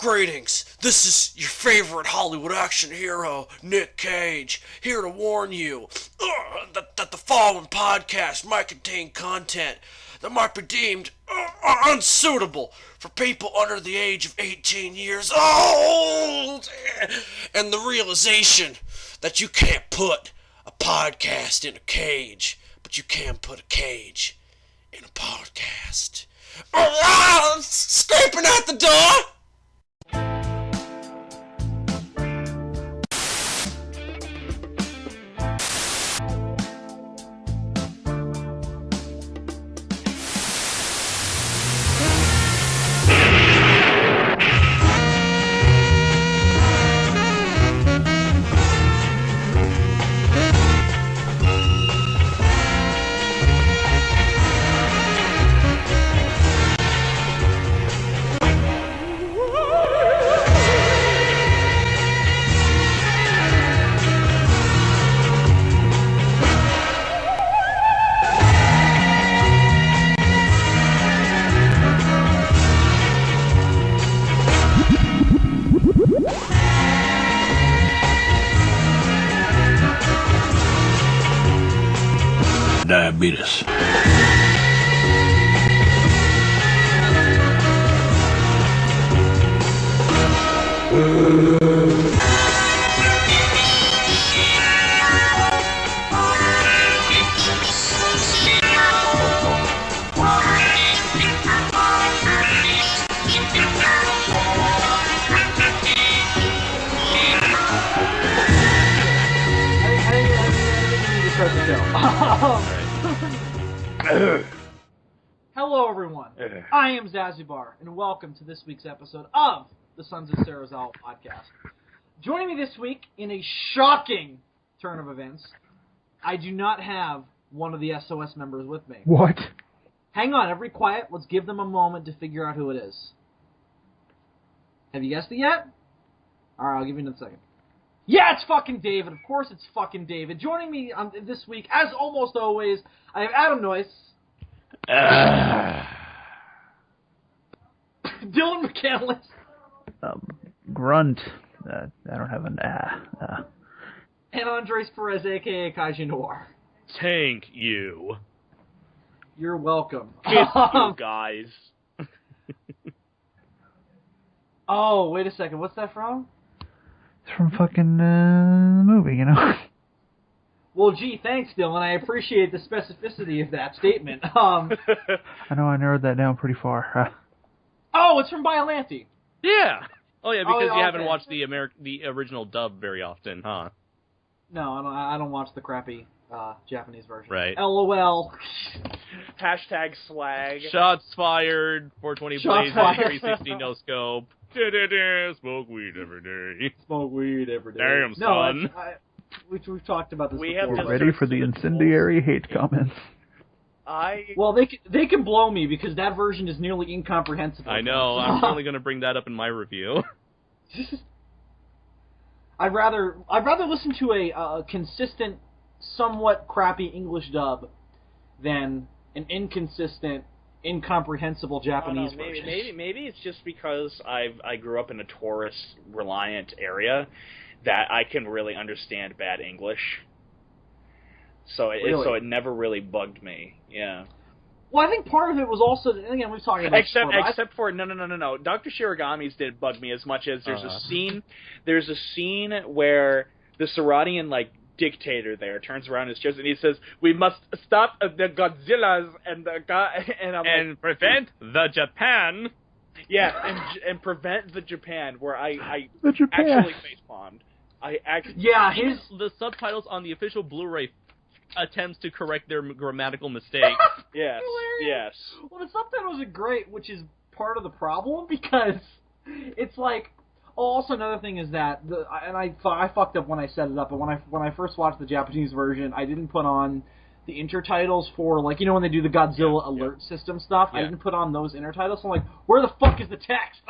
Greetings, this is your favorite Hollywood action hero, Nick Cage, here to warn you that the following podcast might contain content that might be deemed unsuitable for people under the age of 18 years old, and the realization that you can't put a podcast in a cage, but you can put a cage in a podcast. Scraping at the door! Diabetes. Hello everyone, I am Zazubaar, and welcome to this week's episode of the Sons of Serizawa Podcast. Joining me this week in a shocking turn of events, I do not have one of the SOS members with me. What? Hang on, everybody quiet, let's give them a moment to figure out who it is. Have you guessed it yet? Alright, I'll give you another second. Yeah, it's fucking David. Of course it's fucking David. Joining me this week, as almost always, I have Adam Noyce. Dylan McCandless. Grunt. I don't have an And Andres Perez, a.k.a. Kaiju Noir. Thank you. You're welcome. Kiss you guys. Oh, wait a second. What's that from? It's from fucking movie, you know? Well, gee, thanks, Dylan. I appreciate the specificity of that statement. I know I narrowed that down pretty far. Oh, it's from Biollante. Yeah. Oh yeah, because you haven't okay. watched the original dub very often, huh? No, I don't watch the crappy Japanese version. Right. LOL. Hashtag swag. Shots fired. 420 Shots Blaze. fired. 360 no scope. Smoke weed every day. Smoke weed every day. Damn, son. We've talked about this We before. have Get ready for the incendiary hate comments. Well, they can blow me because that version is nearly incomprehensible. I know. I'm certainly going to bring that up in my review. I'd rather listen to a consistent, somewhat crappy English dub than an inconsistent, incomprehensible Japanese version. Maybe it's just because I grew up in a tourist-reliant area that I can really understand bad English. So it never really bugged me. Yeah. Well, I think part of it was also, again, we've talked about except for no. Dr. Shirogami's didn't bug me as much as there's a scene where the Saradian dictator there turns around his chest and he says, "We must stop the Godzillas and prevent the Japan." Yeah, and prevent the Japan, where I Japan. actually facepalmed. The subtitles on the official Blu-ray attempts to correct their grammatical mistakes. Yes. Well, the subtitles are great, which is part of the problem, because it's like... Oh, also another thing is that, I fucked up when I set it up, but when I first watched the Japanese version, I didn't put on the intertitles for, when they do the Godzilla alert system stuff, I didn't put on those intertitles, so I'm like, where the fuck is the text?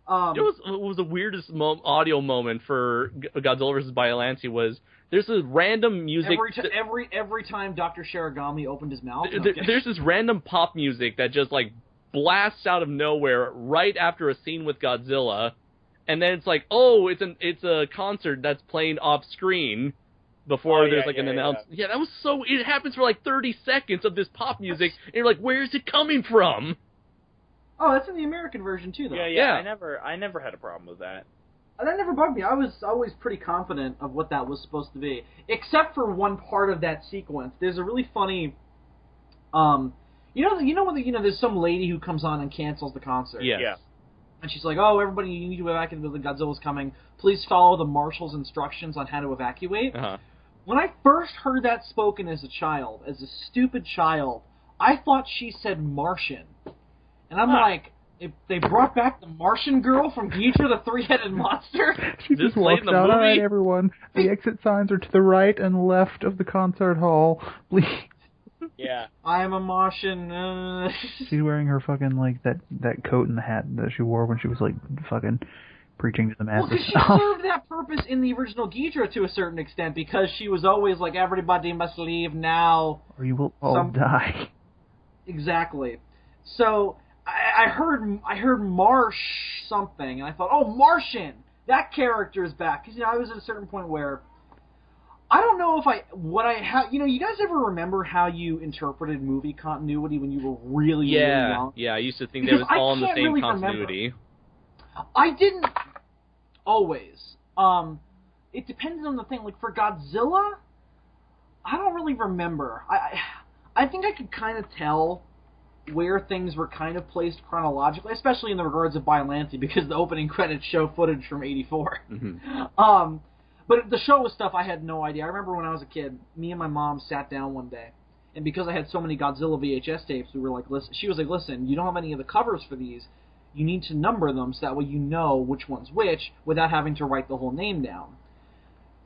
It was the weirdest audio moment for Godzilla vs. Biollante was there's this random music every time Dr. Shirogami opened his mouth. There's this random pop music that just blasts out of nowhere right after a scene with Godzilla, and then it's like, oh, it's a concert that's playing off screen before there's like an announcement. Yeah, that was so. It happens for like 30 seconds of this pop music, and you're like, where is it coming from? Oh, that's in the American version too, though. Yeah. I never had a problem with that. That never bugged me. I was always pretty confident of what that was supposed to be, except for one part of that sequence. There's a really funny, there's some lady who comes on and cancels the concert. Yeah. And she's like, "Oh, everybody, you need to evacuate. The Godzilla's coming. Please follow the marshal's instructions on how to evacuate." Uh-huh. When I first heard that spoken as a child, as a stupid child, I thought she said Martian, and I'm like. If they brought back the Martian girl from Ghidorah the Three-Headed Monster. She just walks out. All right, everyone. The exit signs are to the right and left of the concert hall. Please. Yeah. I am a Martian. She's wearing her fucking, like, that coat and the hat that she wore when she was, like, fucking preaching to the masses. Well, because she served that purpose in the original Ghidorah to a certain extent, because she was always like, everybody must leave now. Or you will all die. Exactly. So... I heard Marsh something, and I thought, oh, Martian! That character is back. Because, I was at a certain point where, I don't know if you guys ever remember how you interpreted movie continuity when you were really young? Yeah, I used to think that was all in the same continuity. Remember. I didn't always. It depended on the thing. Like, for Godzilla, I don't really remember. I think I could kind of tell where things were kind of placed chronologically, especially in the regards of Biollante, because the opening credits show footage from '84. Mm-hmm. But the show was stuff I had no idea. I remember when I was a kid, me and my mom sat down one day, and because I had so many Godzilla VHS tapes, we were like, she was like, listen, you don't have any of the covers for these. You need to number them so that way you know which one's which without having to write the whole name down.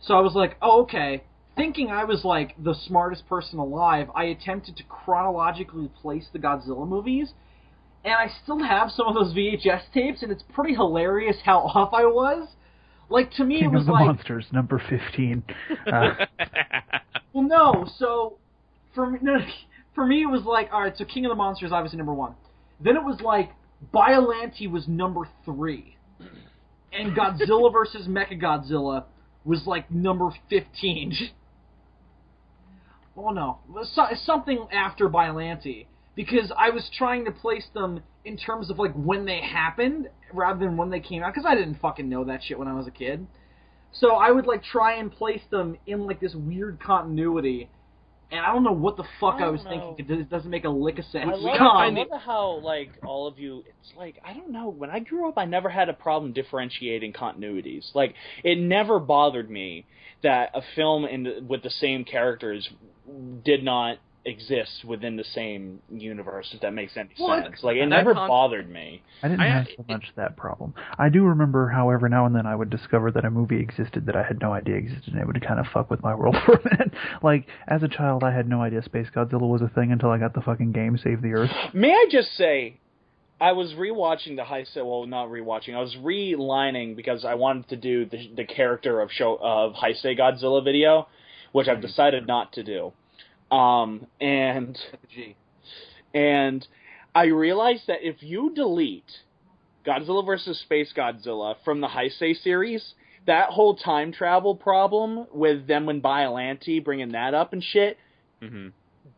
So I was like, oh, okay. Thinking I was, like, the smartest person alive, I attempted to chronologically place the Godzilla movies, and I still have some of those VHS tapes, and it's pretty hilarious how off I was. Like, to me, King it was of the like... Monsters, number 15. Well, no, so, for me, it was like, alright, so King of the Monsters, obviously number 1. Then it was like, Biollante was number 3. And Godzilla vs. Mechagodzilla was, like, number 15. Oh no, something after Biollante, because I was trying to place them in terms of like when they happened rather than when they came out, because I didn't fucking know that shit when I was a kid. So I would like try and place them in like this weird continuity, and I don't know what the fuck I was thinking. It doesn't make a lick of sense. I love how like all of you. It's like I don't know. When I grew up, I never had a problem differentiating continuities. Like it never bothered me that a film with the same characters did not exist within the same universe, if that makes any sense. Like, it never bothered me. I didn't have so much that problem. I do remember, however, now and then I would discover that a movie existed that I had no idea existed, and it would kind of fuck with my world for a minute. Like, as a child, I had no idea Space Godzilla was a thing until I got the fucking game Save the Earth. May I just say, I was rewatching the Heisei, well, not rewatching, I was relining because I wanted to do the character of Heisei Godzilla video, which I've decided not to do. And I realized that if you delete Godzilla vs. Space Godzilla from the Heisei series, that whole time travel problem with them and Biollante bringing that up and shit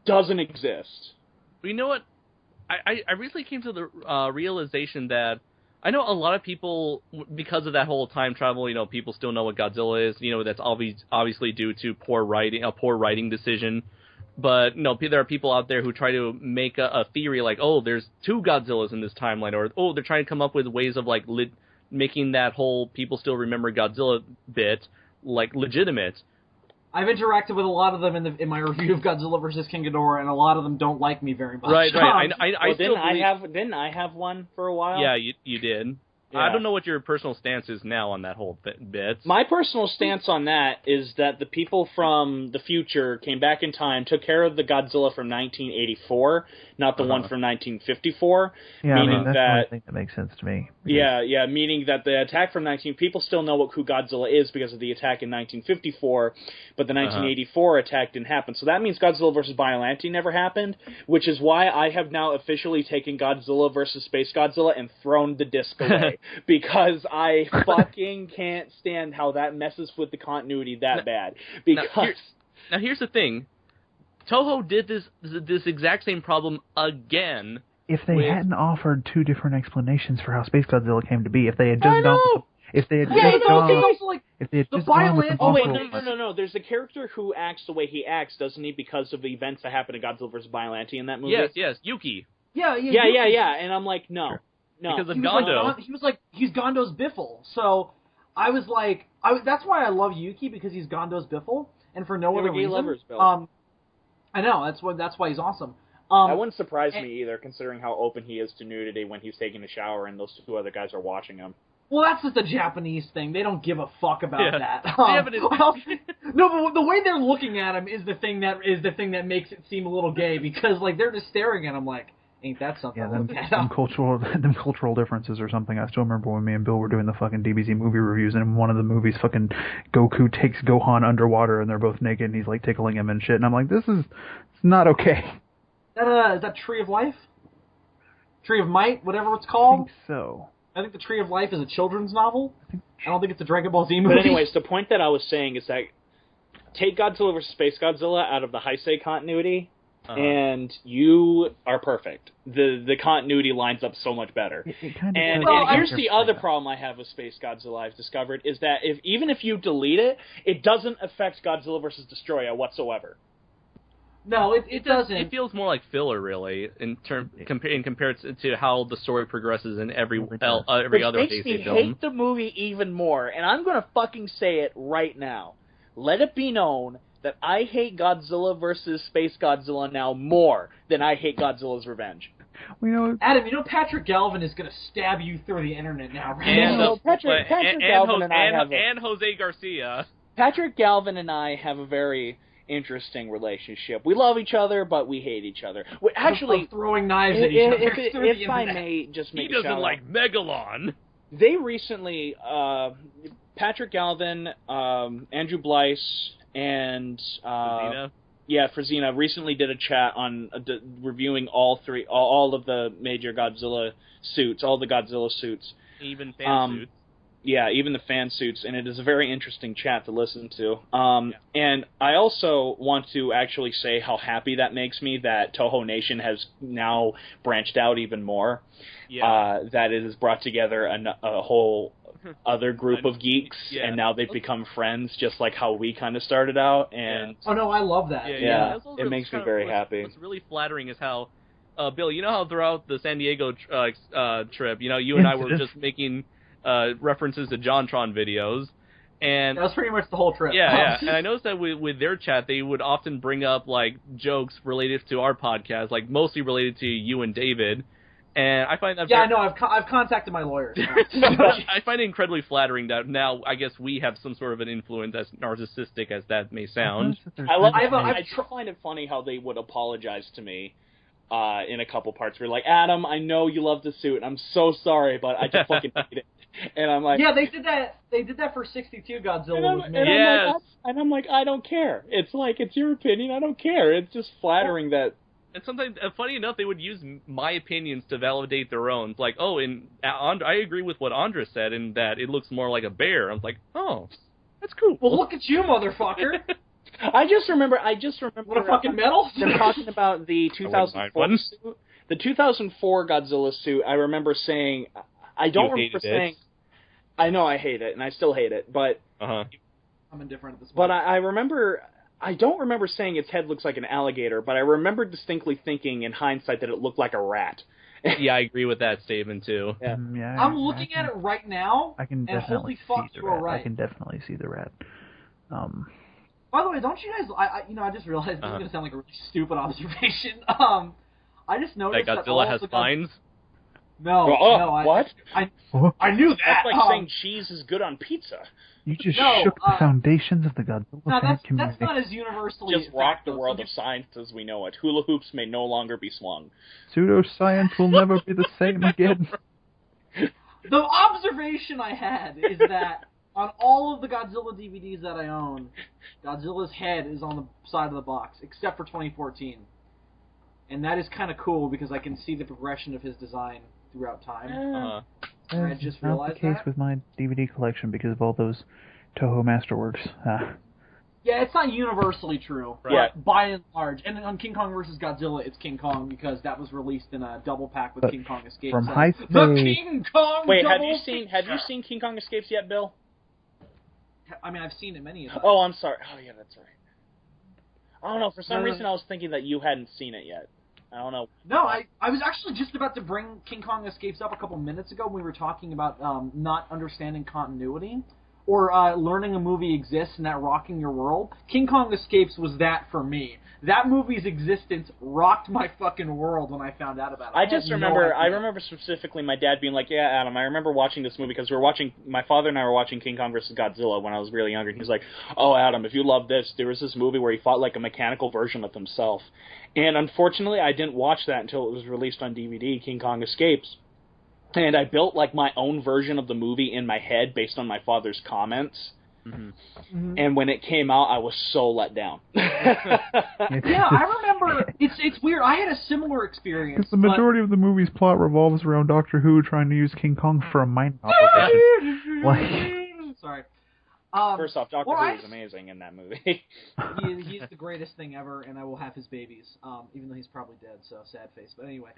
doesn't exist. Well, you know what? I recently came to the realization that I know a lot of people, because of that whole time travel, you know, people still know what Godzilla is. You know, that's obviously due to poor writing decision. But, no, there are people out there who try to make a theory like, oh, there's 2 Godzillas in this timeline, or, oh, they're trying to come up with ways of, like, making that whole people still remember Godzilla bit, like, legitimate. I've interacted with a lot of them in my review of Godzilla vs. King Ghidorah, and a lot of them don't like me very much. Right. Didn't I have one for a while? Yeah, you did. I don't know what your personal stance is now on that whole bit. My personal stance on that is that the people from the future came back in time, took care of the Godzilla from 1984, not the one from 1954. Yeah, meaning I mean, that's that, the only thing that makes sense to me. Yeah, meaning that the attack from people still know who Godzilla is because of the attack in 1954, but the 1984 attack didn't happen. So that means Godzilla vs. Biollante never happened, which is why I have now officially taken Godzilla vs. Space Godzilla and thrown the disc away. Because I fucking can't stand how that messes with the continuity that bad. Because now here's the thing. Toho did this exact same problem again. If they hadn't offered two different explanations for how Space Godzilla came to be, if they had just gone with the No. There's a character who acts the way he acts, doesn't he, because of the events that happened to Godzilla vs. Biollante in that movie? Yes, Yuki. Yeah. And I'm like, no. Sure. No. Because of Gondo. He was like, he's Gondo's Biffle. So I was like, that's why I love Yuki, because he's Gondo's Biffle, and for no other reason. Lovers, Bill. I know, that's why he's awesome. That wouldn't surprise me either, considering how open he is to nudity when he's taking a shower and those two other guys are watching him. Well, that's just a Japanese thing. They don't give a fuck about that. No, but the way they're looking at him is the thing that makes it seem a little gay, because like they're just staring at him like, ain't that something? Yeah, them cultural differences or something. I still remember when me and Bill were doing the fucking DBZ movie reviews, and in one of the movies, fucking Goku takes Gohan underwater, and they're both naked, and he's like tickling him and shit, and I'm like, it's not okay. Is that Tree of Life? Tree of Might, whatever it's called? I think so. I think the Tree of Life is a children's novel. I don't think it's a Dragon Ball Z movie. But anyways, the point that I was saying is that take Godzilla vs. Space Godzilla out of the Heisei continuity, and you are perfect. The continuity lines up so much better. And here's the other problem I have with Space Godzilla I've discovered, is that even if you delete it, it doesn't affect Godzilla vs. Destroyer whatsoever. No, it doesn't. It feels more like filler, really, in compared to how the story progresses in every other Heisei film. Which makes me hate the movie even more, and I'm going to fucking say it right now. Let it be known that I hate Godzilla vs. Space Godzilla now more than I hate Godzilla's Revenge. Adam, Patrick Galvin is going to stab you through the internet now, right? And Patrick Galvin and Jose Garcia. Patrick Galvin and I have a very interesting relationship. We love each other, but we hate each other. Actually, throwing knives at each other. If I may just make he doesn't like Megalon. They recently, Patrick Galvin, Andrew Blyce, and Frazina recently did a chat on reviewing all of the major Godzilla suits, all the Godzilla suits, even fan suits. Yeah, even the fan suits, and it is a very interesting chat to listen to. And I also want to actually say how happy that makes me that Toho Nation has now branched out even more. Yeah. That it has brought together a whole other group of geeks, and now they've become friends, just like how we kind of started out. And oh no, I love that. Yeah, it makes me very happy. What's really flattering is how, Bill, you know how throughout the San Diego trip, you and I were just making references to JonTron videos, and that was pretty much the whole trip. Yeah. And I noticed that with their chat, they would often bring up like jokes related to our podcast, like mostly related to you and David. And I find that I know. I've contacted my lawyers. I find it incredibly flattering that now I guess we have some sort of an influence, as narcissistic as that may sound. I find it funny how they would apologize to me. In a couple parts, we're like, Adam, I know you love the suit. I'm so sorry, but I just fucking hate it. And I'm like, yeah, they did that. They did that for 62 Godzilla. And I'm like, I don't care. It's like, it's your opinion. I don't care. It's just flattering that. And sometimes, funny enough, they would use my opinions to validate their own. It's like, oh, and I agree with what Andres said in that it looks more like a bear. I was like, oh, that's cool. Well, look at you, motherfucker. I just remember. What a fucking medal! They're talking about the 2004 suit. The 2004 Godzilla suit. I remember saying, I don't remember saying. I know I hate it, and I still hate it, but I'm indifferent at this point. But I remember. I don't remember saying its head looks like an alligator, but I remember distinctly thinking in hindsight that it looked like a rat. Yeah, I agree with that statement too. Yeah. I'm looking at it right now. I can definitely see the rat. Right. I can definitely see the rat. By the way, don't you guys? I just realized this is gonna sound like a really stupid observation. I just noticed that Godzilla has spines. No, what? I knew that. That's like saying cheese is good on pizza. You just shook the foundations of the Godzilla fan community. That's not as universally. Just rock the world of science as we know it. Hula hoops may no longer be swung. Pseudoscience will never be the same again. The observation I had is that on all of the Godzilla DVDs that I own, Godzilla's head is on the side of the box, except for 2014. And that is kind of cool because I can see the progression of his design throughout time. I just realized that's the case with my DVD collection because of all those Toho Masterworks. Yeah, it's not universally true, but by and large. And on King Kong vs. Godzilla, it's King Kong because that was released in a double pack with King Kong Escapes. From the King Kong. Wait, have you seen King Kong Escapes yet, Bill? I mean, I've seen it many times. Oh, I'm sorry. Oh, yeah, that's right. I don't know. For some reason, I was thinking that you hadn't seen it yet. I don't know. No, I was actually just about to bring King Kong Escapes up a couple minutes ago when we were talking about not understanding continuity or learning a movie exists and that rocking your world. King Kong Escapes was that for me. That movie's existence rocked my fucking world when I found out about it. I remember specifically my dad being like, "Yeah, Adam, I remember watching this movie because my father and I were watching King Kong vs. Godzilla when I was really younger." And he was like, "Oh, Adam, if you love this, there was this movie where he fought like a mechanical version of himself." And unfortunately, I didn't watch that until it was released on DVD, King Kong Escapes. And I built like my own version of the movie in my head based on my father's comments. Mm-hmm. And when it came out, I was so let down. Yeah, I remember. It's weird. I had a similar experience. Because the majority of the movie's plot revolves around Doctor Who trying to use King Kong for a mind operation. Sorry. First off, Doctor Who is amazing in that movie. He's the greatest thing ever, and I will have his babies, even though he's probably dead, so sad face. But anyway,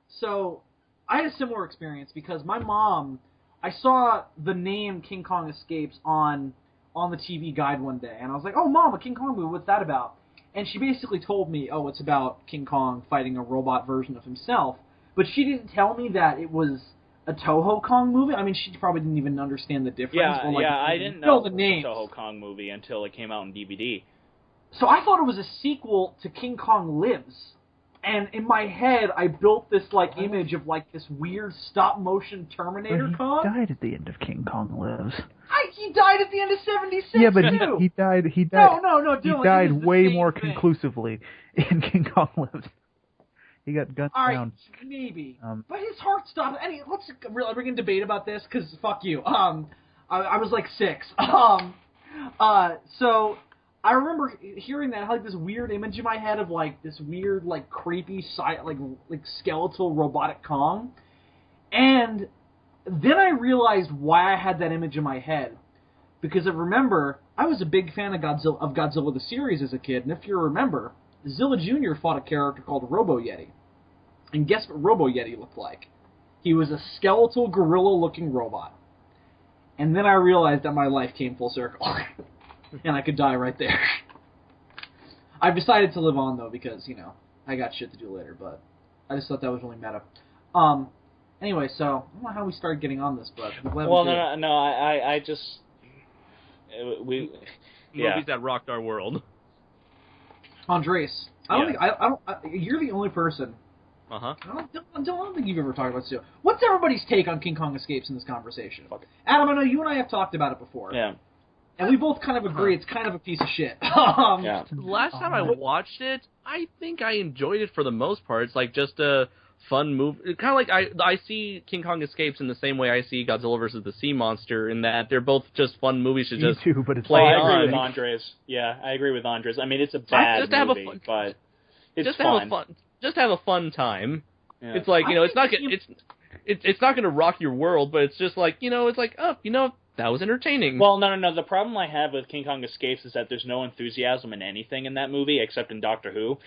so I had a similar experience because my mom, I saw the name King Kong Escapes on the TV guide one day, and I was like, "Oh, Mom, a King Kong movie, what's that about?" And she basically told me, "Oh, it's about King Kong fighting a robot version of himself," but she didn't tell me that it was a Toho Kong movie. I mean, she probably didn't even understand the difference. I didn't know the name. It was a Toho Kong movie until it came out on DVD. So I thought it was a sequel to King Kong Lives. And in my head, I built this image of this weird stop motion Terminator Kong. He died at the end of King Kong Lives. He died at the end of 76. Yeah, but too. he died. No, Dylan, he died way more thing. Conclusively in King Kong Lives. He got gunned down. Maybe. But his heart stopped. We're going to debate about this because fuck you. I was like 6. So I remember hearing that. I had this weird image in my head of this weird creepy skeletal robotic Kong, and then I realized why I had that image in my head. Because I remember I was a big fan of Godzilla the series as a kid, and if you remember, Zilla Jr. fought a character called Robo Yeti. And guess what Robo Yeti looked like? He was a skeletal gorilla-looking robot. And then I realized that my life came full circle. And I could die right there. I've decided to live on, though, because, I got shit to do later, but I just thought that was really meta. Anyway, so, I don't know how we started getting on this, but I'm glad we did. I just... Movies that rocked our world. Andres, you're the only person. Uh-huh. I don't think you've ever talked about this. What's everybody's take on King Kong Escapes in this conversation? Adam, I know you and I have talked about it before. Yeah. And we both kind of agree it's kind of a piece of shit. Yeah. Last time I watched it, I think I enjoyed it for the most part. It's just a fun movie. Kind of I see King Kong Escapes in the same way I see Godzilla vs. the Sea Monster, in that they're both just fun movies to just play on. I agree with Andres. Yeah, I agree with Andres. I mean, it's a bad movie, but it's fun. Just have a fun time. Yeah. It's it's not gonna rock your world, but it's just that was entertaining. Well, no. The problem I have with King Kong Escapes is that there's no enthusiasm in anything in that movie except in Doctor Who.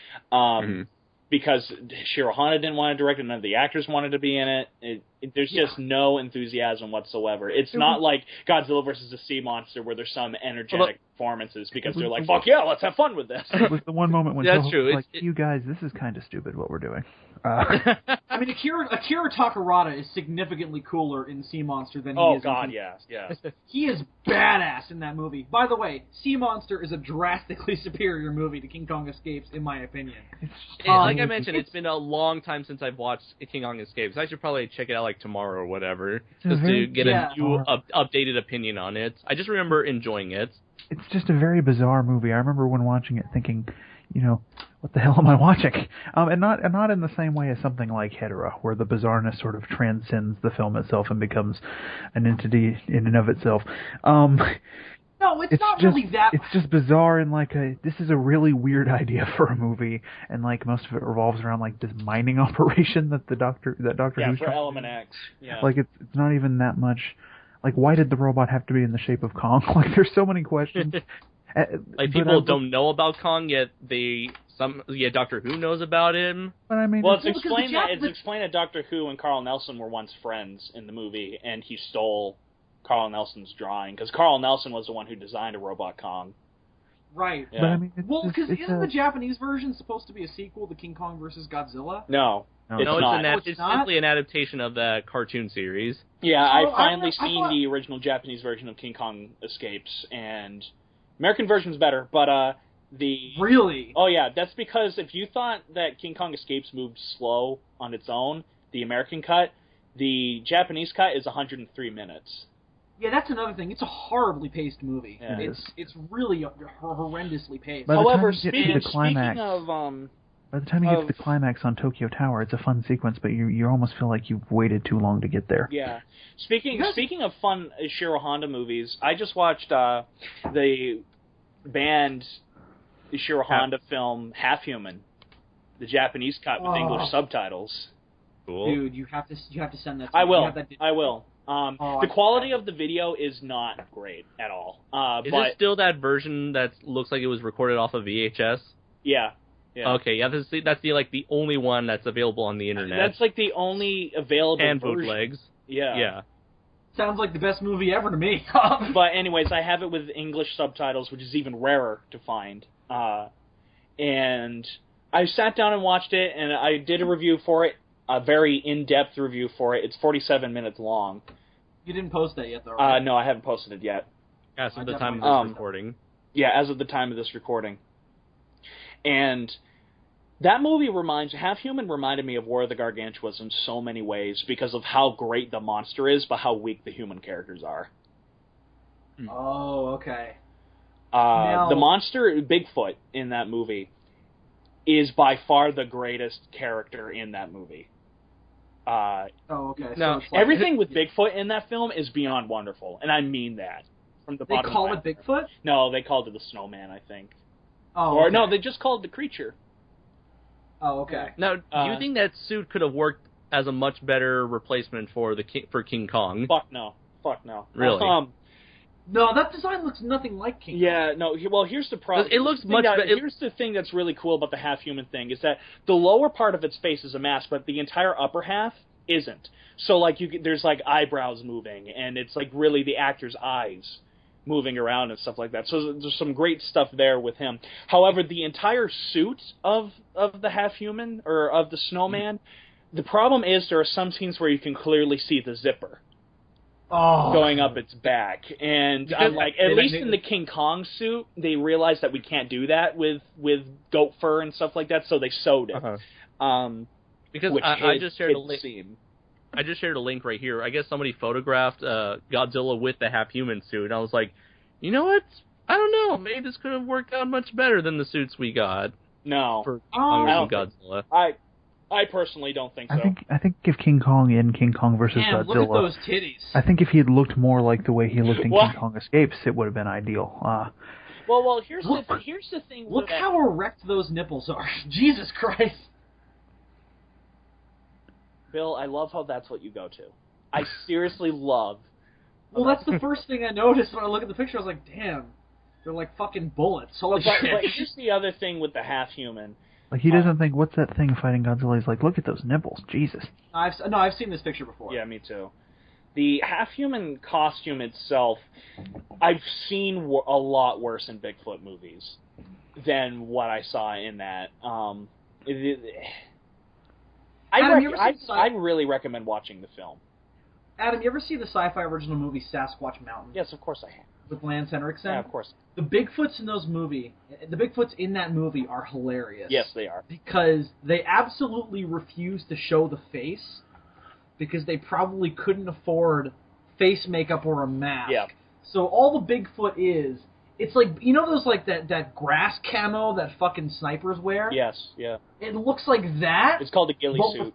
Because Shirohana didn't want to direct it, none of the actors wanted to be in it. There's just no enthusiasm whatsoever. It's not like Godzilla versus the Sea Monster where there's some energetic performances because they're like, fuck yeah, let's have fun with this. It was the one moment when That's Toho true. was like, you guys, this is kind of stupid what we're doing. I mean, Akira Takarada is significantly cooler in Sea Monster than he is in He is badass in that movie. By the way, Sea Monster is a drastically superior movie to King Kong Escapes, in my opinion. Like I mentioned, it's been a long time since I've watched King Kong Escapes. I should probably check it out like tomorrow or whatever, just to get a new updated opinion on it. I just remember enjoying it. It's just a very bizarre movie. I remember when watching it thinking, what the hell am I watching? And not in the same way as something like Hedorah, where the bizarreness sort of transcends the film itself and becomes an entity in and of itself. No, it's not just, really that. It's just bizarre and this is a really weird idea for a movie, and most of it revolves around this mining operation that Doctor Who's for Element X. Yeah. It's not even that much. Why did the robot have to be in the shape of Kong? There's so many questions. People don't know about Kong yet. Doctor Who knows about him. But I mean, it's explained that Doctor Who and Carl Nelson were once friends in the movie, and he stole Carl Nelson's drawing because Carl Nelson was the one who designed a robot Kong. Right. Yeah. But I mean, because isn't the Japanese version supposed to be a sequel to King Kong versus Godzilla? No. It's simply an adaptation of the cartoon series. Yeah, I've finally seen the original Japanese version of King Kong Escapes, and American version's better, but Really? Oh yeah, that's because if you thought that King Kong Escapes moved slow on its own, the American cut, the Japanese cut is 103 minutes. Yeah, that's another thing. It's a horribly paced movie. Yeah. It's really horrendously paced. However, speaking of by the time you get to the climax on Tokyo Tower, it's a fun sequence, but you almost feel like you've waited too long to get there. Yeah. Speaking of fun Ishiro Honda movies, I just watched the banned Ishiro Honda film Half Human, the Japanese cut with English subtitles. Cool. Dude, you have to send that to I me. will. The quality of the video is not great at all. Is it still that version that looks like it was recorded off of VHS? Yeah. Yeah. Okay, yeah, that's the only one that's available on the internet. That's the only available and version. bootlegs. Yeah. Sounds like the best movie ever to me. But anyways, I have it with English subtitles, which is even rarer to find. And I sat down and watched it, and I did a review for it, a very in-depth review for it. It's 47 minutes long. You didn't post that yet, though, right? No, I haven't posted it yet. As of the time of this recording. Yeah, as of the time of this recording. And that movie Half Human reminded me of War of the Gargantuas in so many ways because of how great the monster is, but how weak the human characters are. Oh, okay. The monster, Bigfoot, in that movie, is by far the greatest character in that movie. Okay. Now, everything with Bigfoot in that film is beyond wonderful, and I mean that. From the bottom They call it Bigfoot? No, they called it the snowman, I think. Oh, Or no, they just called it the creature. Oh, okay. Now, do you think that suit could have worked as a much better replacement for King Kong? Fuck no. Really? No, that design looks nothing like King Kong. Yeah, no. Well, here's the problem. It looks much better. Here's the thing that's really cool about the half-human thing is that the lower part of its face is a mask, but the entire upper half isn't. So, there's eyebrows moving, and it's really the actor's eyes moving around and stuff like that. So there's some great stuff there with him. However, the entire suit of the half-human, or of the snowman, the problem is there are some scenes where you can clearly see the zipper going up its back. And at least in the King Kong suit, they realized that we can't do that with goat fur and stuff like that, so they sewed it. Because I just shared a link. I just shared a link right here. I guess somebody photographed Godzilla with the half-human suit, and I was like, you know what? I don't know. Maybe this could have worked out much better than the suits we got. No. For Godzilla. I personally don't think so. I think if King Kong in King Kong versus Godzilla, look at those titties. I think if he had looked more like the way he looked in King Kong Escapes, it would have been ideal. Well, here's the thing. Look how erect those nipples are. Jesus Christ. Bill, I love how that's what you go to. I seriously love. Well, that's the first thing I noticed when I look at the picture. I was like, damn, they're like fucking bullets. Holy shit. But here's the other thing with the half-human. Like, he doesn't think, what's that thing fighting Godzilla? He's like, look at those nipples, Jesus. I've seen this picture before. Yeah, me too. The half-human costume itself, I've seen a lot worse in Bigfoot movies than what I saw in that. I really recommend watching the film. Adam, you ever see the sci-fi original movie Sasquatch Mountain? Yes, of course I have. With Lance Henriksen? Yeah, of course. The Bigfoots in that movie are hilarious. Yes, they are. Because they absolutely refuse to show the face, because they probably couldn't afford face makeup or a mask. Yeah. So all the Bigfoot is, it's like, you know those, like, that grass camo that fucking snipers wear? Yes, yeah. It looks like that. It's called a ghillie suit.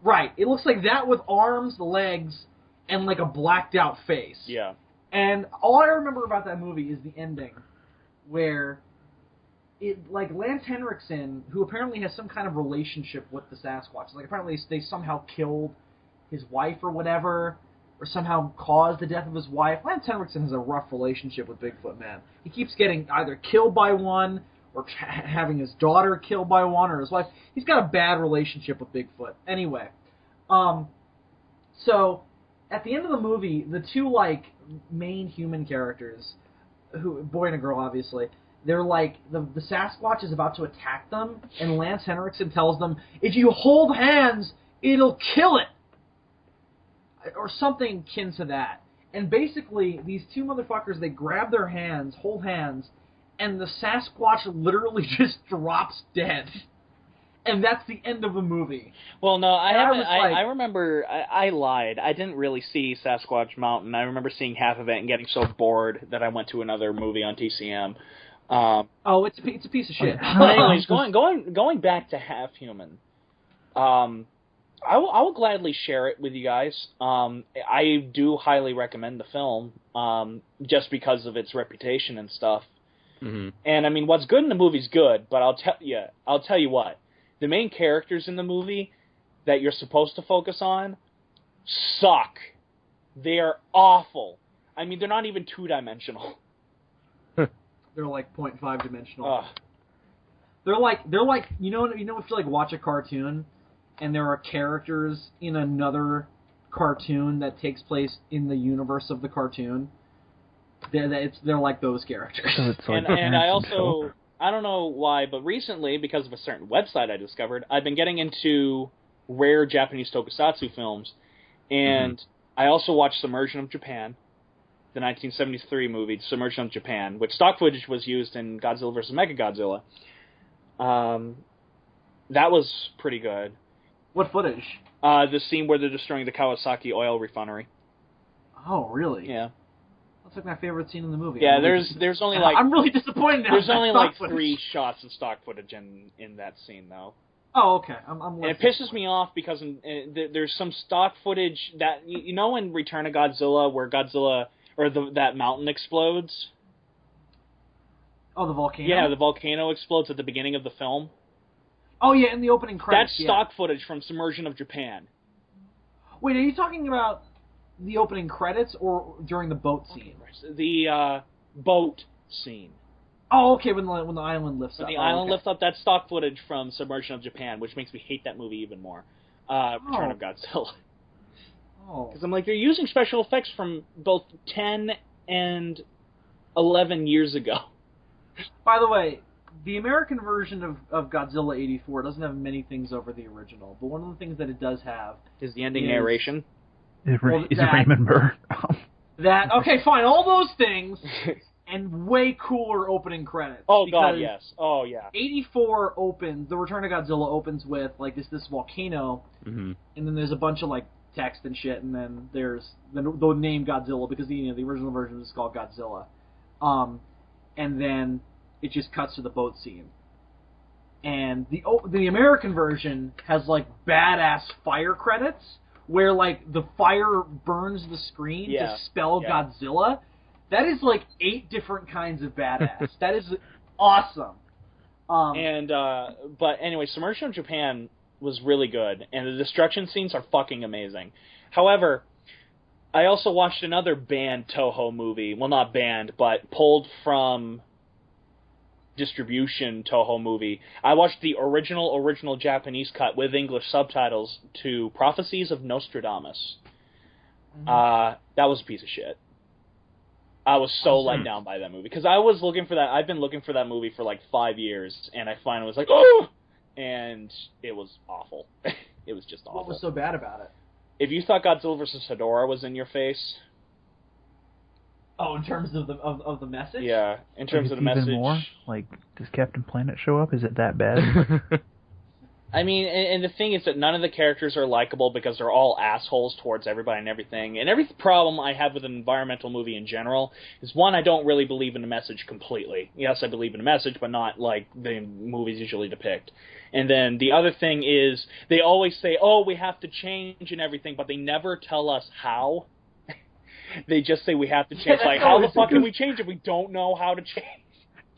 Right. It looks like that with arms, legs, and, like, a blacked out face. Yeah. And all I remember about that movie is the ending, where Lance Henriksen, who apparently has some kind of relationship with the Sasquatch, like apparently they somehow killed his wife or whatever, or somehow caused the death of his wife. Lance Henriksen has a rough relationship with Bigfoot, man. He keeps getting either killed by one, or having his daughter killed by one, or his wife. He's got a bad relationship with Bigfoot. Anyway, so at the end of the movie, the two, like, main human characters, who, boy and a girl, obviously, they're like, the Sasquatch is about to attack them, and Lance Henriksen tells them, if you hold hands, it'll kill it! Or something akin to that. And basically, these two motherfuckers, they grab their hands, hold hands, and the Sasquatch literally just drops dead. And that's the end of the movie. Well, no, I remember, I lied. I didn't really see Sasquatch Mountain. I remember seeing half of it and getting so bored that I went to another movie on TCM. It's a piece of shit. Anyways, going back to Half Human, I will gladly share it with you guys. I do highly recommend the film, just because of its reputation and stuff. Mm-hmm. And I mean, what's good in the movie's good, but I'll tell you what. The main characters in the movie that you're supposed to focus on suck. They are awful. I mean, they're not even two-dimensional. They're like 0.5 dimensional. They're like you know if you like watch a cartoon and there are characters in another cartoon that takes place in the universe of the cartoon. They're like those characters. So it's like and I also, I don't know why, but recently, because of a certain website I discovered, I've been getting into rare Japanese tokusatsu films, and I also watched Submersion of Japan, the 1973 movie Submersion of Japan, which stock footage was used in Godzilla vs. Mechagodzilla. That was pretty good. What footage? The scene where they're destroying the Kawasaki oil refinery. Oh, really? Yeah. That's like my favorite scene in the movie. Yeah, there's only like... I'm really disappointed now. There's only like 3 shots of stock footage in that scene, though. Oh, okay. And it pisses me off because there's some stock footage that... You know in Return of Godzilla, where Godzilla... Or that mountain explodes? Oh, the volcano? Yeah, the volcano explodes at the beginning of the film. Oh, yeah, in the opening credits. That's stock footage from Submersion of Japan. Wait, are you talking about the opening credits or during the boat scene? The boat scene. Oh, okay, when the island lifts up. When the island lifts up, that's stock footage from Submersion of Japan, which makes me hate that movie even more. Return of Godzilla. Oh. Because I'm like, they're using special effects from both 10 and 11 years ago. By the way, the American version of Godzilla 84 doesn't have many things over the original, but one of the things that it does have is the ending narration. Is Raymond Burr. Okay, fine, all those things, and way cooler opening credits. Oh, God, yes. Oh, yeah. 84 opens, the Return of Godzilla opens with, like, this volcano, and then there's a bunch of, like, text and shit, and then there's the name Godzilla, because the original version is called Godzilla. And then it just cuts to the boat scene. And the American version has, like, badass fire credits, where, like, the fire burns the screen to spell Godzilla. That is, like, 8 different kinds of badass. That is awesome. But anyway, Submersion of Japan was really good, and the destruction scenes are fucking amazing. However, I also watched another banned Toho movie. Well, not banned, but pulled from distribution Toho movie. I watched the original Japanese cut with English subtitles to Prophecies of Nostradamus. That was a piece of shit. I was so let down by that movie because I was looking for that. I've been looking for that movie for like 5 years, and I finally was like, oh, and it was awful. It was just awful. What was so bad about it? If you thought Godzilla vs. Hedorah was in your face, oh, in terms of the message, yeah, in terms of the message, even more. Like, does Captain Planet show up? Is it that bad? I mean, and the thing is that none of the characters are likable because they're all assholes towards everybody and everything. And every problem I have with an environmental movie in general is, one, I don't really believe in the message completely. Yes, I believe in the message, but not like the movies usually depict. And then the other thing is, they always say, oh, we have to change and everything, but they never tell us how. They just say we have to change. Like, how the fuck can we change if we don't know how to change?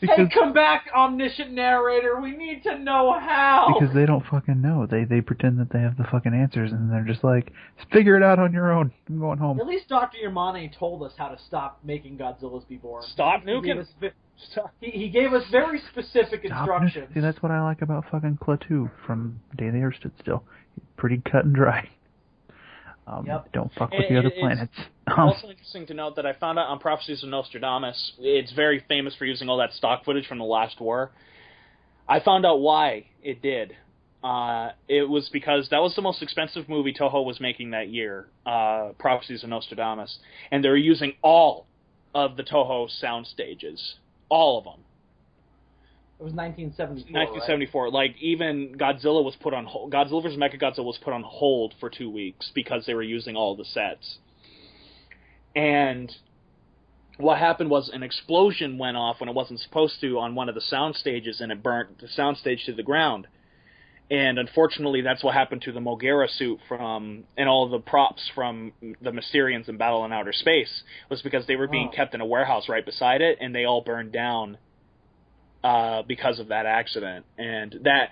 Hey, come back, omniscient narrator. We need to know how. Because they don't fucking know. They pretend that they have the fucking answers, and they're just like, figure it out on your own. I'm going home. At least Dr. Yamane told us how to stop making Godzillas be born. Stop nuking. He gave us very specific instructions. See, that's what I like about fucking Klaatu from Day the Earth Stood Still. Pretty cut and dry. Don't fuck with the other planets. It's also interesting to note that I found out on Prophecies of Nostradamus, it's very famous for using all that stock footage from the last war. I found out why it did. It was because that was the most expensive movie Toho was making that year, Prophecies of Nostradamus. And they were using all of the Toho sound stages. All of them. It was 1974. 1974. Right? Like, even Godzilla was put on hold. Godzilla vs. Mechagodzilla was put on hold for 2 weeks because they were using all the sets. And what happened was an explosion went off when it wasn't supposed to on one of the sound stages, and it burnt the sound stage to the ground. And unfortunately, that's what happened to the Mogera suit and all the props from the Mysterians in Battle in Outer Space, was because they were being kept in a warehouse right beside it, and they all burned down because of that accident. And that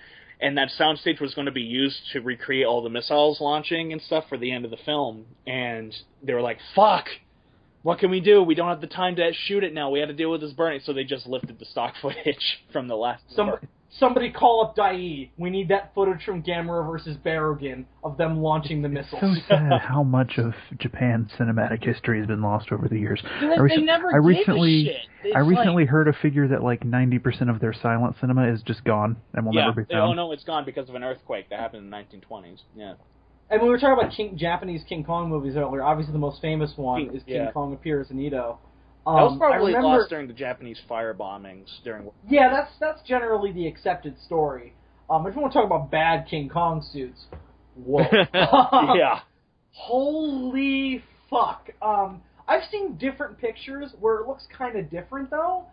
soundstage was going to be used to recreate all the missiles launching and stuff for the end of the film. And they were like, fuck! What can we do? We don't have the time to shoot it now. We had to deal with this burning. So they just lifted the stock footage from the last Somebody call up Dai. We need that footage from Gamera versus Barugan of them launching the missiles. It's so sad how much of Japan's cinematic history has been lost over the years. They never gave a shit. I recently heard a figure that like 90% of their silent cinema is just gone and will never be found. Oh no, it's gone because of an earthquake that happened in the 1920s. Yeah. And when we were talking about Japanese King Kong movies earlier, obviously the most famous one is King Kong Appears in Edo. That was probably lost during the Japanese fire bombings during. Yeah, that's generally the accepted story. If you want to talk about bad King Kong suits, whoa, yeah, holy fuck. I've seen different pictures where it looks kind of different though,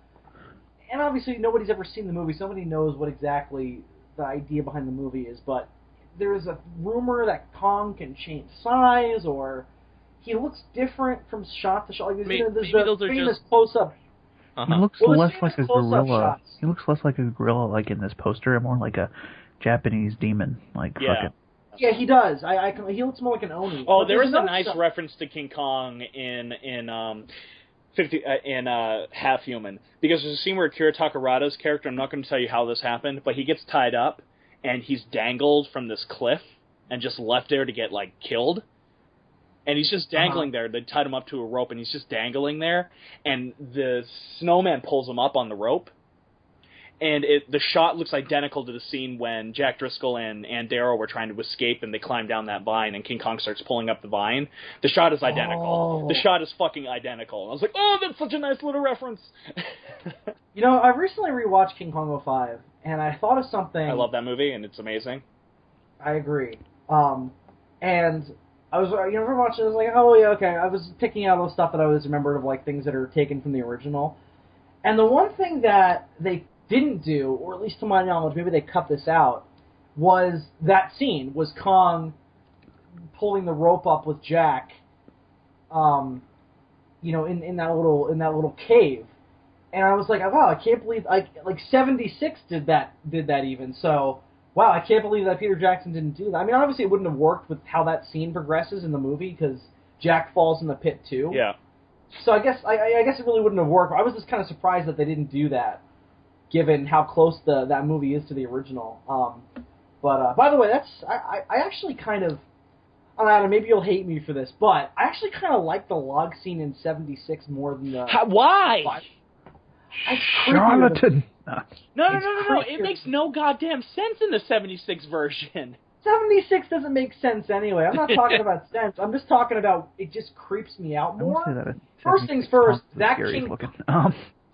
and obviously nobody's ever seen the movie, so nobody knows what exactly the idea behind the movie is. But there's a rumor that Kong can change size, or he looks different from shot to shot. Like, maybe those are famous close-up. He looks less like a gorilla. He looks less like a gorilla, like in this poster, and more like a Japanese demon. Like fucking. Yeah, he does. He looks more like an Oni. Oh, there is a nice reference to King Kong in Half Human, because there's a scene where Akira Takarada's character, I'm not going to tell you how this happened, but he gets tied up and he's dangled from this cliff and just left there to get like killed. And he's just dangling there. They tied him up to a rope, and he's just dangling there. And the snowman pulls him up on the rope. And the shot looks identical to the scene when Jack Driscoll and Darrow were trying to escape, and they climb down that vine, and King Kong starts pulling up the vine. The shot is identical. The shot is fucking identical. And I was like, oh, that's such a nice little reference. You know, I recently rewatched King Kong 05, and I thought of something. I love that movie, and it's amazing. I agree. And I was, watching it, I was like, oh, yeah, okay. I was picking out all the stuff that I always remembered of, like, things that are taken from the original. And the one thing that they didn't do, or at least to my knowledge, maybe they cut this out, was that scene, was Kong pulling the rope up with Jack, in that little cave. And I was like, wow, I can't believe, like 76 did that even, so... Wow, I can't believe that Peter Jackson didn't do that. I mean, obviously it wouldn't have worked with how that scene progresses in the movie, because Jack falls in the pit too. Yeah. So I guess it really wouldn't have worked. I was just kind of surprised that they didn't do that. given how close that movie is to the original. But by the way, I actually kind of, I don't know, maybe you'll hate me for this, but I actually kind of like the log scene in 76 more than the... Why? Charlatan! No. It makes no goddamn sense in the 76 version. 76 doesn't make sense anyway. I'm not talking about sense. I'm just talking about it just creeps me out more. I will say that First things first, that King... looking.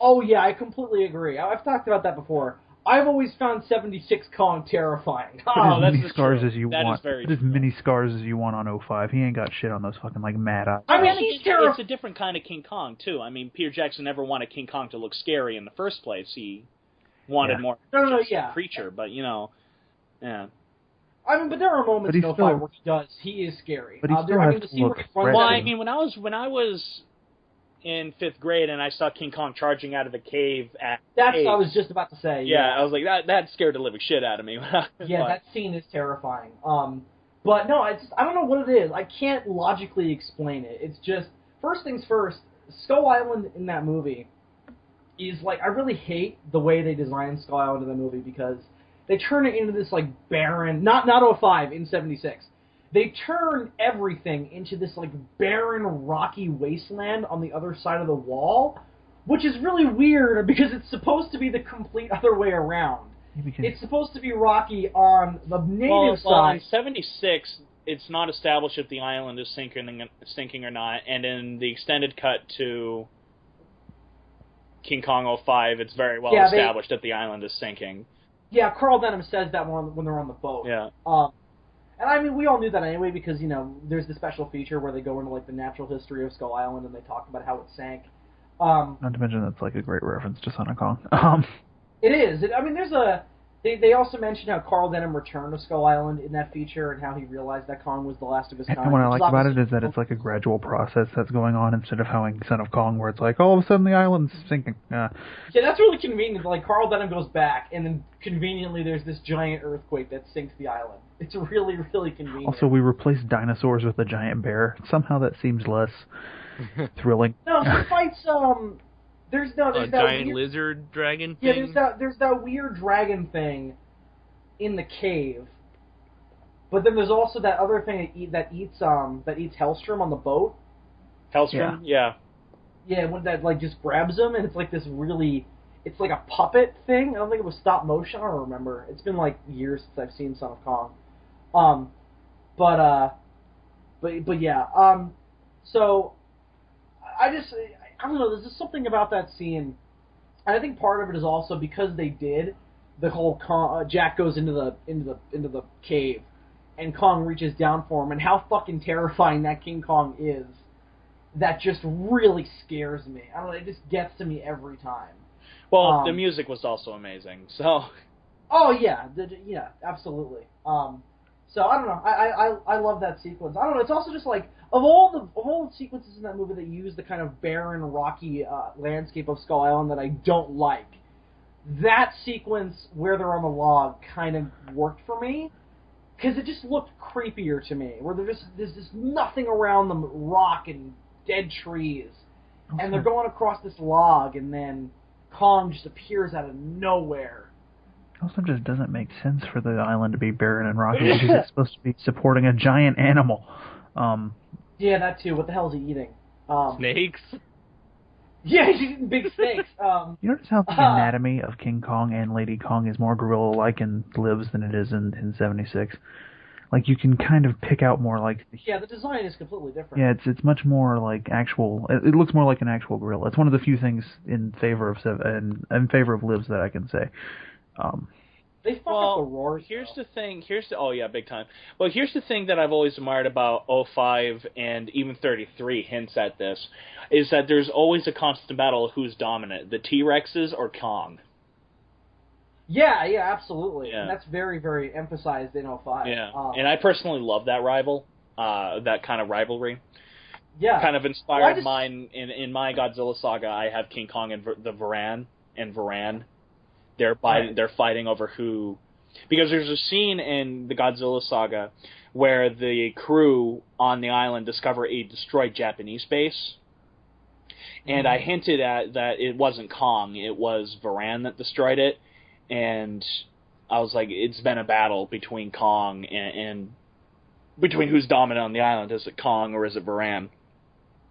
Oh yeah, I completely agree. I've talked about that before. I've always found 76 Kong terrifying. Oh, that's as many scars true. as you That want. is very Put as true. many scars as you want on 05. He ain't got shit on those fucking like mad eyes. I mean, it's a different kind of King Kong too. I mean, Peter Jackson never wanted King Kong to look scary in the first place. He wanted more creature, but yeah. I mean, but there are moments in 05 where he does. He is scary. But he still has to look well, I mean, when I was in 5th grade and I saw King Kong charging out of the cave I was just about to say. Yeah, I was like, that scared the living shit out of me. That scene is terrifying. But no, I don't know what it is. I can't logically explain it. It's just, first things first, Skull Island in that movie is like, I really hate the way they designed Skull Island in the movie because they turn it into this like barren, not 05, in 76. They turn everything into this like barren, rocky wasteland on the other side of the wall, which is really weird because it's supposed to be the complete other way around. It's supposed to be rocky on the native side. Well, in 76, it's not established if the island is sinking or not, and in the extended cut to King Kong 05, it's very well established that the island is sinking. Yeah, Carl Denham says that when they're on the boat. Yeah. And I mean, we all knew that anyway because, there's the special feature where they go into, like, the natural history of Skull Island and they talk about how it sank. Not to mention that's, like, a great reference to Son of Kong. It is. I mean, they also mentioned how Carl Denham returned to Skull Island in that feature and how he realized that Kong was the last of his kind. And what I like about it is that it's, like, a gradual process that's going on instead of how in Son of Kong where it's like, all of a sudden the island's sinking. Yeah, that's really convenient. Like, Carl Denham goes back and then conveniently there's this giant earthquake that sinks the island. It's really, really convenient. Also, we replaced dinosaurs with a giant bear. Somehow that seems less thrilling. No, he fights, there's that giant weird, lizard dragon thing? Yeah, there's that weird dragon thing in the cave. But then there's also that other thing that eats Hellstrom on the boat. Hellstrom? Yeah. Yeah, when that like just grabs him and it's like this really, it's like a puppet thing. I don't think it was stop motion. I don't remember. It's been like years since I've seen Son of Kong. But yeah. So I don't know. There's just something about that scene, and I think part of it is also because they did the whole Jack goes into the cave, and Kong reaches down for him, and how fucking terrifying that King Kong is. That just really scares me. I don't know. It just gets to me every time. Well, the music was also amazing. So. Oh yeah, yeah, absolutely. So I don't know. I love that sequence. I don't know. It's also just like of all the sequences in that movie that use the kind of barren, rocky landscape of Skull Island that I don't like, that sequence where they're on the log kind of worked for me because it just looked creepier to me. Where there's just nothing around them, rock and dead trees, and they're going across this log, and then Kong just appears out of nowhere. Also just doesn't make sense for the island to be barren and rocky because it's supposed to be supporting a giant animal. Yeah, that too. What the hell is he eating? Snakes? Yeah, he's eating big snakes. You notice how the anatomy of King Kong and Lady Kong is more gorilla-like in Lives than it is in 76? Like, you can kind of pick out more, like... Yeah, the design is completely different. Yeah, it's much more like actual... It looks more like an actual gorilla. It's one of the few things in favor of Lives that I can say. They fuck up the roars. Here's the thing. Oh yeah, big time. Well, here's the thing that I've always admired about 05 and even 33 hints at this, is that there's always a constant battle of who's dominant, the T-Rexes or Kong. Yeah, absolutely. Yeah. And that's very, very emphasized in 05. Yeah, and I personally love that that kind of rivalry. Yeah. Kind of inspired mine in my Godzilla saga. I have King Kong and the Varan and Varan. They're fighting over who, because there's a scene in the Godzilla saga where the crew on the island discover a destroyed Japanese base, And I hinted at that it wasn't Kong, it was Varan that destroyed it, and I was like, it's been a battle between Kong and between who's dominant on the island. Is it Kong or is it Varan?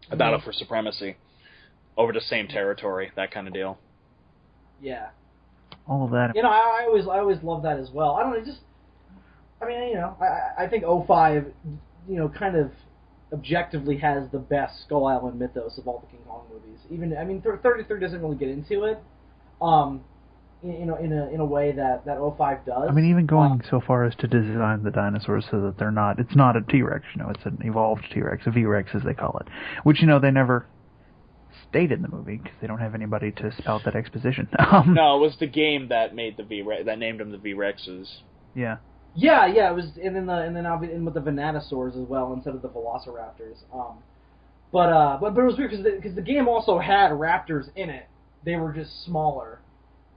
A battle for supremacy over the same territory, that kind of deal. Yeah. All of that. You know, I always love that as well. I don't know, I think 05, kind of objectively has the best Skull Island mythos of all the King Kong movies. 33 doesn't really get into it, in a way that 05 does. I mean, even going so far as to design the dinosaurs so that it's not a T-Rex, it's an evolved T-Rex, a V-Rex as they call it, which, they never state in the movie because they don't have anybody to spout that exposition. No, it was the game that made the V-Rex, that named them the V-Rexes. Yeah. Yeah, it was, and then with the Venatosaurs as well instead of the Velociraptors. But it was weird because the game also had raptors in it. They were just smaller,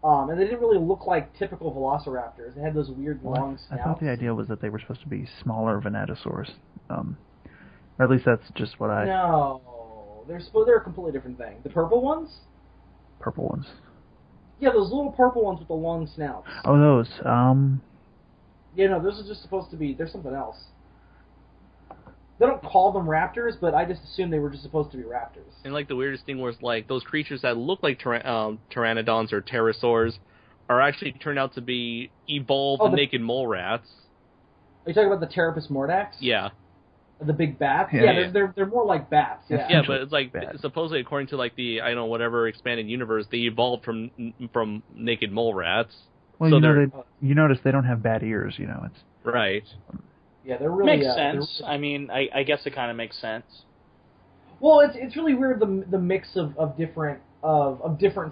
and they didn't really look like typical Velociraptors. They had those weird long snouts. I thought the idea was that they were supposed to be smaller Venatosaurs, or at least that's just what I. No, they're a completely different thing. The purple ones. Purple ones. Yeah, those little purple ones with the long snouts. Oh, those. Yeah, no, those are just supposed to be... They're something else. They don't call them raptors, but I just assumed they were just supposed to be raptors. And, the weirdest thing was, those creatures that look like pteranodons or pterosaurs are actually turned out to be evolved naked mole rats. Are you talking about the Pteropus mordax? Yeah. The big bats? Yeah. They're more like bats, yeah. Yeah, but it's supposedly, according to, the, whatever expanded universe, they evolved from naked mole rats. Well, so you notice they don't have bad ears, It's right. Yeah, they're really... Makes sense. I guess it kind of makes sense. Well, it's really weird, the mix of different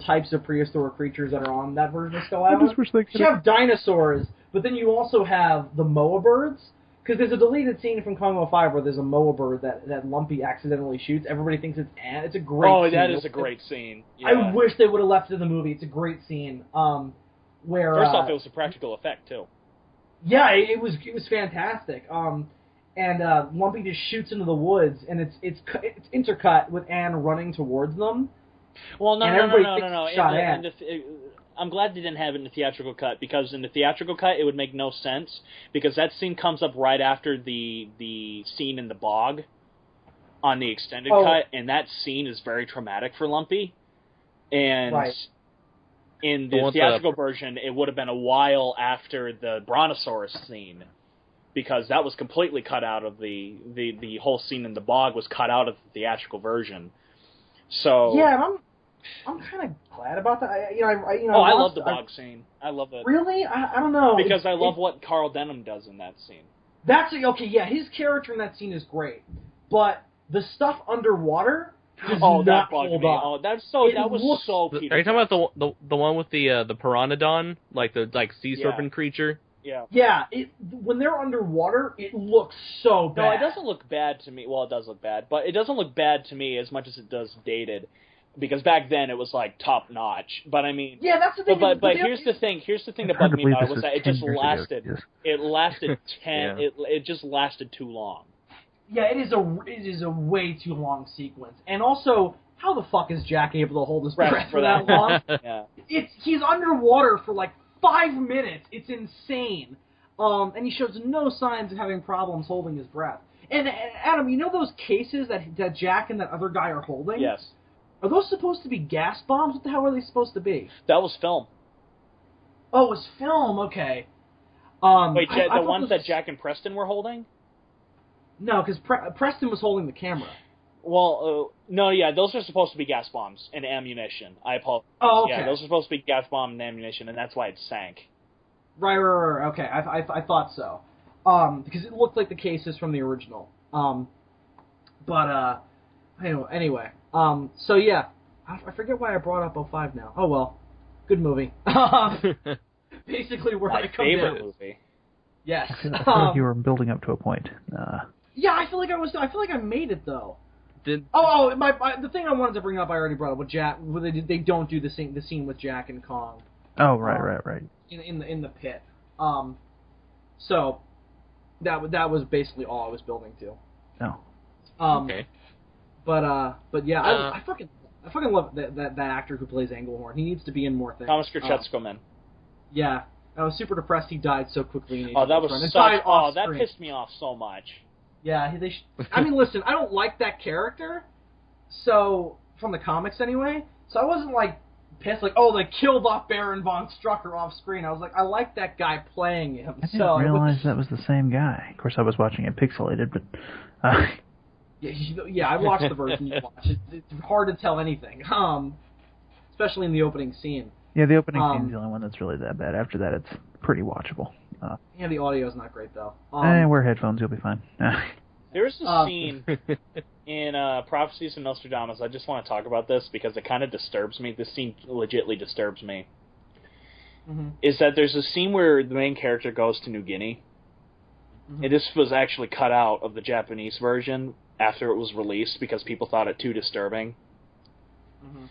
types of prehistoric creatures that are on that version of Skull Island. I just wish they could You have dinosaurs, but then you also have the Moa birds, because there's a deleted scene from Kong 05 where there's a Moa bird that Lumpy accidentally shoots. Everybody thinks it's Ant. It's a great scene. Oh, that is a great scene. Yeah. I wish they would have left it in the movie. It's a great scene. Where first off, it was a practical effect too. Yeah, it was fantastic. And Lumpy just shoots into the woods, and it's intercut with Anne running towards them. Well, no. Shot I'm glad they didn't have it in the theatrical cut, because in the theatrical cut it would make no sense, because that scene comes up right after the scene in the bog on the extended cut, and that scene is very traumatic for Lumpy. And right. In the theatrical version, it would have been a while after the Brontosaurus scene, because that was completely cut out of the whole scene in the bog was cut out of the theatrical version. So yeah, I'm kind of glad about that. I love the bog scene. I love it. Really? I don't know. Because I love what Carl Denham does in that scene. That's okay. Yeah, his character in that scene is great, but the stuff underwater. That bugged me. Oh, that was so Peter. Are you talking about the one with the piranodon, the sea serpent creature? Yeah. Yeah. When they're underwater, it looks so bad. No, it doesn't look bad to me. Well, it does look bad, but it doesn't look bad to me as much as it does dated, because back then it was top notch. But yeah, that's the thing. But here's the thing. Here's the thing that bugged me about it was that it just lasted. It lasted 10. Yeah. It just lasted too long. Yeah, it is a way too long sequence. And also, how the fuck is Jack able to hold his breath for that long? Yeah. He's underwater for 5 minutes. It's insane. And he shows no signs of having problems holding his breath. And Adam, those cases that Jack and that other guy are holding? Yes. Are those supposed to be gas bombs? What the hell are they supposed to be? That was film. Oh, it was film. Okay. Wait, the ones that Jack and Preston were holding? No, because Preston was holding the camera. Well, no, yeah, those are supposed to be gas bombs and ammunition. I apologize. Oh, okay. Yeah, those are supposed to be gas bomb and ammunition, and that's why it sank. Right. Okay, I thought so. Because it looked like the cases from the original. Anyway. So yeah, I forget why I brought up 05 now. Oh well, good movie. Basically, where I come favorite down. Movie. Yes. I feel like you were building up to a point. Yeah, I feel like I made it though. The thing I wanted to bring up, I already brought up with Jack. Where they don't do the scene with Jack and Kong. Oh right. In the pit. So that was basically all I was building to. Oh. Okay. But yeah, I fucking I fucking love that actor who plays Englehorn. He needs to be in more things. Thomas Kretschko, man. Yeah. I was super depressed he died so quickly in Age Oh, of that Ultron. was It died off that screen. pissed me off so much. Yeah, I mean, listen, I don't like that character, so, from the comics anyway, so I wasn't, like, pissed, like, oh, they killed off Baron von Strucker off screen. I was like, I like that guy playing him. I didn't realize that was the same guy. Of course, I was watching it pixelated, but... Yeah, I watched the version you watched. It's hard to tell anything, especially in the opening scene. Yeah, the opening scene's the only one that's really that bad. After that, it's pretty watchable. Yeah, the audio's not great, though. Wear headphones, you'll be fine. There's a scene in Prophecies of Nostradamus. I just want to talk about this because it kind of disturbs me. This scene legitimately disturbs me. Mm-hmm. Is that there's a scene where the main character goes to New Guinea. Mm-hmm. And this was actually cut out of the Japanese version after it was released because people thought it too disturbing. Mm-hmm.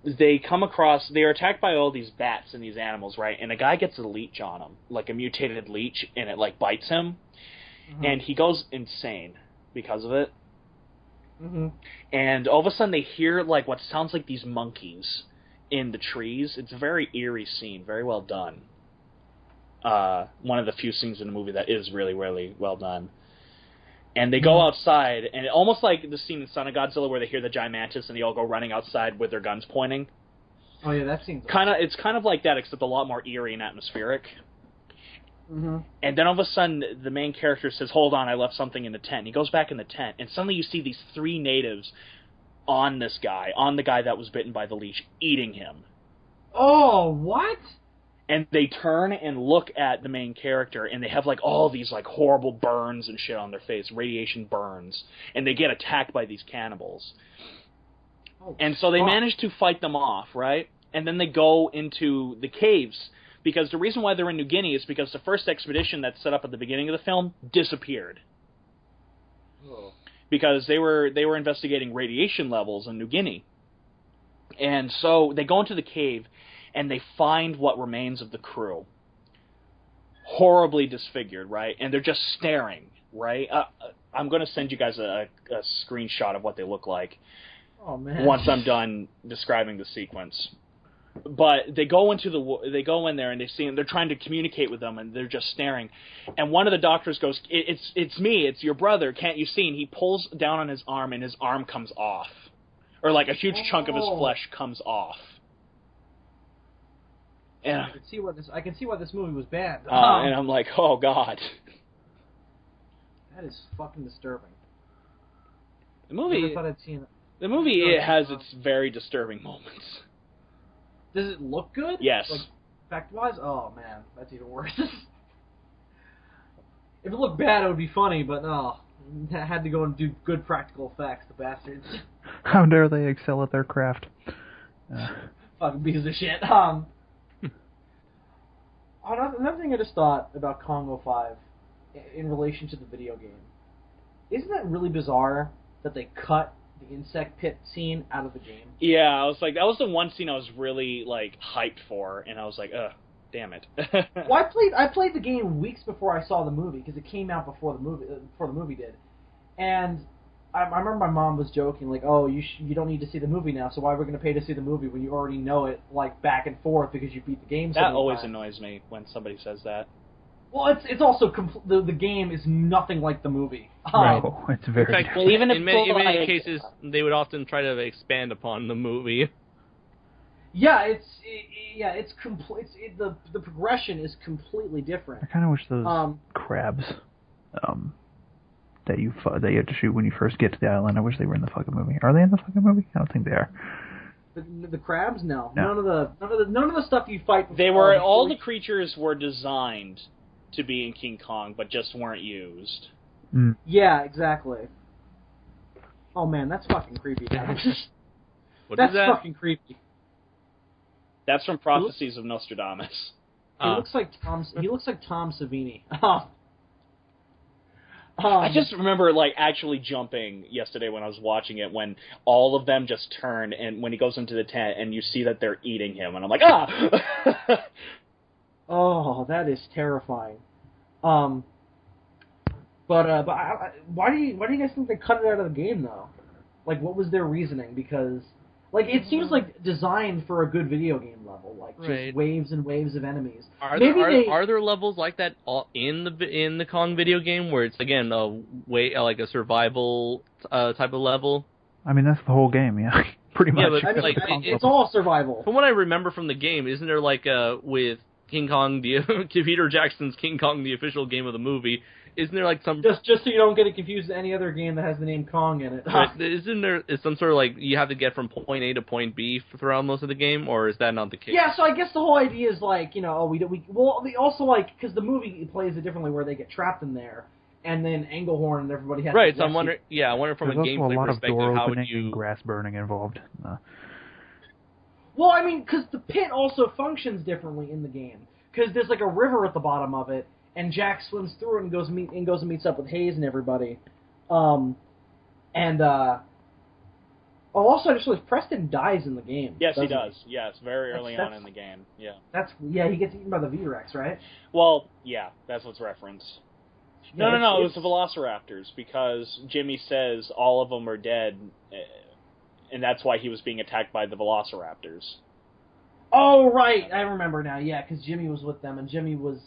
They're attacked by all these bats and these animals, right? And a guy gets a leech on him, like a mutated leech, and it, like, bites him. Mm-hmm. And he goes insane because of it. Mm-hmm. And all of a sudden they hear, like, what sounds like these monkeys in the trees. It's a very eerie scene, very well done. One of the few scenes in the movie that is really, really well done. And they go outside, and almost like the scene in Son of Godzilla where they hear the giant mantis and they all go running outside with their guns pointing. Oh yeah, that seems It's kind of like that, except a lot more eerie and atmospheric. Mm-hmm. And then all of a sudden, the main character says, "Hold on, I left something in the tent." And he goes back in the tent, and suddenly you see these 3 natives on this guy, on the guy that was bitten by the leech, eating him. Oh, what? And they turn and look at the main character, and they have, like, all these, like, horrible burns and shit on their face, radiation burns. And they get attacked by these cannibals. Oh, and so they manage to fight them off, right? And then they go into the caves, because the reason why they're in New Guinea is because the first expedition that's set up at the beginning of the film disappeared. Oh. Because they were investigating radiation levels in New Guinea. And so they go into the cave, and they find what remains of the crew. Horribly disfigured, right? And they're just staring, right? I'm going to send you guys a screenshot of what they look like. Oh, man. Once I'm done describing the sequence. But they go in there and they see them. They're trying to communicate with them, and they're just staring. And one of the doctors goes, "It's me. It's your brother. Can't you see?" And he pulls down on his arm, and his arm comes off, or like a huge chunk of his flesh comes off. And I can see why this movie was banned. and I'm like, oh god. That is fucking disturbing. The movie. I thought I'd seen it. The movie it has its very disturbing moments. Does it look good? Yes. Like, fact-wise? Oh, man. That's even worse. If it looked bad, it would be funny, but no. I had to go and do good practical effects, the bastards. How dare they excel at their craft? Fucking pieces of shit. Another thing I just thought about Congo 5 in relation to the video game. Isn't that really bizarre that they cut the insect pit scene out of the game? Yeah, I was like, that was the one scene I was really, like, hyped for, and I was like, ugh, damn it. Well, I played the game weeks before I saw the movie, because it came out before the movie did. And I remember my mom was joking, like, oh, you don't need to see the movie now, so why are we going to pay to see the movie when you already know it, like, back and forth because you beat the game so That many always times? annoys me when somebody says that. Well, it's also the game is nothing like the movie. No, it's very In fact, different. Well, even if in many like- cases, they would often try to expand upon the movie. Yeah, the progression is completely different. I kind of wish those crabs that you have to shoot when you first get to the island, I wish they were in the fucking movie. Are they in the fucking movie? I don't think they are. The crabs, no. No. None of the stuff you fight. They were all the creatures were designed to be in King Kong, but just weren't used. Mm. Yeah, exactly. Oh man, that's fucking creepy. What That's is that? fucking creepy. That's from Prophecies of Nostradamus. He looks like Tom Savini. I just remember, like, actually jumping yesterday when I was watching it when all of them just turn, and when he goes into the tent and you see that they're eating him, and I'm like, ah! Oh, that is terrifying. But why do you guys think they cut it out of the game though? Like, what was their reasoning? Because, like, it seems like designed for a good video game level, like just waves and waves of enemies. Are there levels like that in the Kong video game where it's again like a survival type of level? I mean, that's the whole game, yeah. Pretty much. Yeah, but like, it's all survival. From what I remember from the game, isn't there like with King Kong, Peter Jackson's King Kong, the official game of the movie, isn't there like some... Just so you don't get it confused with any other game that has the name Kong in it. Isn't there some sort of like, you have to get from point A to point B throughout most of the game, or is that not the case? Yeah, so I guess the whole idea is like, we also like, because the movie plays it differently where they get trapped in there, and then Englehorn and everybody has right, so I'm wondering from There's a gameplay perspective, how would you... and grass burning involved. Well, I mean, because the pit also functions differently in the game. Because there's like a river at the bottom of it, and Jack swims through it and goes and meets up with Hayes and everybody. Also, I just realized Preston dies in the game. Yes, he does. Yes, very early on in the game. Yeah. He gets eaten by the V-Rex, right? Well, yeah, that's what's referenced. No, it was the Velociraptors, because Jimmy says all of them are dead, and that's why he was being attacked by the Velociraptors. Oh, right, I remember now, yeah, because Jimmy was with them, and Jimmy was,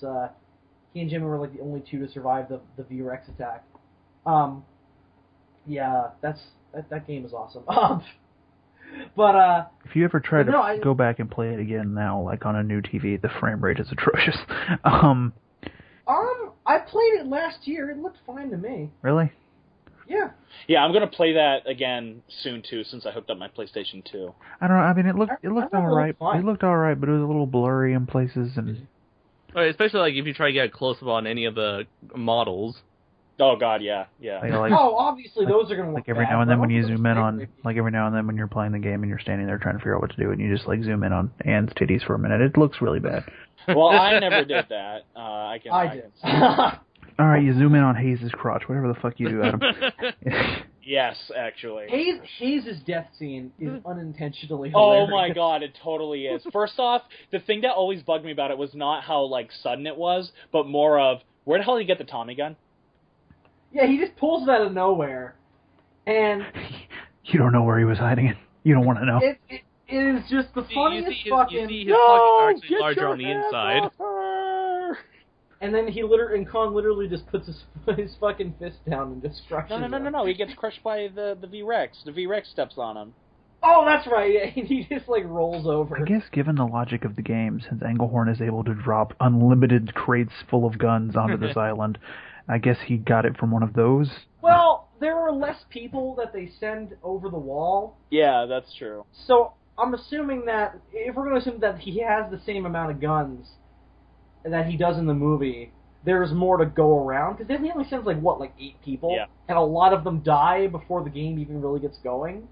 he and Jimmy were like the only two to survive the V-Rex attack. Yeah, that game is awesome. But, if you ever try to go back and play it again now, like on a new TV, the frame rate is atrocious. I played it last year. It looked fine to me. Really? Yeah. Yeah, I'm gonna play that again soon too, since I hooked up my PlayStation 2. I don't know. I mean, it looked all right. It looked all right, but it was a little blurry in places, and especially like if you try to get close up on any of the models. Oh God, yeah. Obviously those are gonna look every now and then when you zoom in on, like every now and then when you're playing the game and you're standing there trying to figure out what to do, and you just like zoom in on Anne's titties for a minute, it looks really bad. Well, I never did that. I did. All right, you zoom in on Hayes' crotch, whatever the fuck you do, Adam. Yes, actually. Hayes' death scene is unintentionally hilarious. Oh my God, it totally is. First off, the thing that always bugged me about it was not how like sudden it was, but more of where the hell did he get the Tommy gun? Yeah, he just pulls it out of nowhere, and you don't know where he was hiding it. You don't want to know. It is just the funniest fucking. You see his pockets actually larger on the inside. And then Kong literally just puts his fucking fist down and just crushes him. No. He gets crushed by the V-Rex. The V-Rex steps on him. Oh, that's right. Yeah, he just like rolls over. I guess given the logic of the game, since Englehorn is able to drop unlimited crates full of guns onto this island, I guess he got it from one of those. Well, there are less people that they send over the wall. Yeah, that's true. So I'm assuming that if we're going to assume that he has the same amount of guns that he does in the movie, there's more to go around. Because he only sends, like 8 people? Yeah. And a lot of them die before the game even really gets going.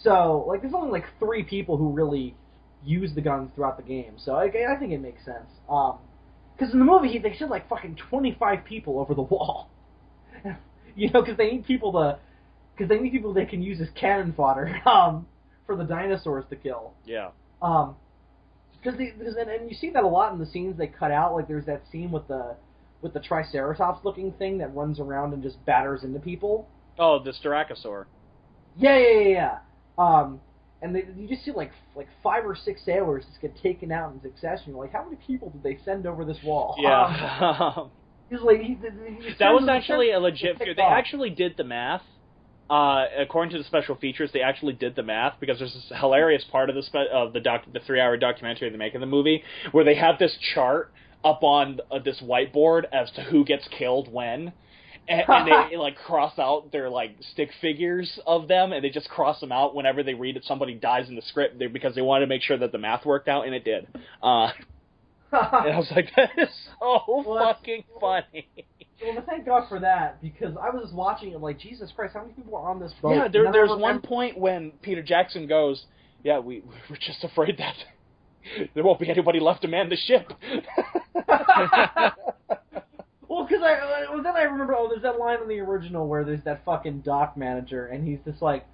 So, there's only, 3 people who really use the guns throughout the game. So, I think it makes sense. Because in the movie, they send, fucking 25 people over the wall. Because they need people they can use as cannon fodder, for the dinosaurs to kill. Yeah. And you see that a lot in the scenes they cut out. Like there's that scene with the Triceratops looking thing that runs around and just batters into people. Oh, the Styracosaur. Yeah. And you just see like 5 or 6 sailors just get taken out in succession. You're like, how many people did they send over this wall? Yeah. That was actually a legit fear. They actually did the math. According to the special features, they actually did the math because there's this hilarious part of the 3-hour documentary they make of the movie where they have this chart up on this whiteboard as to who gets killed when, and they cross out their stick figures of them, and they just cross them out whenever they read that somebody dies in the script because they wanted to make sure that the math worked out, and it did. And I was like, that is so fucking funny. Well, thank God for that, because I was just watching it like, Jesus Christ, how many people are on this boat? Yeah, there's one point when Peter Jackson goes, yeah, we're just afraid that there won't be anybody left to man the ship. Well, because then I remember, there's that line in the original where there's that fucking dock manager, and he's just like,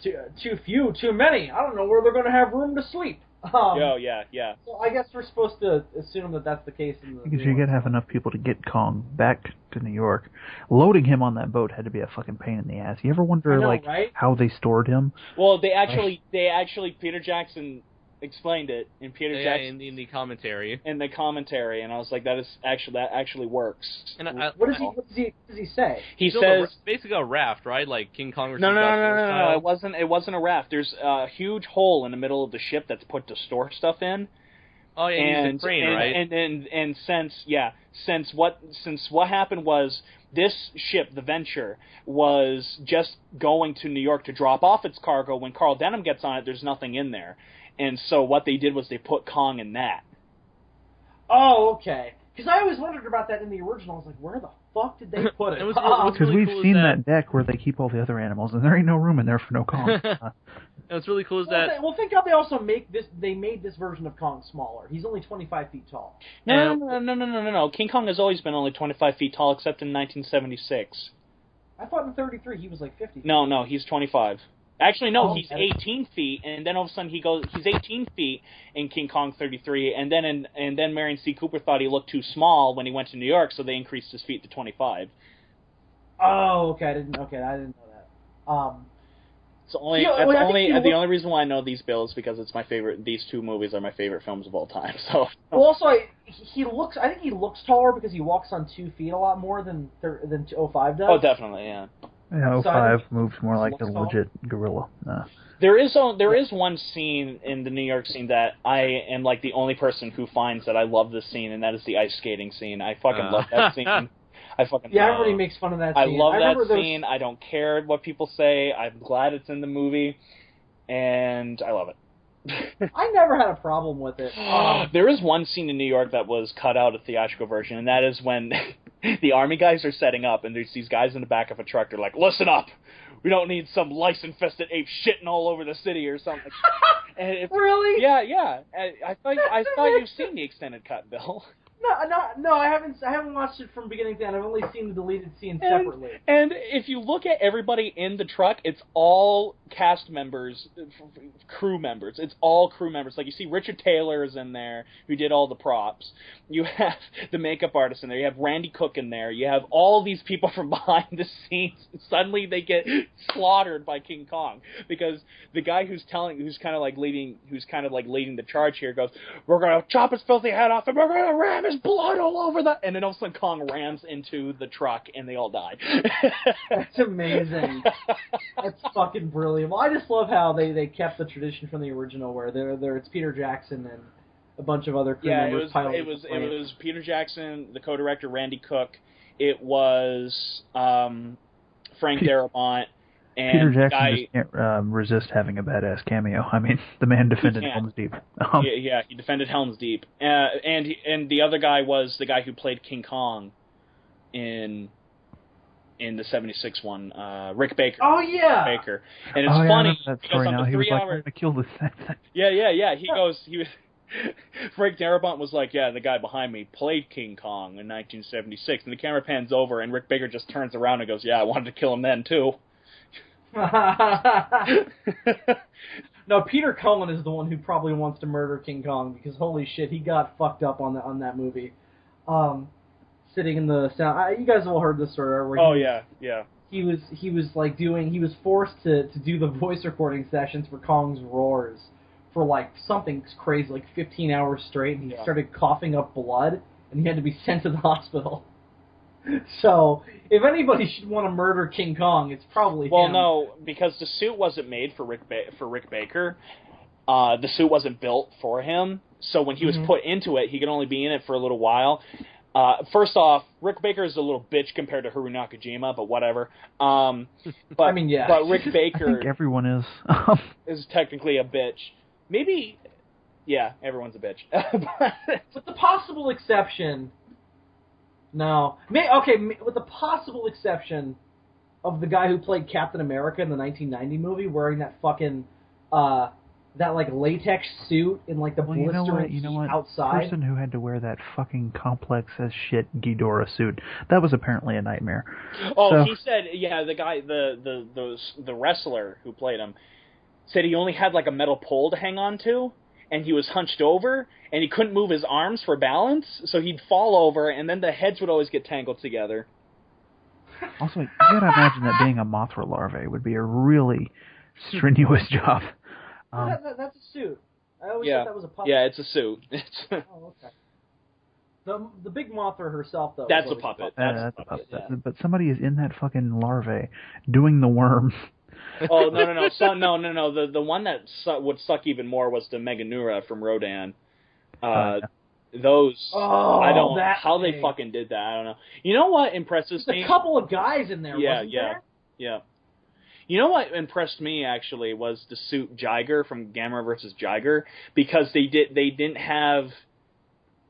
too few, too many, I don't know where they're going to have room to sleep. Yeah. So I guess we're supposed to assume that that's the case. Because you got to have enough people to get Kong back to New York. Loading him on that boat had to be a fucking pain in the ass. You ever wonder, right? how they stored him? Well, they actually, Peter Jackson explained it in Jackson in the commentary. And I was like, that actually works. And what does he say? He says basically a raft, right? Like King Kong versus No. Godzilla. It wasn't a raft. There's a huge hole in the middle of the ship that's put to store stuff in. Oh yeah, and he's a crane, right? And since what happened was this ship, the Venture, was just going to New York to drop off its cargo. When Carl Denham gets on it, there's nothing in there. And so what they did was they put Kong in that. Oh, okay. Because I always wondered about that in the original. I was like, where the fuck did they put it? Because really we've seen that deck where they keep all the other animals, and there ain't no room in there for no Kong. What's really cool is that... Well, think how they also they made this version of Kong smaller. He's only 25 feet tall. No. King Kong has always been only 25 feet tall, except in 1976. I thought in 33 he was like 50 feet. No, he's 25. Actually, no, he's 18 feet, and then all of a sudden he's 18 feet in King Kong 33, and then Marion C. Cooper thought he looked too small when he went to New York, so they increased his feet to 25. Oh, okay, I didn't know that. The only reason why I know these bills is because it's my favorite. These two movies are my favorite films of all time. So. Well, also, I think he looks taller because he walks on 2 feet a lot more than 05 does. Oh, definitely, yeah. Yeah, 05 moves more like a legit gorilla. There is one scene in the New York scene that I am like the only person who finds that I love this scene, and that is the ice skating scene. I fucking love that scene. Everybody makes fun of that scene. I love that scene. I don't care what people say. I'm glad it's in the movie, and I love it. I never had a problem with it. There is one scene in New York that was cut out of theatrical version, and that is when the army guys are setting up, and there's these guys in the back of a truck. They're like, "Listen up, we don't need some lice-infested ape shitting all over the city or something." And really? Yeah. I thought you've seen the extended cut, Bill. No, I haven't watched it from beginning to end. I've only seen the deleted scene separately. And if you look at everybody in the truck, it's all cast members, crew members. It's all crew members. Like, you see Richard Taylor is in there, who did all the props. You have the makeup artist in there. You have Randy Cook in there. You have all these people from behind the scenes. And suddenly they get slaughtered by King Kong because the guy who's kind of like leading the charge here goes, "We're gonna chop his filthy head off and we're gonna ram his blood all over the," and then all of a sudden Kong rams into the truck and they all die. That's amazing. That's fucking brilliant. Well, I just love how they kept the tradition from the original where it's Peter Jackson and a bunch of other crew members. It was Peter Jackson, the co-director Randy Cook. It was Frank Darabont. And Peter Jackson just can't resist having a badass cameo. I mean, the man defended Helm's Deep. Yeah, he defended Helm's Deep. And the other guy was the guy who played King Kong in the 76 one, Rick Baker. Oh, yeah! Rick Baker. And it's funny because on the 3 hour... He was like, I killed this thing. Yeah. He was... Frank Darabont was like, yeah, the guy behind me played King Kong in 1976. And the camera pans over, and Rick Baker just turns around and goes, yeah, I wanted to kill him then, too. No, Peter Cullen is the one who probably wants to murder King Kong because holy shit, he got fucked up on that movie. Sitting in the sound, you guys have all heard this story. Where yeah. He was forced to do the voice recording sessions for Kong's roars for like something crazy, like 15 hours straight, and he started coughing up blood, and he had to be sent to the hospital. So, if anybody should want to murder King Kong, it's probably him. Well, no, because the suit wasn't made for Rick Baker. The suit wasn't built for him. So when he was put into it, he could only be in it for a little while. First off, Rick Baker is a little bitch compared to Haru Nakajima, but whatever. But I mean, yeah. But Rick Baker I think everyone is. is technically a bitch. Maybe, yeah, everyone's a bitch. With the possible exception... No. With the possible exception of the guy who played Captain America in the 1990 movie wearing that fucking, that, like, latex suit in, like, the blistering heat outside. The person who had to wear that fucking complex-as-shit Ghidorah suit, that was apparently a nightmare. Oh, he said, yeah, the guy, the wrestler who played him, said he only had, like, a metal pole to hang on to, and he was hunched over, and he couldn't move his arms for balance, so he'd fall over, and then the heads would always get tangled together. Also, you gotta imagine that being a Mothra larvae would be a really strenuous job. That's a suit. I always thought that was a puppet. Yeah, it's a suit. Oh, okay. The big Mothra herself, though. That's a puppet. That's a puppet. Yeah. But somebody is in that fucking larvae doing the worm. Oh, no. The one that would suck even more was the Meganura from Rodan. Those, I don't know how they fucking did that. I don't know. You know what impresses me? There's a couple of guys in there, wasn't there? Yeah. You know what impressed me, actually, was the suit Jiger from Gamera vs. Jiger, because they didn't have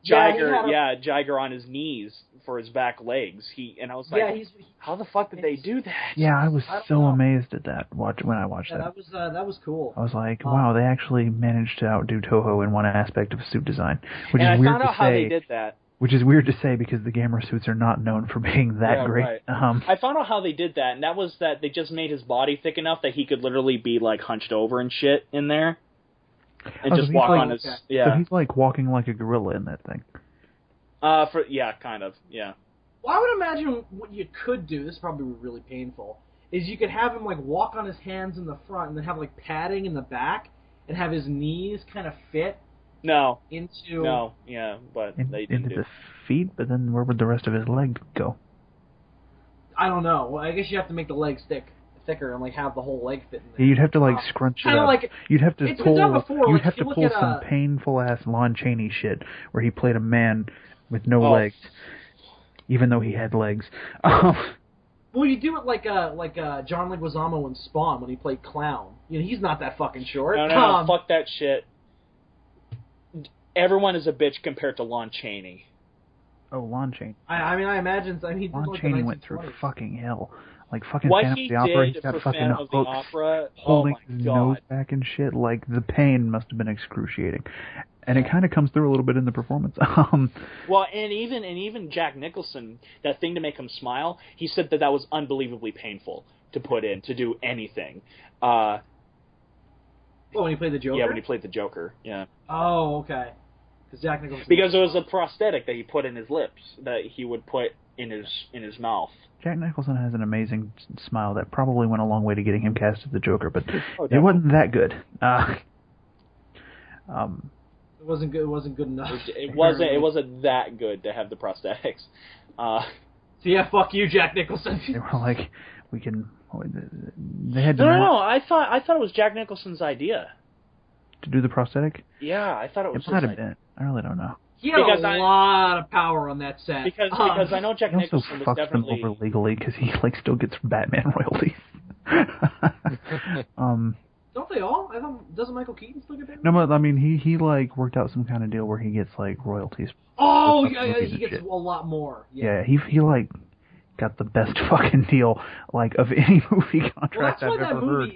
Jiger on his knees for his back legs. And I was like, how the fuck did they do that? Yeah, I was so amazed at that when I watched that. That was cool. I was like, wow, they actually managed to outdo Toho in one aspect of suit design, which and is I weird found out how they did that. Which is weird to say because the Gamera suits are not known for being that great. Right. I found out how they did that, and that was that they just made his body thick enough that he could literally be like hunched over and shit in there, and just walk on his. Yeah. So he's like walking like a gorilla in that thing. Kind of. Yeah. Well, I would imagine what you could do. This is probably really painful. Is you could have him like walk on his hands in the front, and then have like padding in the back, and have his knees kind of fit. But they into didn't the feet. But then where would the rest of his leg go? I don't know. Well, I guess you have to make the legs thicker and like have the whole leg fit in there. Yeah, you'd have to like scrunch it up. Like, you'd have to pull. You'd have to pull some at painful ass Lon Chaney shit where he played a man with no legs, even though he had legs. Well, you do it like John Leguizamo in Spawn when he played Clown. You know, he's not that fucking short. No, fuck that shit. Everyone is a bitch compared to Lon Chaney. Oh, Lon Chaney. I imagine. Lon Chaney went through fucking hell. Like fucking what Phantom he of the Opera, did he's got for fucking Phantom of the hooks Opera, holding his nose back and shit. Like the pain must have been excruciating, and it kind of comes through a little bit in the performance. Well, and even Jack Nicholson, that thing to make him smile, he said that was unbelievably painful to put in to do anything. When he played the Joker. Yeah, when he played the Joker. Yeah. Oh, okay. Jack Nicholson. Because it was a prosthetic that he put in his lips that he would put in his mouth. Jack Nicholson has an amazing smile that probably went a long way to getting him cast as the Joker, but it wasn't that good. It wasn't good. It wasn't good enough. It wasn't that good to have the prosthetics. So yeah, fuck you, Jack Nicholson. They were like, we can. They had to. No. I thought it was Jack Nicholson's idea to do the prosthetic. Yeah, I thought it was. It might have been. I really don't know. He had a lot of power on that set. Because I know Jack Nicholson was definitely... He also fucks them over legally because he still gets Batman royalties. Don't they all? Doesn't Michael Keaton still get Batman? No, but I mean he worked out some kind of deal where he gets royalties. Oh yeah, he gets a lot more. Yeah, he got the best fucking deal of any movie contract I've ever heard.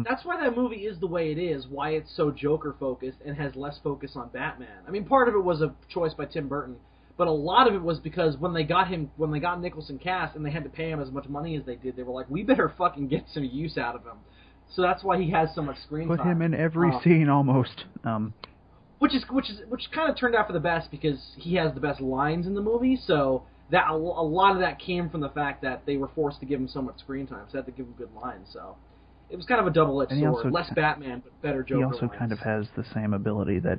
That's why that movie is the way it is. Why it's so Joker focused and has less focus on Batman. I mean, part of it was a choice by Tim Burton, but a lot of it was because when they got Nicholson cast and they had to pay him as much money as they did, they were like, we better fucking get some use out of him. So that's why he has so much screen time. Put him in every scene almost. Which kind of turned out for the best because he has the best lines in the movie. So. That a lot of that came from the fact that they were forced to give him so much screen time, so they had to give him good lines. So it was kind of a double-edged sword. Less Batman, but better Joker. He also lines. kind of has the same ability that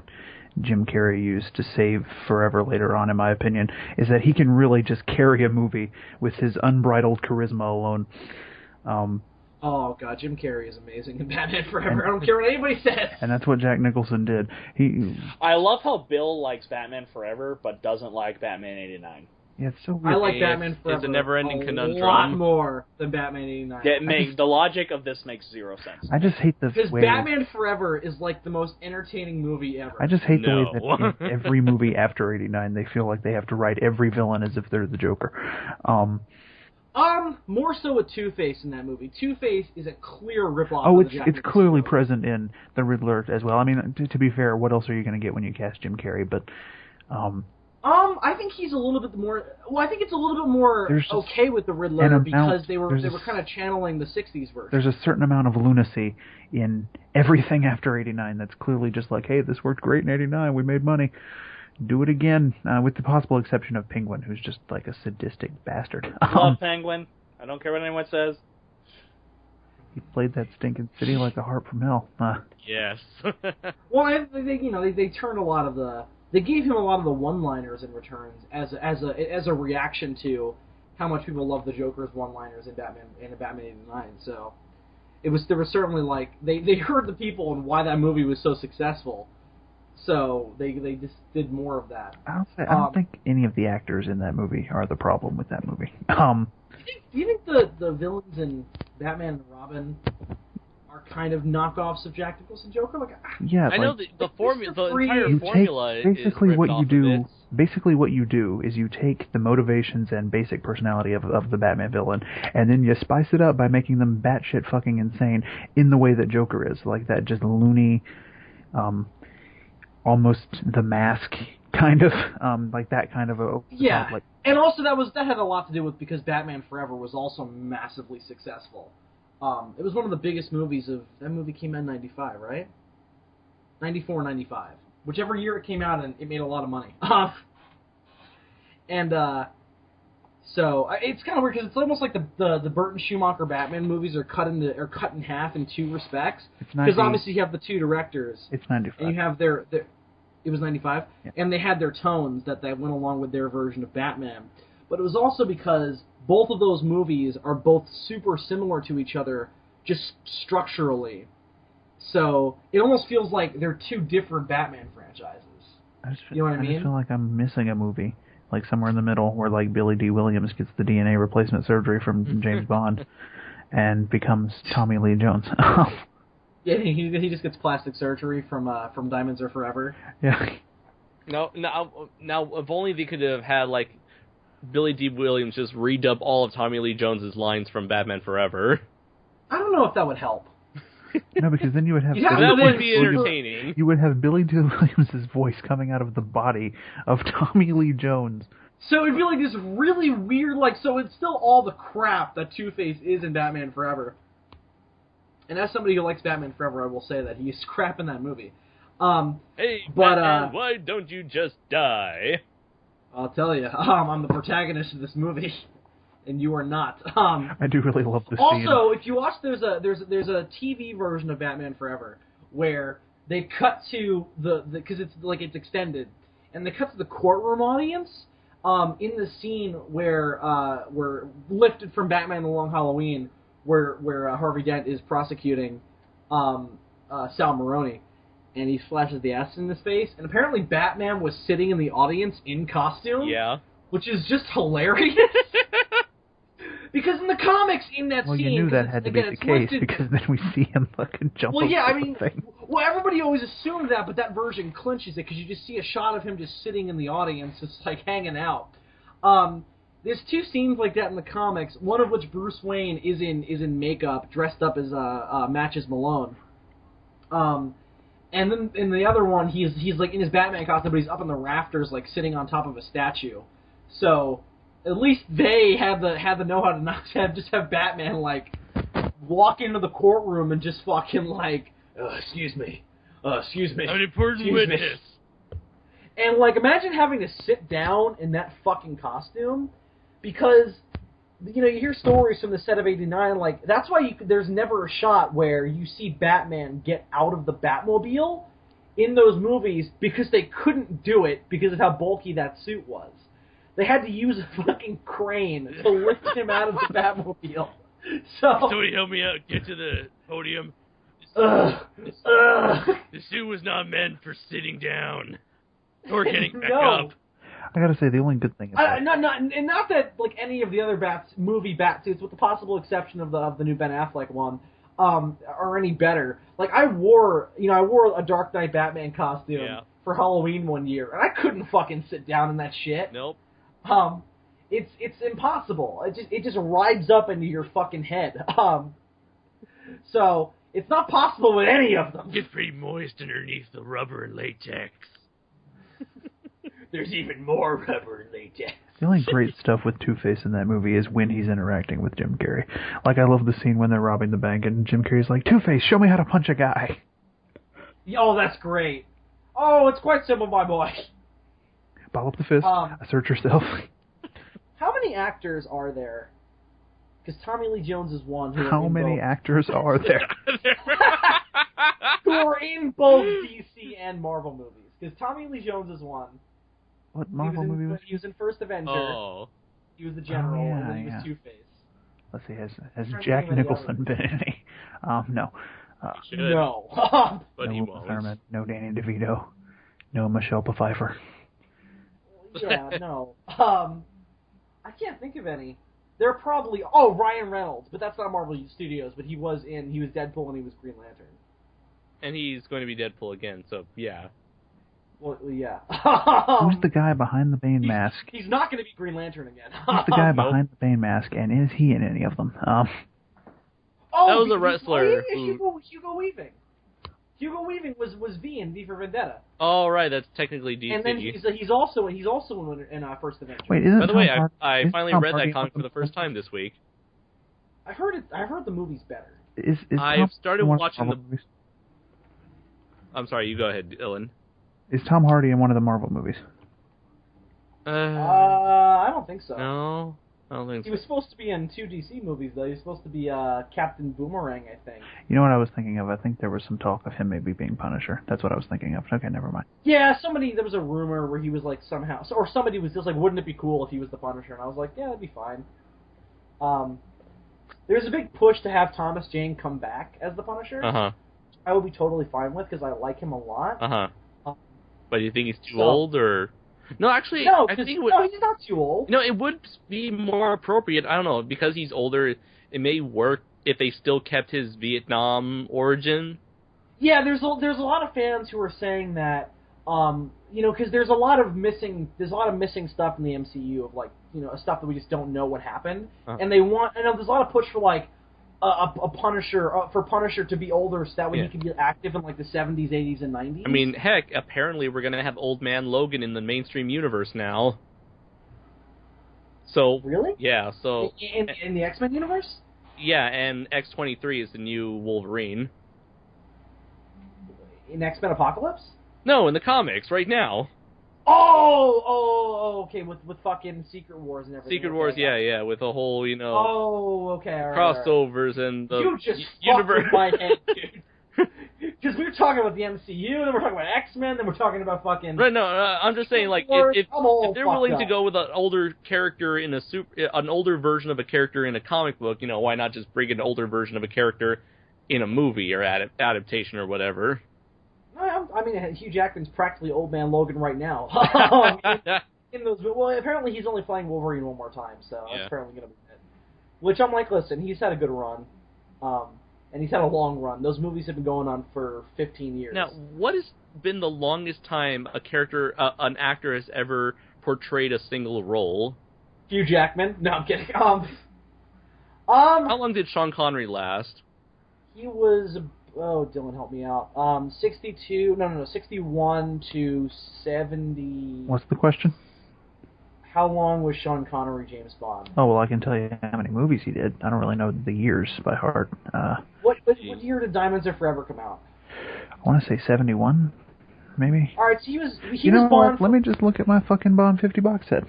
Jim Carrey used to save forever later on, in my opinion, is that he can really just carry a movie with his unbridled charisma alone. Oh god, Jim Carrey is amazing in Batman Forever. I don't care what anybody says. And that's what Jack Nicholson did. I love how Bill likes Batman Forever, but doesn't like Batman '89. Yeah, it's so weird. I like Batman Forever it's a never-ending conundrum. a lot more than Batman '89. The logic of this makes zero sense. I just hate the because way... Batman Forever is like the most entertaining movie ever. I just hate the way that in every movie after '89 they feel like they have to write every villain as if they're the Joker. More so with Two-Face in that movie. Two-Face is a clear ripoff. Oh, it's clearly present in the Riddler as well. I mean, to be fair, what else are you going to get when you cast Jim Carrey? But I think he's a little bit more. Well, I think it's a little bit more okay with the Riddler because they were kind of channeling the '60s version. There's a certain amount of lunacy in everything after '89 that's clearly just like, hey, this worked great in '89. We made money. Do it again, with the possible exception of Penguin, who's just like a sadistic bastard. Love Penguin. I don't care what anyone says. He played that stinking city like a harp from hell. Yes. Well, they turned a lot of the. They gave him a lot of the one-liners in Returns as a reaction to how much people love the Joker's one-liners in Batman '89. So there was certainly like they heard the people and why that movie was so successful. So they just did more of that. I don't think any of the actors in that movie are the problem with that movie. Do you think the villains in Batman and Robin are kind of knockoffs of Jack Nicholson Joker? Yeah, I know the entire formula basically is what you do. Of basically, what you do is you take the motivations and basic personality of the Batman villain, and then you spice it up by making them batshit fucking insane in the way that Joker is, like that just loony, almost The Mask kind of, like that kind of a and also that had a lot to do with because Batman Forever was also massively successful. It was one of the biggest movies of... That movie came out in 95, right? 94, 95. Whichever year it came out, and it made a lot of money. So it's kind of weird, because it's almost like the Burton Schumacher Batman movies are cut in half in two respects. Because obviously you have the two directors. It's 95. And you have their it was 95? Yeah. And they had their tones that went along with their version of Batman. But it was also because both of those movies are both super similar to each other, just structurally. So it almost feels like they're two different Batman franchises. You know what I mean? I just feel like I'm missing a movie, like somewhere in the middle, where like Billy D. Williams gets the DNA replacement surgery from James Bond and becomes Tommy Lee Jones. Yeah, he just gets plastic surgery from Diamonds Are Forever. Yeah. Now, if only they could have had like Billy D. Williams just redub all of Tommy Lee Jones's lines from Batman Forever. I don't know if that would help. No, because then you would have... that would be entertaining. You would have Billy D. Williams' voice coming out of the body of Tommy Lee Jones. So it'd be like this really weird, so it's still all the crap that Two-Face is in Batman Forever. And as somebody who likes Batman Forever, I will say that he's crap in that movie. Hey, Batman, why don't you just die? I'll tell you, I'm the protagonist of this movie, and you are not. I do really love this scene. Also, if you watch, there's a TV version of Batman Forever where they cut to because it's extended, and they cut to the courtroom audience in the scene where we're lifted from Batman: The Long Halloween, where Harvey Dent is prosecuting Sal Maroni. And he flashes the acid in his face. And apparently Batman was sitting in the audience in costume. Yeah. Which is just hilarious. Because in the comics, in that scene... Well, you knew that had to be the case, because then we see him fucking jump over the thing. Well, everybody always assumed that, but that version clinches it, because you just see a shot of him just sitting in the audience, just, hanging out. There's two scenes like that in the comics, one of which Bruce Wayne is in makeup, dressed up as Matches Malone. And then in the other one, he's like in his Batman costume, but he's up in the rafters, sitting on top of a statue. So at least they had the know-how to not have Batman walk into the courtroom and just fucking excuse me, I'm an important witness. And imagine having to sit down in that fucking costume, because you hear stories from the set of '89, that's why there's never a shot where you see Batman get out of the Batmobile in those movies, because they couldn't do it because of how bulky that suit was. They had to use a fucking crane to lift him out of the Batmobile. Somebody help me out, get to the podium. The suit was not meant for sitting down or getting back up. I gotta say, the only good thing is not that any of the other movie bat suits, with the possible exception of the new Ben Affleck one, are any better. I wore a Dark Knight Batman costume for Halloween one year, and I couldn't fucking sit down in that shit. Nope. It's impossible. It just rides up into your fucking head. So it's not possible with any of them. Gets pretty moist underneath the rubber and latex. There's even more rubber latex. The only great stuff with Two-Face in that movie is when he's interacting with Jim Carrey. Like, I love the scene when they're robbing the bank and Jim Carrey's like, Two-Face, show me how to punch a guy. Oh, that's great. Oh, it's quite simple, my boy. Ball up the fist, assert yourself. How many actors are there? Because Tommy Lee Jones is one. How many actors are there? Who are in both DC and Marvel movies. Because Tommy Lee Jones is one. What Marvel movie was he? Was in First Avenger. Oh. He was the general, yeah, and then he was Two-Face. Let's see, has Jack Nicholson been in any? No. No. But no he Uma won't. Thurman, no Danny DeVito, no Michelle Pfeiffer. Yeah, no. I can't think of any. There are probably Ryan Reynolds, but that's not Marvel Studios. But he was Deadpool and he was Green Lantern. And he's going to be Deadpool again, so yeah. Well, yeah. Who's the guy behind the Bane mask? He's not going to be Green Lantern again. Who's the guy behind the Bane mask, and is he in any of them? That was a wrestler. Hugo Weaving. Hugo Weaving was V in V for Vendetta. Oh, right, that's technically DC. And then he's also in First Avenger. Wait, isn't By the way, Tom I finally Tom read Hardy that comic for the first time this week. I heard the movie's better. I've started Tom watching Marvel movies? I'm sorry, you go ahead, Dylan. Is Tom Hardy in one of the Marvel movies? I don't think so. No, I don't think He so. was supposed to be in 2 DC movies, though. He was supposed to be Captain Boomerang, I think. You know what I was thinking of? I think there was some talk of him maybe being Punisher. That's what I was thinking of. Okay, never mind. Yeah, there was a rumor where he was like somehow, or somebody was just like, wouldn't it be cool if he was the Punisher? And I was like, yeah, that'd be fine. There's a big push to have Thomas Jane come back as the Punisher. Uh-huh. I would be totally fine with, because I like him a lot. Uh-huh. But do you think he's too old, or... No, actually, No, I think he's not too old. No, it would be more appropriate. I don't know, because he's older, it may work if they still kept his Vietnam origin. Yeah, there's a lot of fans who are saying that, because there's a lot of missing stuff in the MCU of stuff that we just don't know what happened, and there's a lot of push for a Punisher for Punisher to be older so that way he can be active in the 70s, 80s, and 90s. I mean, heck, apparently we're gonna have Old Man Logan in the mainstream universe now. So really? Yeah. So in the X-Men universe? Yeah, and X-23 is the new Wolverine. In X-Men Apocalypse? No, in the comics right now. Okay, with fucking Secret Wars and everything. Secret Wars, yeah, with a whole, okay, all right, crossovers and the you just universe. Fucked with my head, dude. Because we were talking about the MCU, then we're talking about X-Men, then we're talking about fucking... Right, no, I'm just saying, if they're willing to go with an older character in an older version of a character in a comic book, why not just bring an older version of a character in a movie or adaptation or whatever? I mean, Hugh Jackman's practically Old Man Logan right now. In those, well, apparently he's only playing Wolverine one more time, so that's apparently going to be it. Which I'm like, listen, he's had a good run, and he's had a long run. Those movies have been going on for 15 years. Now, what has been the longest time an actor has ever portrayed a single role? Hugh Jackman? No, I'm kidding. How long did Sean Connery last? He was... Oh, Dylan, help me out. 61 to 70... What's the question? How long was Sean Connery James Bond? Oh, well, I can tell you how many movies he did. I don't really know the years by heart. What year did Diamonds Are Forever come out? I want to say 71, maybe. Alright, so he was Bond... Let me just look at my fucking Bond 50 box set.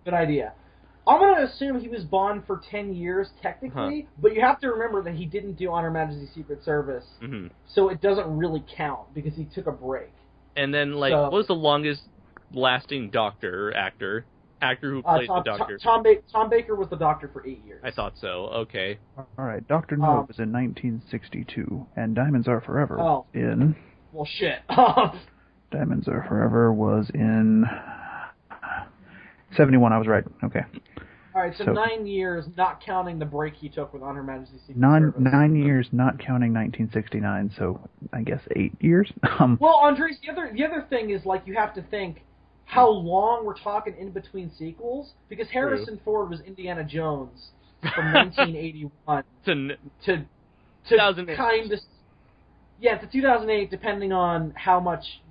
Good idea. I'm going to assume he was Bond for 10 years, technically, but you have to remember that he didn't do On Her Majesty's Secret Service, so it doesn't really count, because he took a break. And then, what was the longest-lasting actor who played the Doctor? Tom Baker was the Doctor for 8 years. I thought so, okay. All right, Dr. No was in 1962, and Diamonds Are Forever was in... Well, shit. Diamonds Are Forever was in... 71, I was right. Okay. Alright, so 9 years, not counting the break he took with On Her Majesty's Secret Service. 9 years, not counting 1969, so I guess 8 years. Well, Andres, the other thing is, you have to think how long we're talking in between sequels, because Harrison Ford was Indiana Jones from 1981 to 2008. kind of... Yeah, to 2008, depending on how much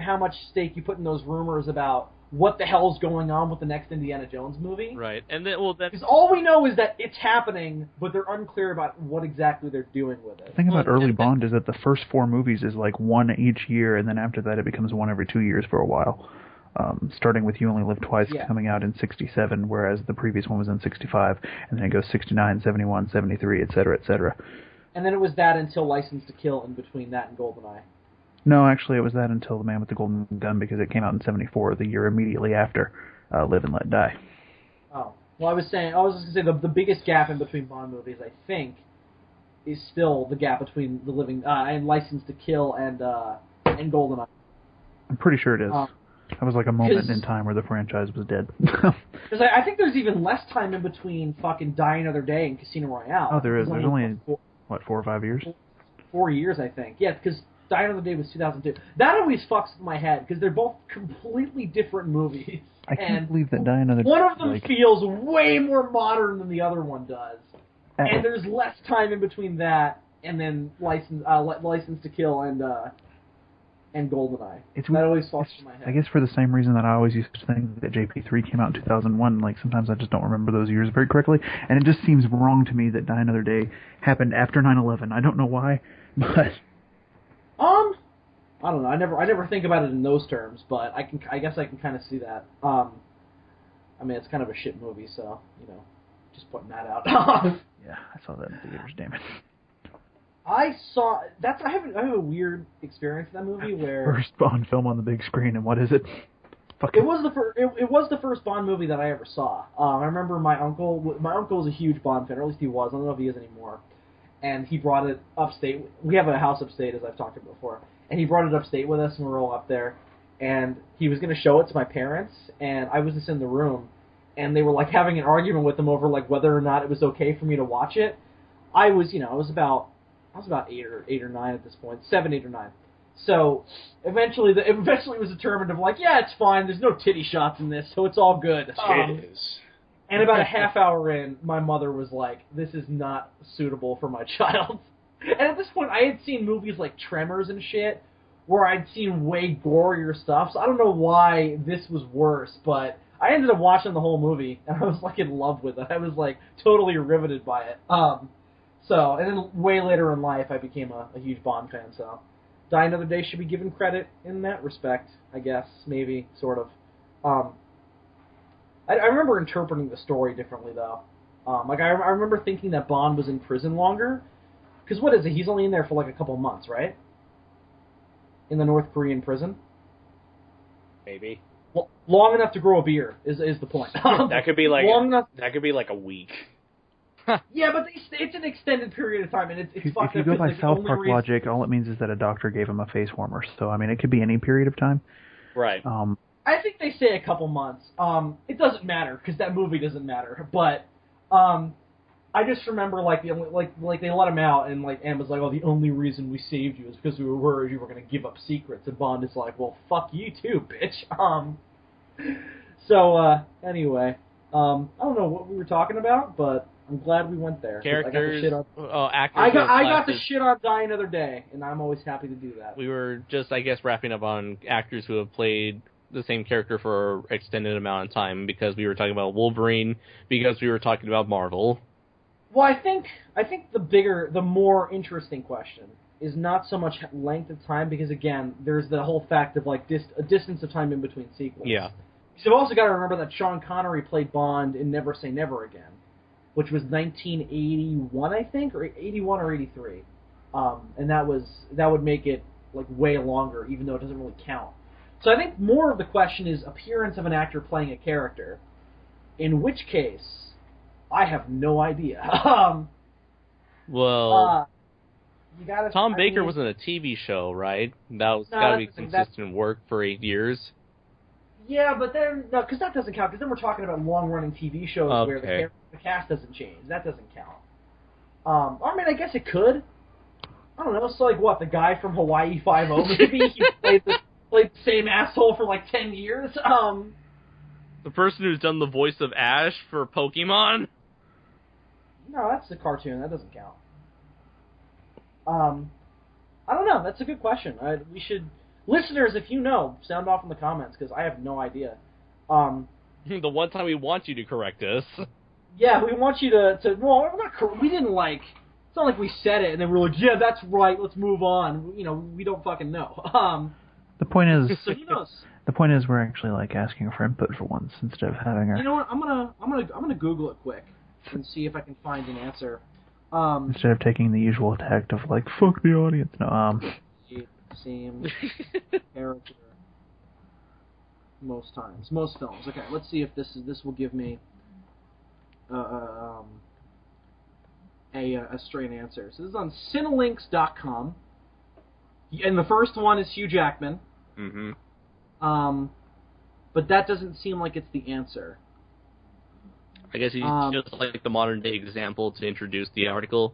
how much stake you put in those rumors about what the hell's going on with the next Indiana Jones movie. Right, and then because all we know is that it's happening, but they're unclear about what exactly they're doing with it. The thing about early Bond is that the first 4 movies is like one each year, and then after that it becomes one every 2 years for a while. Starting with You Only Live Twice coming out in 67, whereas the previous one was in 65, and then it goes 69, 71, 73, etc., etc. And then it was that until License to Kill in between that and GoldenEye. No, actually, it was that until The Man with the Golden Gun, because it came out in 74, the year immediately after Live and Let Die. Oh. Well, I was just going to say, the biggest gap in between Bond movies, I think, is still the gap between The Living, and License to Kill and GoldenEye. I'm pretty sure it is. That was like a moment in time where the franchise was dead. Because I think there's even less time in between fucking Die Another Day and Casino Royale. Oh, there is. There's only 4 or 5 years? 4 years, I think. Yeah, because Die Another Day was 2002. That always fucks with my head, because they're both completely different movies. I can't believe that Die Another Day... One of them feels way more modern than the other one does. And there's less time in between that and then License to Kill and GoldenEye. That always fucks with my head. I guess for the same reason that I always used to think that JP3 came out in 2001. Like, sometimes I just don't remember those years very correctly. And it just seems wrong to me that Die Another Day happened after 9/11. I don't know why, but... I don't know. I never think about it in those terms, but I guess I can kind of see that. I mean, it's kind of a shit movie, so just putting that out. Yeah, I saw that in theaters. Damn it. I have a weird experience in that movie where first Bond film on the big screen, and what is it? It was the first Bond movie that I ever saw. I remember my uncle was a huge Bond fan, or at least he was. I don't know if he is anymore. And he brought it upstate. We have a house upstate, as I've talked about before. And he brought it upstate with us, and we were all up there. And he was going to show it to my parents, and I was just in the room. And they were like having an argument with him over like whether or not it was okay for me to watch it. I was about 8 or 9 at this point, 7, 8, or 9. So eventually it was determined of like, yeah, it's fine. There's no titty shots in this, so it's all good. And about a half hour in, my mother was like, "This is not suitable for my child." And at this point, I had seen movies like Tremors and shit, where I'd seen way gorier stuff. So I don't know why this was worse, but I ended up watching the whole movie, and I was like in love with it. I was like totally riveted by it. And then way later in life, I became a huge Bond fan. So, Die Another Day should be given credit in that respect, I guess, maybe, sort of. I remember interpreting the story differently, though. I remember thinking that Bond was in prison longer, because what is it? He's only in there for like a couple months, right? In the North Korean prison. Maybe. Well, long enough to grow a beard is the point. That could be like That could be like a week. Yeah, but it's an extended period of time, and it's fucked up. If you go by South Park logic, all it means is that a doctor gave him a face warmer. So, I mean, it could be any period of time. Right. I think they say a couple months. It doesn't matter, because that movie doesn't matter. But I just remember, like they let him out, and like Anne was like, "Oh, the only reason we saved you is because we were worried you were going to give up secrets." And Bond is like, "Well, fuck you too, bitch." So anyway, I don't know what we were talking about, but I'm glad we went there. Characters, actors. I got the shit on Die Another Day, and I'm always happy to do that. We were just, I guess, wrapping up on actors who have played the same character for an extended amount of time, because we were talking about Wolverine, because we were talking about Marvel. Well, I think the more interesting question is not so much length of time, because again, there's the whole fact of like a distance of time in between sequels. Yeah. So you've also got to remember that Sean Connery played Bond in Never Say Never Again, which was 1981, I think, or 81 or 83, and that would make it like way longer, even though it doesn't really count. So I think more of the question is appearance of an actor playing a character, in which case I have no idea. Tom Baker was in a TV show, right? That was got to be consistent work for 8 years. Yeah, but then no, because that doesn't count. Because then we're talking about long-running TV shows where the cast doesn't change. That doesn't count. I mean, I guess it could. I don't know. So like, what, the guy from Hawaii 5-0 maybe he played the same asshole for like 10 years. The person who's done the voice of Ash for Pokemon. No, that's a cartoon. That doesn't count. I don't know. That's a good question. Listeners, if you know, sound off in the comments, because I have no idea. The one time we want you to correct us. Yeah, we want you to well, we didn't like... It's not like we said it and then we were like, yeah, that's right, let's move on. You know, we don't fucking know. The point is... So who knows? The point is we're actually, like, asking for input for once instead of having our... You know what, I'm gonna Google it quick and see if I can find an answer. Instead of taking the usual tact of, like, fuck the audience. No, Same character most times. Most films. Okay, let's see if this will give me a straight answer. So this is on Cinelinx.com. And the first one is Hugh Jackman. Mm-hmm. But that doesn't seem like it's the answer. I guess he's just like the modern day example to introduce the article.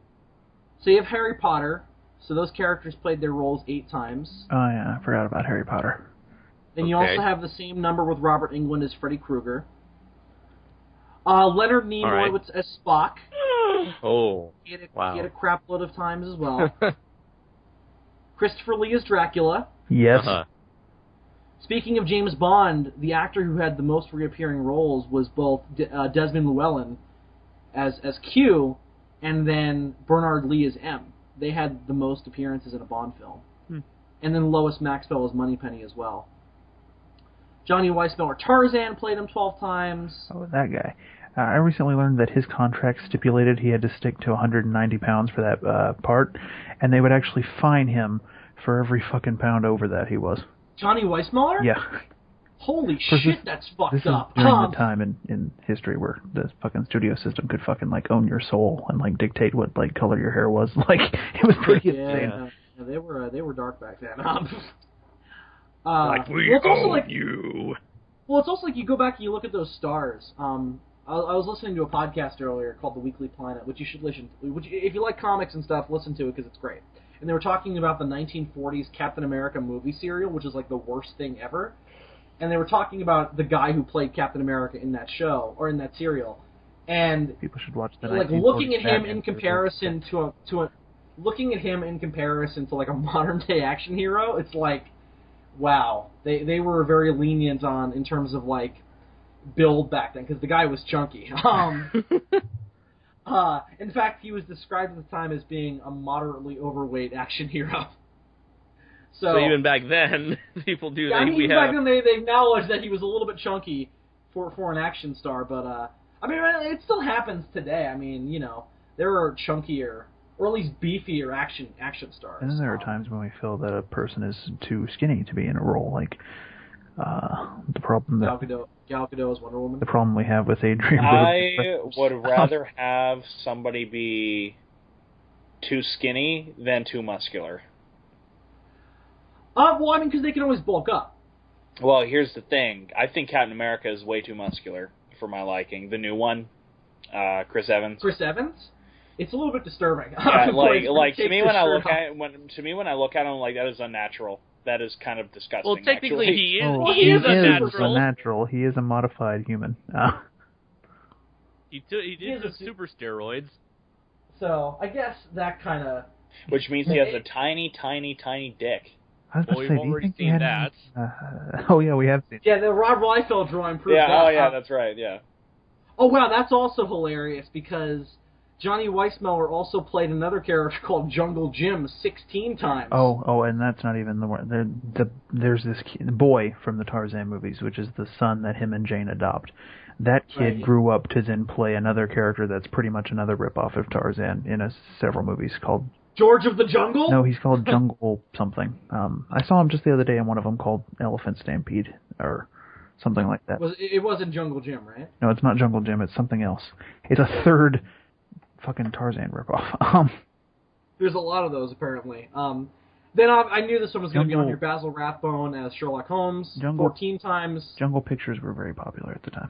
So you have Harry Potter. So those characters played their roles 8 times. Oh, yeah, I forgot about Harry Potter. Then you also have the same number with Robert Englund as Freddy Krueger. Leonard Nimoy as Spock. Oh, He had wow. a crap load of times as well. Christopher Lee as Dracula. Yes. Uh-huh. Speaking of James Bond, the actor who had the most reappearing roles was both Desmond Llewellyn as Q, and then Bernard Lee as M. They had the most appearances in a Bond film. And then Lois Maxwell as Moneypenny as well. Johnny Weissmuller Tarzan played him 12 times. Oh, that guy. I recently learned that his contract stipulated he had to stick to 190 pounds for that part, and they would actually fine him for every fucking pound over that he was. Johnny Weissmuller? Yeah. Holy shit, that's fucked up. This is during the time in history where the fucking studio system could fucking, like, own your soul and, like, dictate what, like, color your hair was. Like, it was pretty insane. Yeah, they were dark back then. Like, we own you. Well, it's also like you go back and you look at those stars. I was listening to a podcast earlier called The Weekly Planet, which you should listen to. Which, if you like comics and stuff, listen to it because it's great. And they were talking about the 1940s Captain America movie serial, which is like the worst thing ever. And they were talking about the guy who played Captain America in that show, or in that serial. And people should watch the like looking at him in comparison to looking at him in comparison to like a modern day action hero, it's like, wow, they were very lenient in terms of like build back then because the guy was chunky. In fact, he was described at the time as being a moderately overweight action hero. So even back then, people do. Yeah, I mean, even back then they acknowledged that he was a little bit chunky for an action star, but I mean, it still happens today. I mean, you know, there are chunkier or at least beefier action stars. And then there are times when we feel that a person is too skinny to be in a role, like the problem that Gal Gadot as Wonder Woman. The problem we have with Adrian. I would rather have somebody be too skinny than too muscular. Well, I mean, because they can always bulk up. Well, here's the thing. I think Captain America is way too muscular for my liking. The new one, Chris Evans. Chris Evans? It's a little bit disturbing. Yeah, like to me when I look at him, like that is unnatural. That is kind of disgusting. Well, technically, actually. he is unnatural. He is a modified human. He did the super steroids. So I guess that kind of. Which means he has a tiny, tiny, tiny dick. We've already seen that. Oh yeah, we have seen. Yeah, the Rob Liefeld drawing proved that. Yeah, oh yeah, that's right. Yeah. Oh wow, that's also hilarious because Johnny Weissmuller also played another character called Jungle Jim 16 times. Oh, and that's not even the one. There's this boy from the Tarzan movies, which is the son that him and Jane adopt. That kid grew up to then play another character that's pretty much another ripoff of Tarzan in several movies called George of the Jungle? No, he's called Jungle something. I saw him just the other day in one of them called Elephant Stampede or something like that. It wasn't Jungle Jim, right? No, it's not Jungle Jim. It's something else. It's a third fucking Tarzan ripoff. There's a lot of those, apparently. Then I knew this one was going to be on here. Basil Rathbone as Sherlock Holmes 14 times. Jungle Pictures were very popular at the time.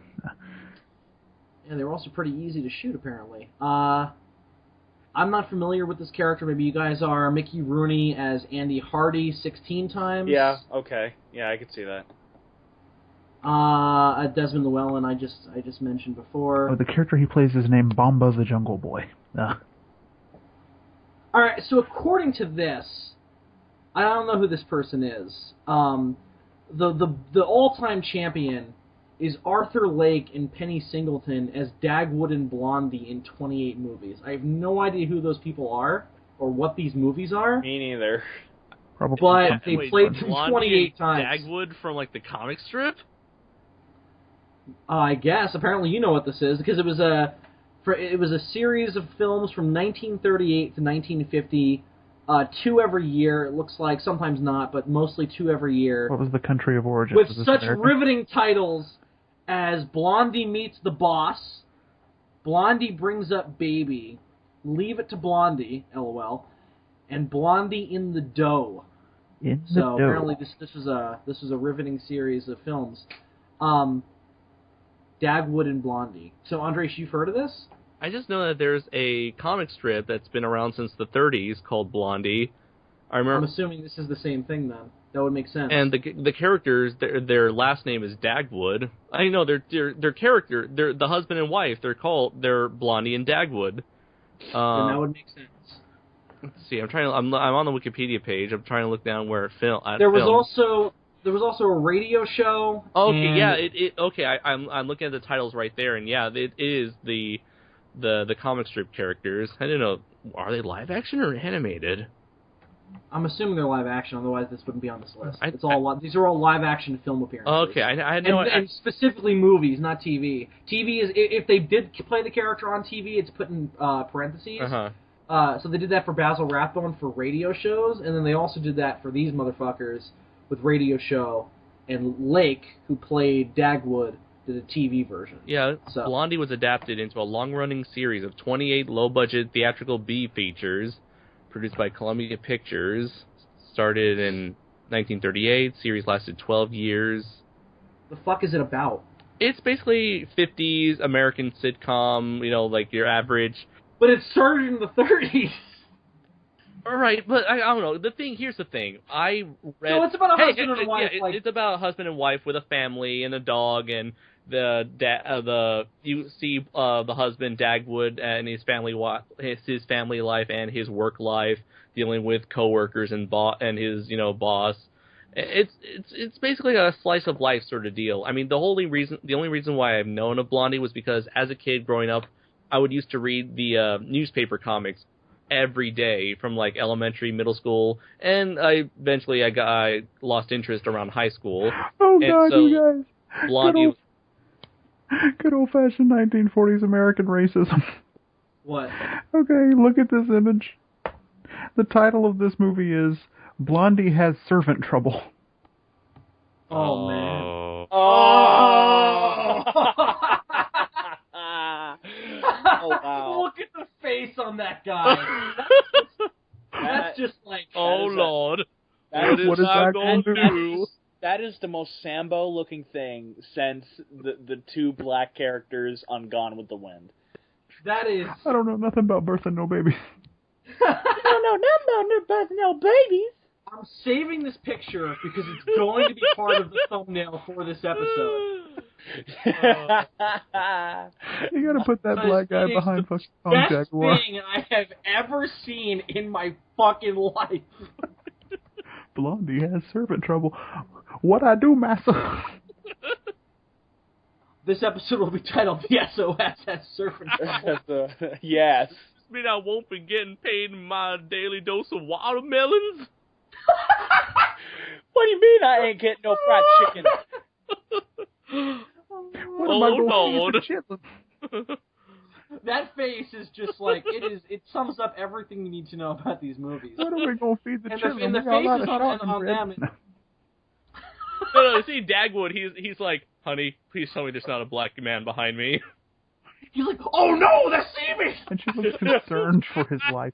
Yeah, they were also pretty easy to shoot, apparently. I'm not familiar with this character. Maybe you guys are. Mickey Rooney as Andy Hardy 16 times. Yeah, okay. Yeah, I could see that. Desmond Llewellyn, I just mentioned before. Oh, the character he plays is named Bomba the Jungle Boy. Alright, so according to this, I don't know who this person is. The all-time champion is Arthur Lake and Penny Singleton as Dagwood and Blondie in 28 movies. I have no idea who those people are or what these movies are. Me neither. Probably. But they played them Blondie 28 times. Dagwood from like the comic strip. I guess. Apparently, you know what this is because it was a series of films from 1938 to 1950. 2 every year, it looks like. Sometimes not, but mostly 2 every year. What was the country of origin? With such riveting titles as Blondie Meets the Boss, Blondie Brings Up Baby, Leave It to Blondie, LOL, and Blondie in the Dough. Apparently this was a riveting series of films. Dagwood and Blondie. So Andres, you've heard of this? I just know that there's a comic strip that's been around since the 30s called Blondie. I'm assuming this is the same thing then. That would make sense. And the characters, their last name is Dagwood. I know their character, they're the husband and wife. They're Blondie and Dagwood. Then that would make sense. Let's see. I'm on the Wikipedia page. I'm trying to look down where it filmed. There was also a radio show. Okay, yeah. Okay. I'm looking at the titles right there, and yeah, it is the comic strip characters. I didn't know. Are they live action or animated? I'm assuming they're live action, otherwise this wouldn't be on this list. These are all live action film appearances. Okay, I know. And specifically movies, not TV. TV is if they did play the character on TV, it's put in parentheses. So they did that for Basil Rathbone for radio shows, and then they also did that for these motherfuckers with radio show. And Lake, who played Dagwood, did a TV version. Yeah, so Blondie was adapted into a long-running series of 28 low-budget theatrical B features produced by Columbia Pictures. Started in 1938. Series lasted 12 years. The fuck is it about? It's basically 50s American sitcom, like your average. But it started in the 30s. All right, but I don't know. Here's the thing. I read. So it's about a husband and a wife. Yeah, it's about a husband and wife with a family and a dog, and you see the husband Dagwood and his family life and his work life, dealing with coworkers and his boss. It's basically a slice of life sort of deal. I mean, the only reason why I've known of Blondie was because as a kid growing up, I would used to read the newspaper comics every day from like elementary, middle school, and I lost interest around high school. Oh and God, so you guys! Blondie. Good old-fashioned 1940s American racism. What? Okay, look at this image. The title of this movie is Blondie Has Servant Trouble. Oh man. Oh. Oh wow. Look at the face on that guy. That's just like... Oh Lord. What is that going to do? That is the most Sambo-looking thing since the 2 black characters on Gone with the Wind. That is... I don't know nothing about birth and no babies. I don't know nothing about no birth and no babies. I'm saving this picture because it's going to be part of the thumbnail for this episode. You gotta put that black guy behind fucking Jaguar. Best thing I have ever seen in my fucking life. Blondie has servant trouble. What I do, massa? This episode will be titled "The SOS Has Servant Trouble." Yes. Does this mean I won't be getting paid my daily dose of watermelons? What do you mean I ain't getting no fried chicken? Lord. That face is just like it sums up everything you need to know about these movies. What are we gonna feed the children? And the faces on them. No, see Dagwood, he's like, honey, please tell me there's not a black man behind me. He's like, oh no, they see me! And she looks concerned for his life.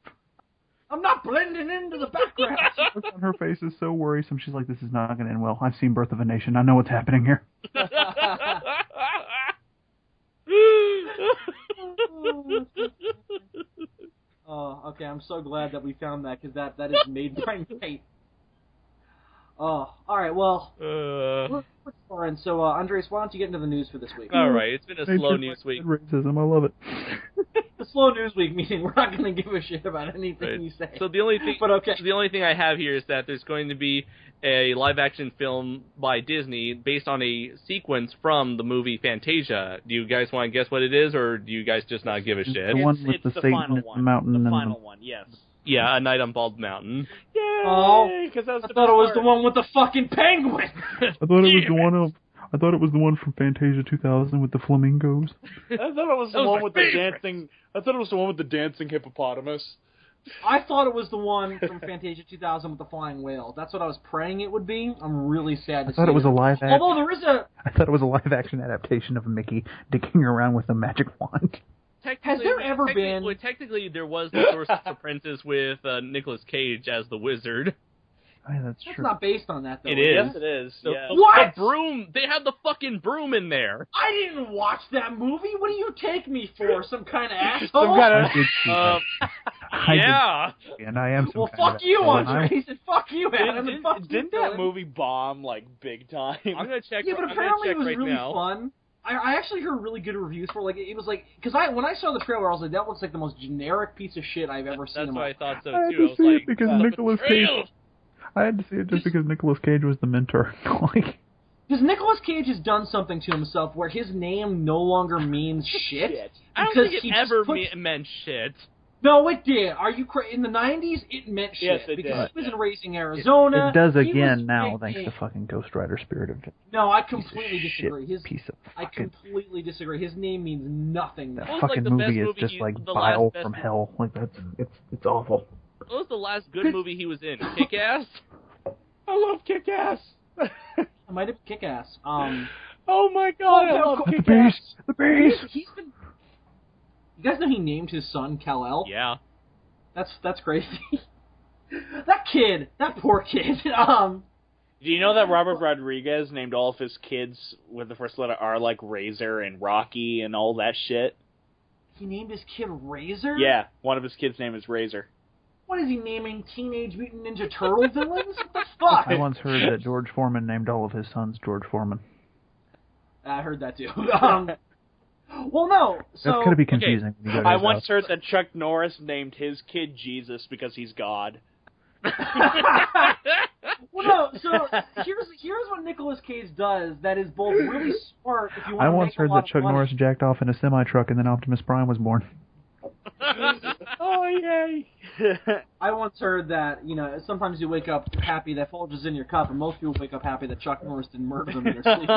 I'm not blending into the background. The look on her face is so worrisome. She's like, this is not going to end well. I've seen Birth of a Nation. I know what's happening here. Oh, okay. I'm so glad that we found that because that has made my night. Oh, all right. Well, let's start. So, Andres, why don't you get into the news for this week? All right. It's been a slow news week. Racism. I love it. a slow news week, meaning we're not going to give a shit about anything you say. So the only thing, but okay. the only thing I have here is that there's going to be a live-action film by Disney based on a sequence from the movie Fantasia. Do you guys want to guess what it is, or do you guys just not give a shit? The one with It's the the Satan final and the one. mountain. The and final one, yes. Yeah, A Night on Bald Mountain. Yay! Because I thought it was the one with the fucking penguin. I thought it was the one of. I thought it was the one from Fantasia 2000 with the flamingos. I thought it was the That was one my with favorite. the dancing. I thought it was the one with the dancing hippopotamus. I thought it was the one from Fantasia 2000 with the flying whale. That's what I was praying it would be. I'm really sad to I thought see it was a live action. Although there is a... I thought it was a live action adaptation of Mickey digging around with a magic wand. Has there ever been... Well, technically, there was the Sorcerer's Apprentice with Nicolas Cage as the wizard. Oh, yeah, that's That's true. not based on that, though. It is. Yes, it is. The, Yeah. What? The broom. They had the fucking broom in there. I didn't watch that movie. What do you take me for? Some kind of asshole? Some kind I of. did see that. I did Yeah. see it, and I am some Well, kind of fuck you, asshole, and Andre. He said, fuck you, Adam, and fuck you, Didn't that Dylan. movie bomb like big time? I'm gonna check. Yeah, but I'm gonna apparently check it was right really now. fun. I actually heard really good reviews for it. Like, it was like... Because when I saw the trailer, I was like, that looks like the most generic piece of shit I've ever seen That's in what my I thought so I had too. to I was see like, it because the Nicolas betrayal. Cage. I had to see it just because Nicolas Cage was the mentor. Like, Because Nicolas Cage has done something to himself where his name no longer means shit. I don't because think he it just ever puts- meant shit. No, it did. Are you crazy? In the 90s, it meant shit. Yes, it because did. he was in Racing Arizona. it does He again was now, big thanks to name. fucking Ghost Rider Spirit of No, I piece of completely shit disagree. piece of I fucking. completely disagree. His name means nothing now. That What was, like, fucking the best movie is movie just he- like the bile last best from movie- hell. Like it's awful. What was the last good movie he was in? Kick-Ass? I love Kick-Ass. It might have been Kick-Ass. Oh my god, I Oh, love the The Kick-Ass. beast, the beast. He's been... You guys know he named his son Kal-El? Yeah. That's crazy. That kid, that poor kid. Do you know that Robert Rodriguez named all of his kids with the first letter R like Razor and Rocky and all that shit? He named his kid Razor? Yeah, one of his kids' name is Razor. What is he naming Teenage Mutant Ninja Turtle villains? What the fuck? I once heard that George Foreman named all of his sons George Foreman. I heard that too. Well, no. So That's gonna be confusing. When you go to I his once house. heard that Chuck Norris named his kid Jesus because he's God. well, no. So here's what Nicolas Cage does that is both really smart if you want I to once make heard a lot that Chuck of money. Norris jacked off in a semi truck, and then Optimus Prime was born. Oh yay! I once heard that sometimes you wake up happy that Folge is in your cup, and most people wake up happy that Chuck Norris didn't murder them in their sleep.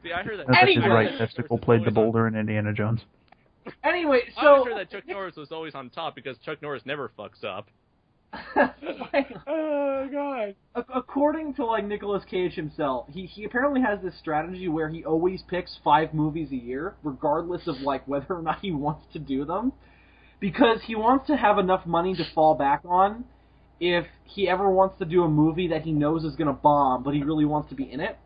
See, I heard that. That's like his Anyway. right testicle played the boulder in Indiana Jones. Anyway, I so always heard that Chuck Norris was always on top because Chuck Norris never fucks up. Oh god! according to Nicolas Cage himself, he apparently has this strategy where he always picks 5 movies a year, regardless of whether or not he wants to do them, because he wants to have enough money to fall back on if he ever wants to do a movie that he knows is gonna bomb, but he really wants to be in it.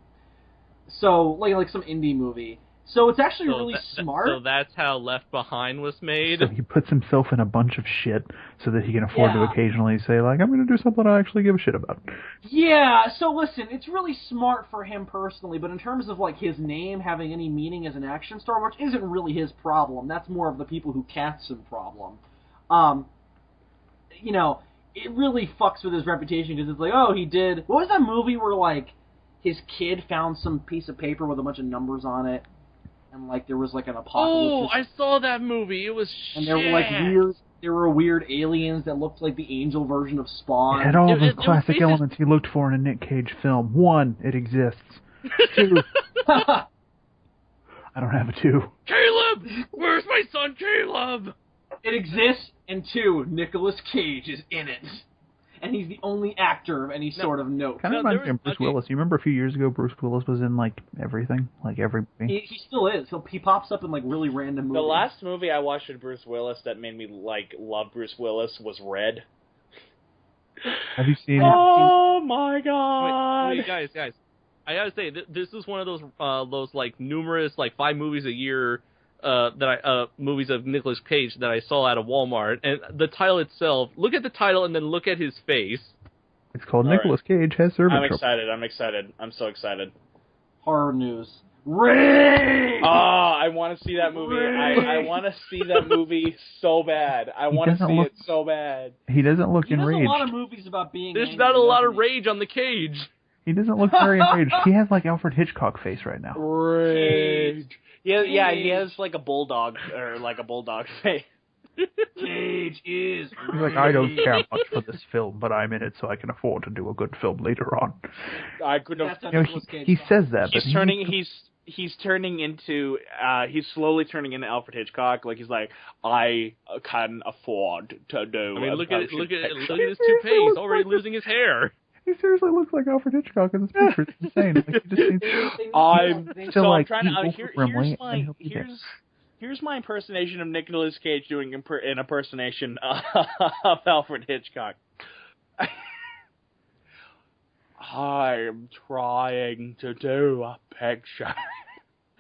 So like some indie movie. So it's actually really smart. So that's how Left Behind was made. So he puts himself in a bunch of shit so that he can afford to Yeah. occasionally say, I'm going to do something I actually give a shit about. Yeah, so listen, it's really smart for him personally, but in terms of his name having any meaning as an action star, which isn't really his problem, that's more of the people who cast him problem. It really fucks with his reputation because it's he did... What was that movie where, his kid found some piece of paper with a bunch of numbers on it, and, there was, an apocalypse? Oh, I saw that movie. It was And there were, weird aliens that looked like the angel version of Spawn. It had all It- those it was classic basically- elements you looked for in a Nick Cage film. 1, it exists. 2, I don't have a 2. Caleb! Where's my son Caleb? It exists, and 2, Nicolas Cage is in it. And he's the only actor of any sort of note. Kind No, of there reminds me of was- Bruce okay. Willis. You remember a few years ago Bruce Willis was in, everything? Every movie? He still is. He pops up in, really random movies. The last movie I watched with Bruce Willis that made me love Bruce Willis was Red. Have you seen... Oh my god! Wait, guys. I gotta say, this is one of those numerous 5 movies a year movies of Nicolas Cage that I saw at a Walmart, and the title itself. Look at the title and then look at his face. It's called All Nicolas Cage Has Servant I'm Trouble. excited. I'm so excited. Horror news. Rage! Oh, I want to see that movie. I want to see that movie so bad. I want to see it so bad. He doesn't look There's enraged. a lot of movies about being There's angry, not a lot of doesn't rage on the Cage. He doesn't look very enraged. He has like Alfred Hitchcock face right now. Rage. Yeah, he has like a bulldog face. Cage is He's like, I don't care much for this film, but I'm in it so I can afford to do a good film later on. I could have. He says that, but He's slowly turning into Alfred Hitchcock. Like he's like, I can afford to do. I mean, look at his toupee. He's already losing his hair. He seriously looks like Alfred Hitchcock in this picture. It's insane. Like, he just needs I'm like, trying to. Here's Here's my impersonation of Nicolas Cage doing an impersonation of Alfred Hitchcock. I'm trying to do a picture.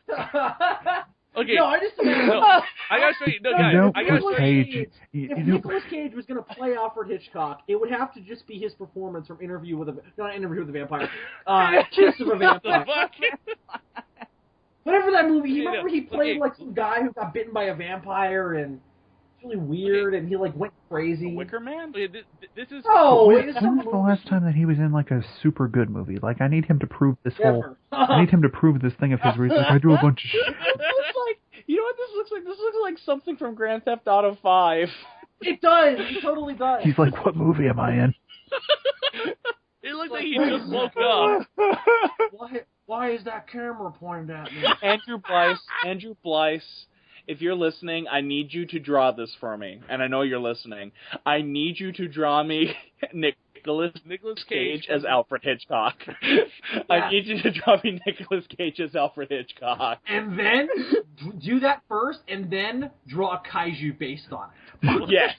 Okay. No, I just I gotta say, guys, I gotta say, if Nicolas Cage was going to play Alfred Hitchcock, it would have to just be his performance from Kiss of a Vampire. Whatever that movie, remember he played like some guy who got bitten by a vampire and it's really weird and he like went crazy. Wicker Man? This is... When's the last time that he was in like a super good movie? Like, I need him to prove this I need him to prove this thing of his where he's like, I do a bunch of shit. You know what this looks like? This looks like something from Grand Theft Auto 5. It does. It totally does. He's like, what movie am I in? It looks like he just woke up. Why is that camera pointed at me? Andrew Blyce, if you're listening, I need you to draw this for me. And I know you're listening. I need you to draw me Nicolas Cage as Alfred Hitchcock. Yeah. I need you to draw me Nicolas Cage as Alfred Hitchcock. And then do that first, and then draw a kaiju based on it. Yes.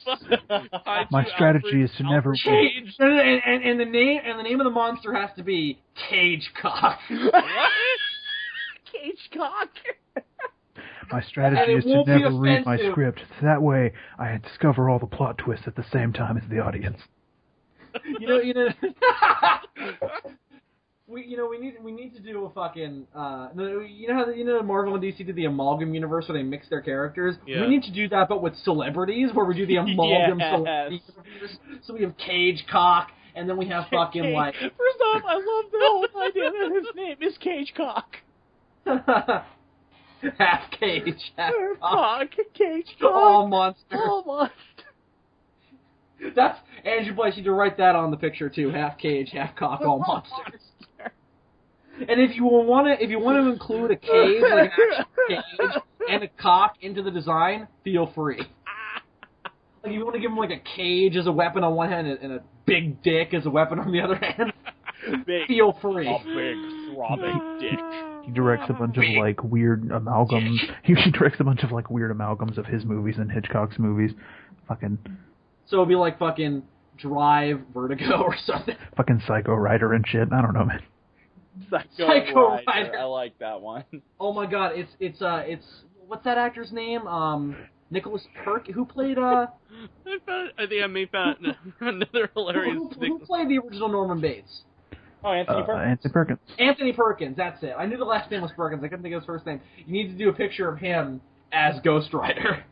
My strategy is to never change. And the name of the monster has to be Cagecock. Cagecock. My strategy is to never read my script. That way, I discover all the plot twists at the same time as the audience. We need to do a fucking how Marvel and DC did the amalgam universe where they mix their characters. Yeah. We need to do that, but with celebrities, where we do the amalgam celebrity universe. So we have Cagecock, and then we have fucking like. First off, I love the whole idea that his name is Cagecock. Half cage, half cock. Cagecock. All monster. All monster. That's Andrew Blythe. You need to write that on the picture too. Half cage, half cock, all monsters. And if you want to include a cage, like an actual cage, and a cock into the design, feel free. Like if you want to give him like a cage as a weapon on one hand and a big dick as a weapon on the other hand, feel free. A big throbbing dick. He directs a bunch of like weird amalgams. He directs a bunch of like weird amalgams of his movies and Hitchcock's movies. Fucking. So it'll be like fucking Drive, Vertigo, or something. Fucking Psycho Rider and shit. I don't know, man. Psycho Rider. I like that one. Oh my god, it's what's that actor's name? Nicholas Perk, who played I think I may found another hilarious. Who played the original Norman Bates? Oh, Anthony Perkins. Anthony Perkins. Anthony Perkins, that's it. I knew the last name was Perkins. I couldn't think of his first name. You need to do a picture of him as Ghost Rider.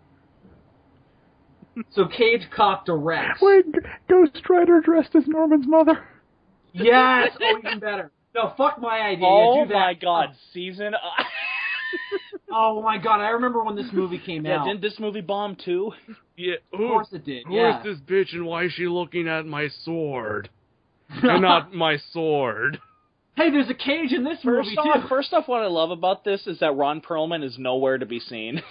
So Cagecock directs. Wait, Ghost Rider dressed as Norman's mother? Yes! Oh, even better. No, fuck my idea. Oh do that. My god, season... Oh my god, I remember when this movie came out. Didn't this movie bomb too? Yeah, of course it did, Who is this bitch and why is she looking at my sword? And not my sword. Hey, there's a cage in this movie, too. First off, what I love about this is that Ron Perlman is nowhere to be seen.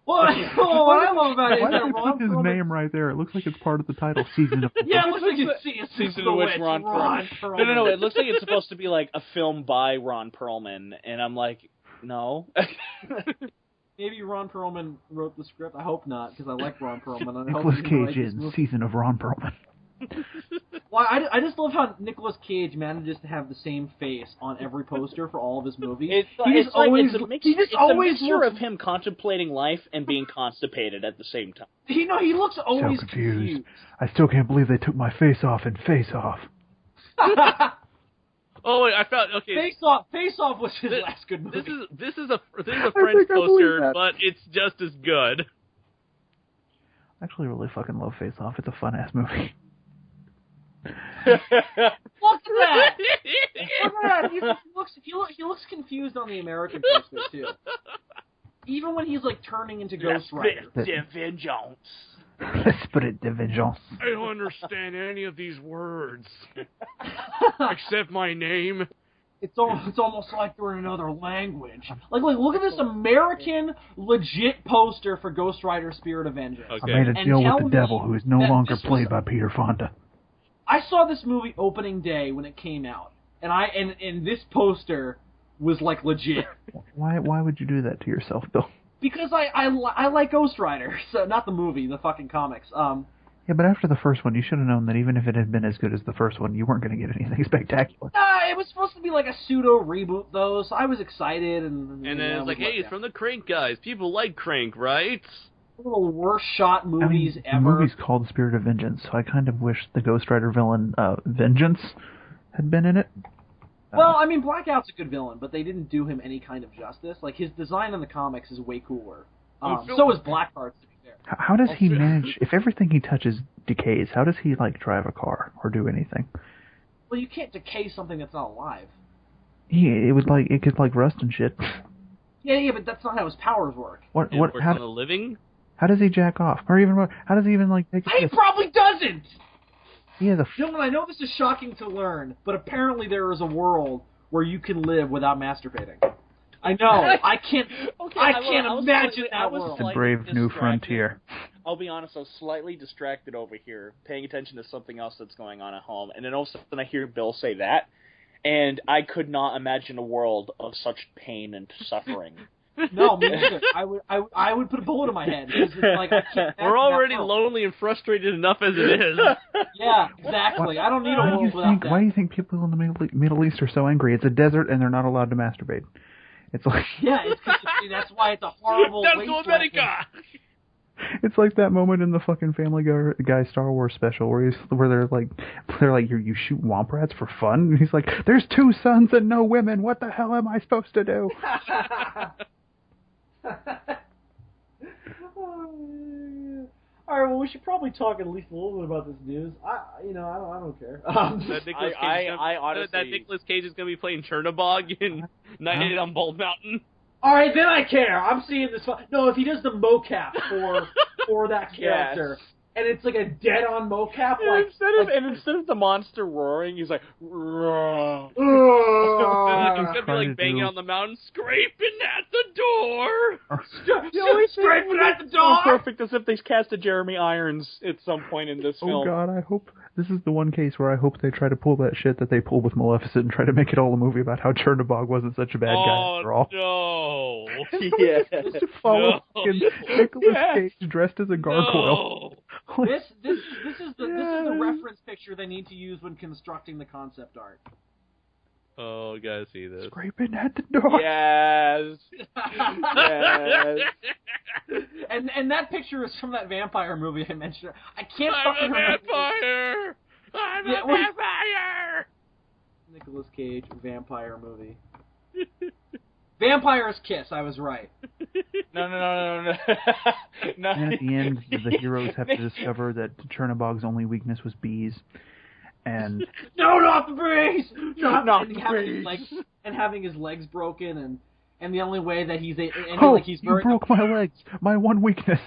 What I love about it is that Ron Perlman... his name right there. It looks like it's part of the title, Season of... Yeah, it looks like it's Season of which Ron Perlman. No, it looks like it's supposed to be like a film by Ron Perlman, and I'm like, no. Maybe Ron Perlman wrote the script. I hope not, because I like Ron Perlman. Nicolas Cage in Season of Ron Perlman. Well, I just love how Nicolas Cage manages to have the same face on every poster for all of his movies. It's a mixture of him contemplating life and being constipated at the same time. He looks always so confused. I still can't believe they took my face off in Face Off. Oh wait, I found okay. Face Off was his last good movie. This is a French poster, but it's just as good. I actually really fucking love Face Off. It's a fun ass movie. Look at that! Look at that! He looks confused on the American poster too. Even when he's like turning into Ghost Rider. Vengeance. L'esprit de vengeance. I don't understand any of these words. Except my name. It's almost like they're in another language. Like look at this American legit poster for Ghost Rider Spirit of Vengeance. Okay. I made a deal with the devil, who is no longer played by Peter Fonda. I saw this movie opening day when it came out, and this poster was like legit. Why would you do that to yourself, Bill? Because I like Ghost Rider, so not the movie, the fucking comics. Yeah, but after the first one, you should have known that even if it had been as good as the first one, you weren't going to get anything spectacular. It was supposed to be like a pseudo reboot, though, so I was excited. And then it's like, hey, it's from the Crank guys. People like Crank, right? One of the worst shot movies ever. The movie's called Spirit of Vengeance, so I kind of wish the Ghost Rider villain, Vengeance, had been in it. Well, I mean, Blackout's a good villain, but they didn't do him any kind of justice. Like, his design in the comics is way cooler. So is Blackheart's, to be fair. How does he manage, if everything he touches decays, how does he, like, drive a car or do anything? Well, you can't decay something that's not alive. It could, like, rust and shit. Yeah, but that's not how his powers work. How on a living? How does he jack off? Or even, how does he even, like, take a He probably doesn't! He has a... Gentlemen, I know this is shocking to learn, but apparently there is a world where you can live without masturbating. I know. I can't imagine that world. It's a brave new frontier. I'll be honest, I was slightly distracted over here, paying attention to something else that's going on at home, and then all of a sudden I hear Bill say that, and I could not imagine a world of such pain and suffering. No, me neither. I would put a bullet in my head. Because it's like, I can't We're already lonely and frustrated enough as it is. Yeah, exactly. I don't need a world without that. Why do you think people in the Middle East are so angry? It's a desert and they're not allowed to masturbate. It's like... Yeah, that's why it's a horrible America. It's like that moment in the fucking Family Guy Star Wars special where they're like you shoot womp rats for fun, and he's like, there's 2 sons and no women. What the hell am I supposed to do? All right, well, we should probably talk at least a little bit about this news. I don't care. That Nicolas Cage is going to be playing Chernobog in Night on Bald Mountain. All right, then I care. I'm seeing this. No, if he does the mocap for that character, yes. And it's like a dead-on mocap, instead of the monster roaring, he's like, roar. It's gonna be like banging on the mountain, scraping at the door. Scraping at the door. So perfect, as if they cast a Jeremy Irons at some point in this film. Oh God, I hope this is the one case where I hope they try to pull that shit that they pulled with Maleficent and try to make it all a movie about how Chernobog wasn't such a bad guy after all. No. Yeah. Just to follow Nicolas Cage dressed as a gargoyle. No. This is the reference picture they need to use when constructing the concept art. Oh, gotta see this. Scraping at the door. Yes. Yes. And that picture is from that vampire movie I mentioned. I can't I'm fucking a remember. vampire. I'm a vampire. Nicolas Cage vampire movie. Vampire's Kiss. I was right. No. And at the end, the heroes have to discover that Chernobog's only weakness was bees. And no, not the bees! Not the bees! Having his legs broken, and the only way that he's you broke my legs, my one weakness.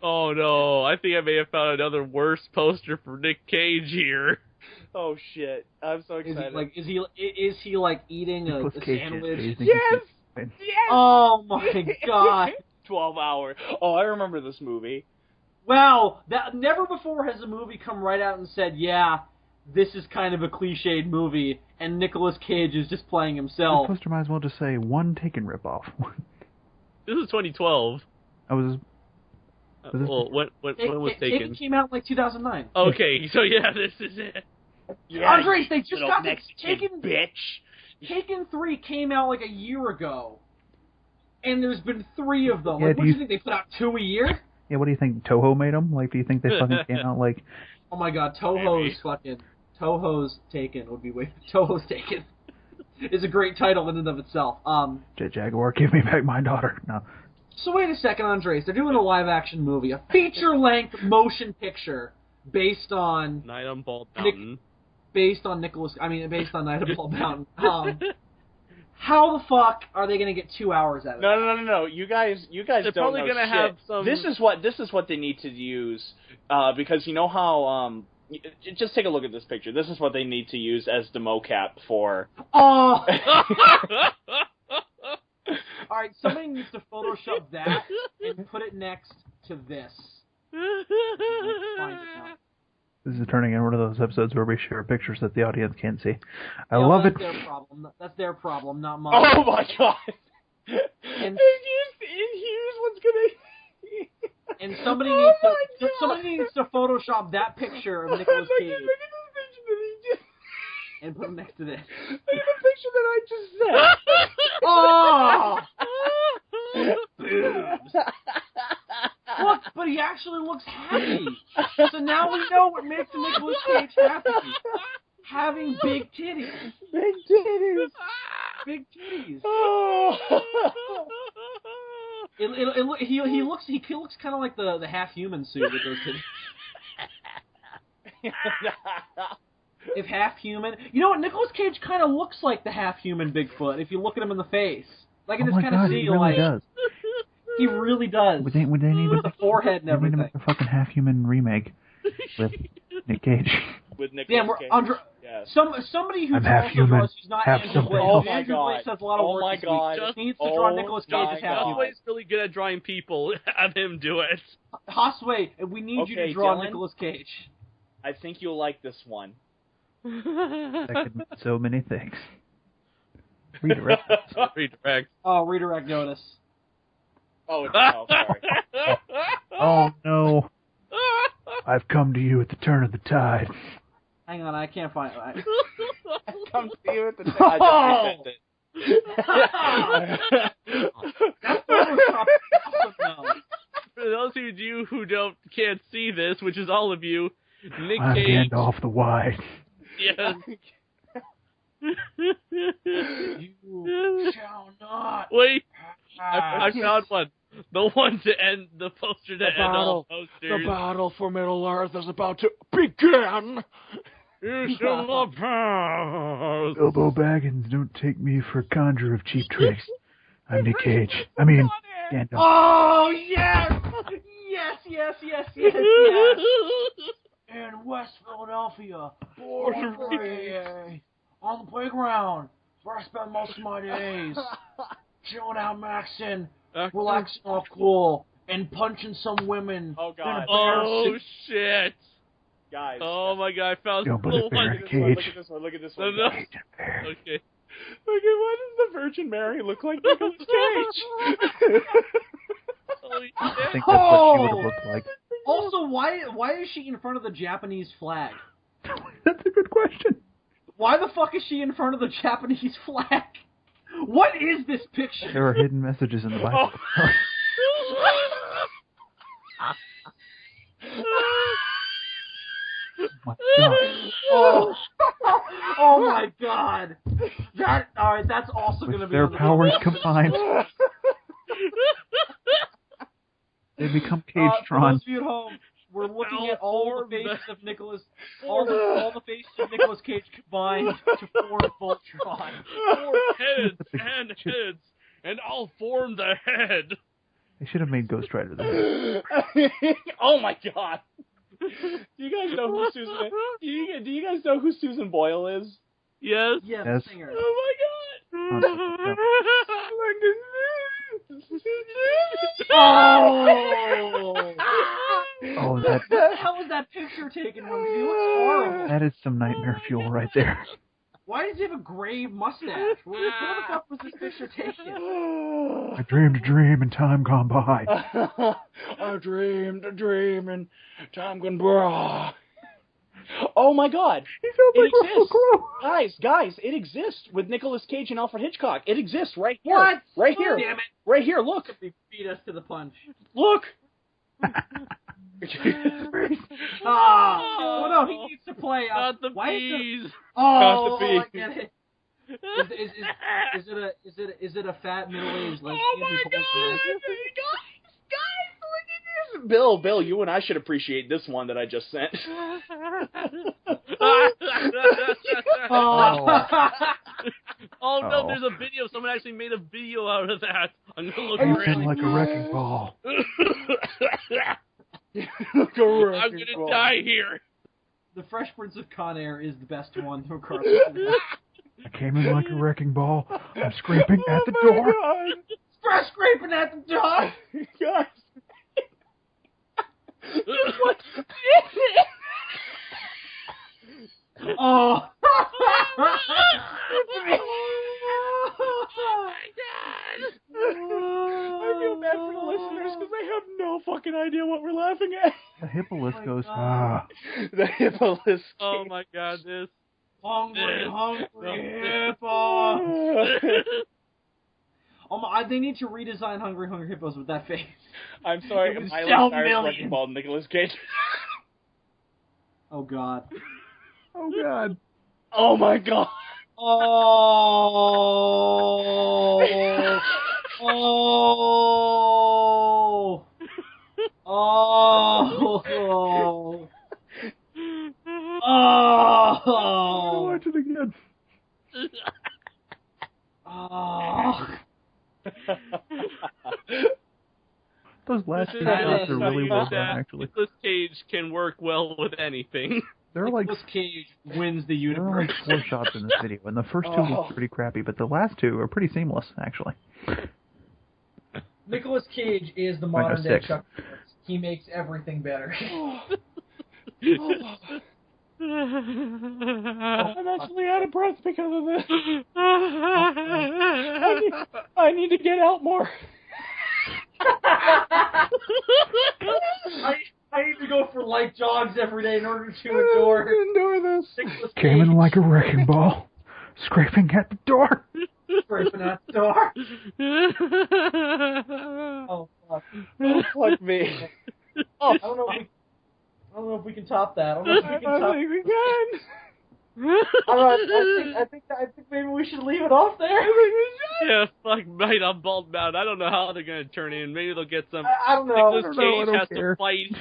Oh no! I think I may have found another worse poster for Nick Cage here. Oh shit! I'm so excited. Is he like eating a sandwich? Yes! Yes! Oh my God! 12 hours. Oh, I remember this movie. Wow, that never before has a movie come right out and said, "Yeah, this is kind of a cliched movie," and Nicolas Cage is just playing himself. The poster might as well just say one Taken ripoff. This is 2012. When was Taken? Taken came out in like 2009. Okay, so yeah, this is it. Yeah, Andres, they just got Mexican bitch. Taken 3 came out like a year ago, and there's been 3 of them. Yeah, Like, what do you think, they put out 2 a year? Yeah, what do you think, Toho made them? Like, do you think they fucking came out like... Oh my God, Toho's fucking... Toho's Taken would be way... Toho's Taken is a great title in and of itself. Jaguar, give me back my daughter. No. So wait a second, Andres. They're doing a live-action movie, a feature-length motion picture based on... Night on Bald Mountain. Based on Night on Bald Mountain. How the fuck are they going to get 2 hours out of it? No. You guys They're don't probably know gonna shit. have some... This is what they need to use, because you know how just take a look at this picture. This is what they need to use as the mocap for. Oh! All right, somebody needs to Photoshop that and put it next to this. Let's find it now. This is turning into one of those episodes where we share pictures that the audience can't see. I love it. That's their problem, not mine. Oh my god! And here's what's gonna. And somebody needs to Photoshop that picture of Nicolas Cage Look at this picture that he just. and put it next to this. Look at the picture that I just sent. Oh! Boobs. Look, but he actually looks happy. So now we know what makes Nicolas Cage happy. Having big titties. Big titties. Big titties. Oh. He looks kind of like the half-human suit with those titties. If half-human... You know what? Nicolas Cage kind of looks like the half-human Bigfoot if you look at him in the face. I can just kind of see, he really does. He really does. Would they need with the forehead and they need everything. to make a fucking half-human remake with Nick Cage. With Nicolas Cage. Yes. Somebody who I'm also half-human, draws, who's not half Angela something. Blaze. Oh my Angela god. Blaze has a lot of work this week. Just needs to draw Nicolas Cage as half-human. Hosway's really good at drawing people. Have him do it. Hosway, we need you to draw Nicolas Cage. I think you'll like this one. That could mean so many things. Redirect. Redirect. Oh, redirect notice. Oh, no, sorry. Oh no! I've come to you at the turn of the tide. Hang on, I can't find it. Come to you at the time. I just That's Photoshop awesome now. For those of you who can't see this, which is all of you, Nick I'm Cage. Gandalf the Wide. Yes. You shall not. Wait, I found one. The one to end the poster to end all posters. The battle for Middle Earth is about to begin. You shall not pass. Bilbo Baggins, don't take me for a conjurer of cheap tricks. I'm Nick Cage. I mean, Gandalf. Oh, yes! Yes. In West Philadelphia, on the playground, where I spend most of my days. Chilling out, maxing, relaxing off cool, and punching some women. Oh, God. Oh, shit. Guys. Oh, my God. I found Don't put a bear in a cage. Look at this one. No. Guys. Okay. Look at what does the Virgin Mary look like Nicolas Cage? Oh, yeah. I think that's what she would have looked like. Also, why is she in front of the Japanese flag? That's a good question. Why the fuck is she in front of the Japanese flag? What is this picture? There are hidden messages in the Bible. Oh my god! Alright, that's also going to With be their on the powers video. combined, they become For Cage-tron. those of you at home, we're looking at all the faces of Nicolas, all the faces of Nicolas Cage combined to form Voltron. 4 heads, and I'll form the head. They should have made Ghost Rider there. Oh my god! Do you guys know who Susan? Do you guys know who Susan Boyle is? Yes. Yes, Yes. singer. Oh my god! Oh! Oh, that Where the hell was that picture taken from? He looks horrible. that is some nightmare fuel right there. Why does he have a gray mustache? Where the fuck was this picture taken? I dreamed a dream and time gone by. I dreamed a dream and time gone by. Oh my god! He sounds It like Russell exists. Crowe. Guys, it exists with Nicolas Cage and Alfred Hitchcock. It exists right here. What? Right here. Damn it. Right here, look. They beat us to the punch. Look. Oh no, he needs to play. Not the why bees. Oh, Not the I get it. Is it a fat middle-aged lesbian? Oh my god! Guys, look at this! Bill, you and I should appreciate this one that I just sent. Oh no, there's a video. Someone actually made a video out of that. I'm gonna look Moving like a wrecking ball. I'm gonna die here. The Fresh Prince of Con-Air is the best one, regardless. I came in like a wrecking ball. I'm scraping at the door. Fresh scraping at the door. Guys. Oh. Oh my god! I feel bad for the listeners because they have no fucking idea what we're laughing at. The hippolysk goes, The hippolysk. Oh my god, this. Hungry hippo. They need to redesign Hungry Hippos with that face. I'm sorry, It was Miley so Cyrus million. wrecking ball Nicolas Cage. Oh god. oh god. Oh my god. Oh. Oh. Oh. Oh. Watch it again. Oh. Those last two That shots is are really well done, that actually. Nicolas Cage can work well with anything. There are like Nicolas Cage wins the there are universe. like 4 shots in this video, and the first 2 look pretty crappy, but the last 2 are pretty seamless, actually. Nicolas Cage is the Right, no, modern day 6. Chuck Norris. He makes everything better. I'm actually out of breath because of this. I need to get out more. I need to go for light jogs every day in order to endure this. Nicolas Came in Cage like a wrecking ball, scraping at the door. scraping at the door. Oh fuck! Fuck me. I don't know if we can top that. I don't know if we can top. we can. I think maybe we should leave it off there. Yeah, fuck, right, I'm bald out. I don't know how they're gonna turn in. Maybe they'll get some. I don't know. Nicolas Cage has to fight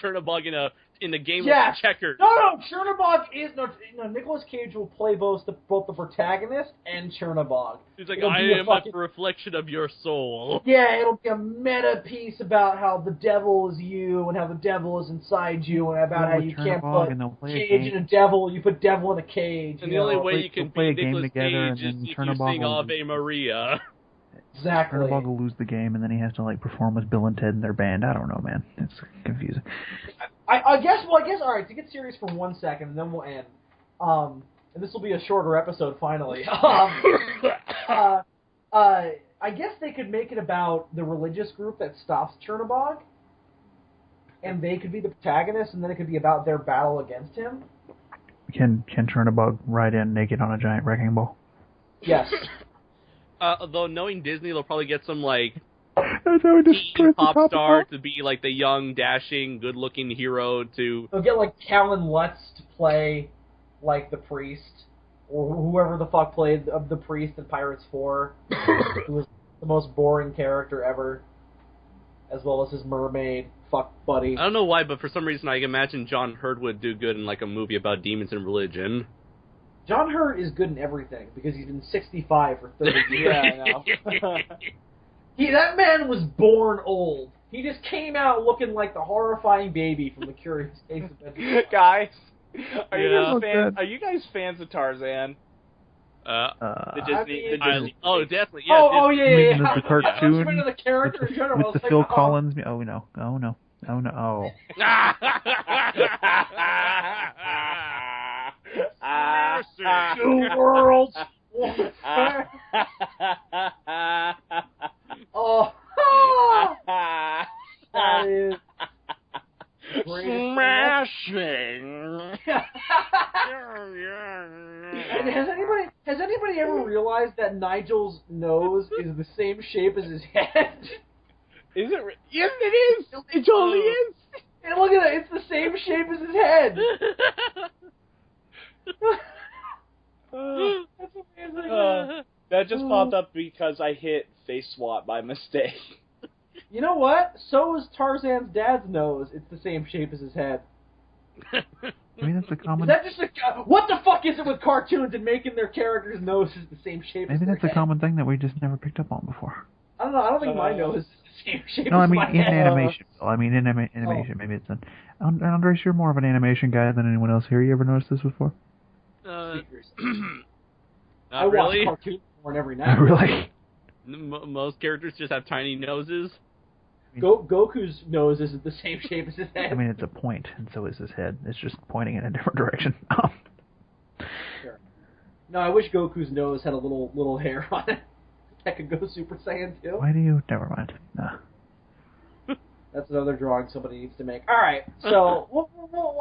Chernobog in the game Yeah. of checkers. No, Chernobog is no. Nicolas Cage will play both the protagonist and Chernobog. He's like, It'll I be a am fucking- a reflection of your soul. Yeah, it'll be a meta piece about how the devil is you and how the devil is inside you and about how you can't put and they'll play a cage game. in a devil. You put devil in a cage. And you the only know. way you can they'll play a beat game Nicolas together, Cage and is then if you Chernobog sing will- Ave Maria. Exactly. Chernobog will lose the game, and then he has to like perform with Bill and Ted and their band. I don't know, man. It's confusing. I guess. All right. To get serious for 1 second, and then we'll end. And this will be a shorter episode finally. I guess they could make it about the religious group that stops Chernobog, and they could be the protagonist, and then it could be about their battle against him. Can Chernobog ride in naked on a giant wrecking ball? Yes. Though knowing Disney, they'll probably get some like That's how we teen destroyed the pop top star of to be like the young, dashing, good-looking hero to. They'll get like Callan Lutz to play like the priest, or whoever the fuck played the priest in Pirates 4, who was the most boring character ever, as well as his mermaid fuck buddy. I don't know why, but for some reason I imagine John Hurt would do good in like a movie about demons and religion. John Hurt is good in everything because he's been 65 for 30 years. Yeah, I know. That man was born old. He just came out looking like the horrifying baby from The Curious Case of Benjamin. Guys, are Yeah. you guys fans of Tarzan? The Disney. Oh, definitely. Yes, Oh yes. yeah. You mean I the was cartoon thinking of the character in general. I was with the like, Phil Collins? Oh no! Oh no! Oh no! Oh. Two worlds. Oh, that is Smashing. And has anybody ever realized that Nigel's nose is the same shape as his head? Is it? Yes, it is. It totally is. And look shape as his head. That's amazing. That just popped up because I hit face swap by mistake. You know what? So is Tarzan's dad's nose. It's the same shape as his head. I mean, that's a common. Is that just what the fuck is it with cartoons and making their characters' noses the same shape? Maybe as their that's a head? common thing that we just never picked up on before. I don't know. I don't think my nose is the same shape. No, I as mean my in head. animation. I mean in animation. Maybe it's an. Andres, you're more of an animation guy than anyone else here. You ever noticed this before? Not I really. watch cartoon porn every night. Really? Most characters just have tiny noses. Goku's nose isn't the same shape as his head. I mean, it's a point, and so is his head. It's just pointing in a different direction. Sure. No, I wish Goku's nose had a little hair on it. That could go Super Saiyan too. Why do you? Never mind. Nah. That's another drawing somebody needs to make. All right, so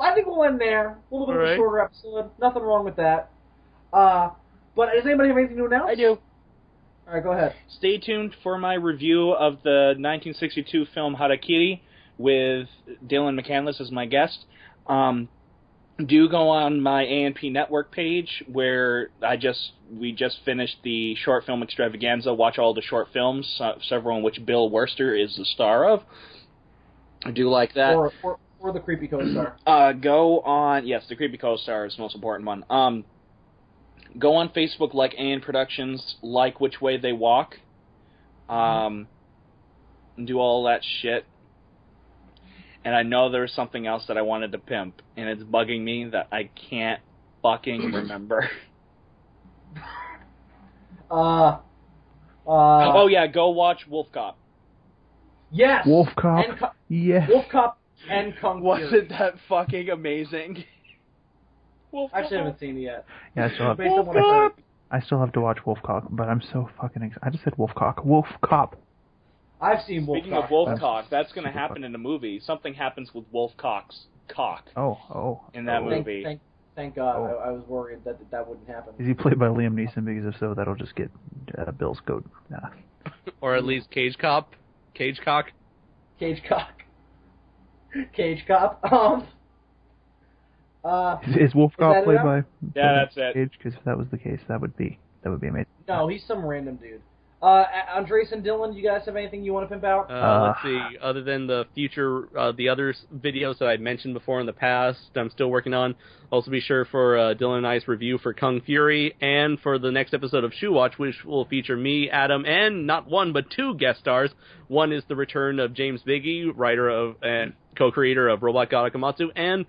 I think we'll end there. A little bit of a shorter episode. Nothing wrong with that. But does anybody have anything to announce? I do. All right, go ahead. Stay tuned for my review of the 1962 film Harakiri with Dylan McCandless as my guest. Do go on my A&P Network page where we just finished the short film extravaganza. Watch all the short films, several in which Bill Wurster is the star of. I do like that. Or the creepy co-star. Go on. Yes, the creepy co-star is the most important one. Go on Facebook, like AN Productions, like Which Way They Walk, and do all that shit. And I know there's something else that I wanted to pimp, and it's bugging me that I can't fucking remember. Oh yeah, go watch Wolf Cop. Yes. Wolf Cop. Yes. Wolf Cop and Kung Fury. Wasn't that fucking amazing? I actually haven't seen it yet. Yeah, I still have. Based on what I heard. I still have to watch Wolf Cop, but I'm so fucking excited. I just said Wolf Cop. Wolf Cop. I've seen Wolf Speaking Cop. of Wolf Cock, that's going to happen in the movie. Something happens with Wolf Cock's cock in that movie. Thank God. I was worried that wouldn't happen. Is he played by Liam Neeson? Because if so, that'll just get Bill's goat. Nah. Or at least Cagecock. Cagecock. Cage Cop. Is Wolf Cop played by? Yeah, that's it. Cage? Because if that was the case, that would be amazing. No, he's some random dude. Andres and Dylan, you guys have anything you want to pimp out? Let's see. Other than the future, the other videos that I'd mentioned before in the past, I'm still working on. Also, be sure for Dylan and I's review for Kung Fury, and for the next episode of Shoe Watch, which will feature me, Adam, and not one but two guest stars. One is the return of James Biggie, writer of and co-creator of Robot God Akamatsu, and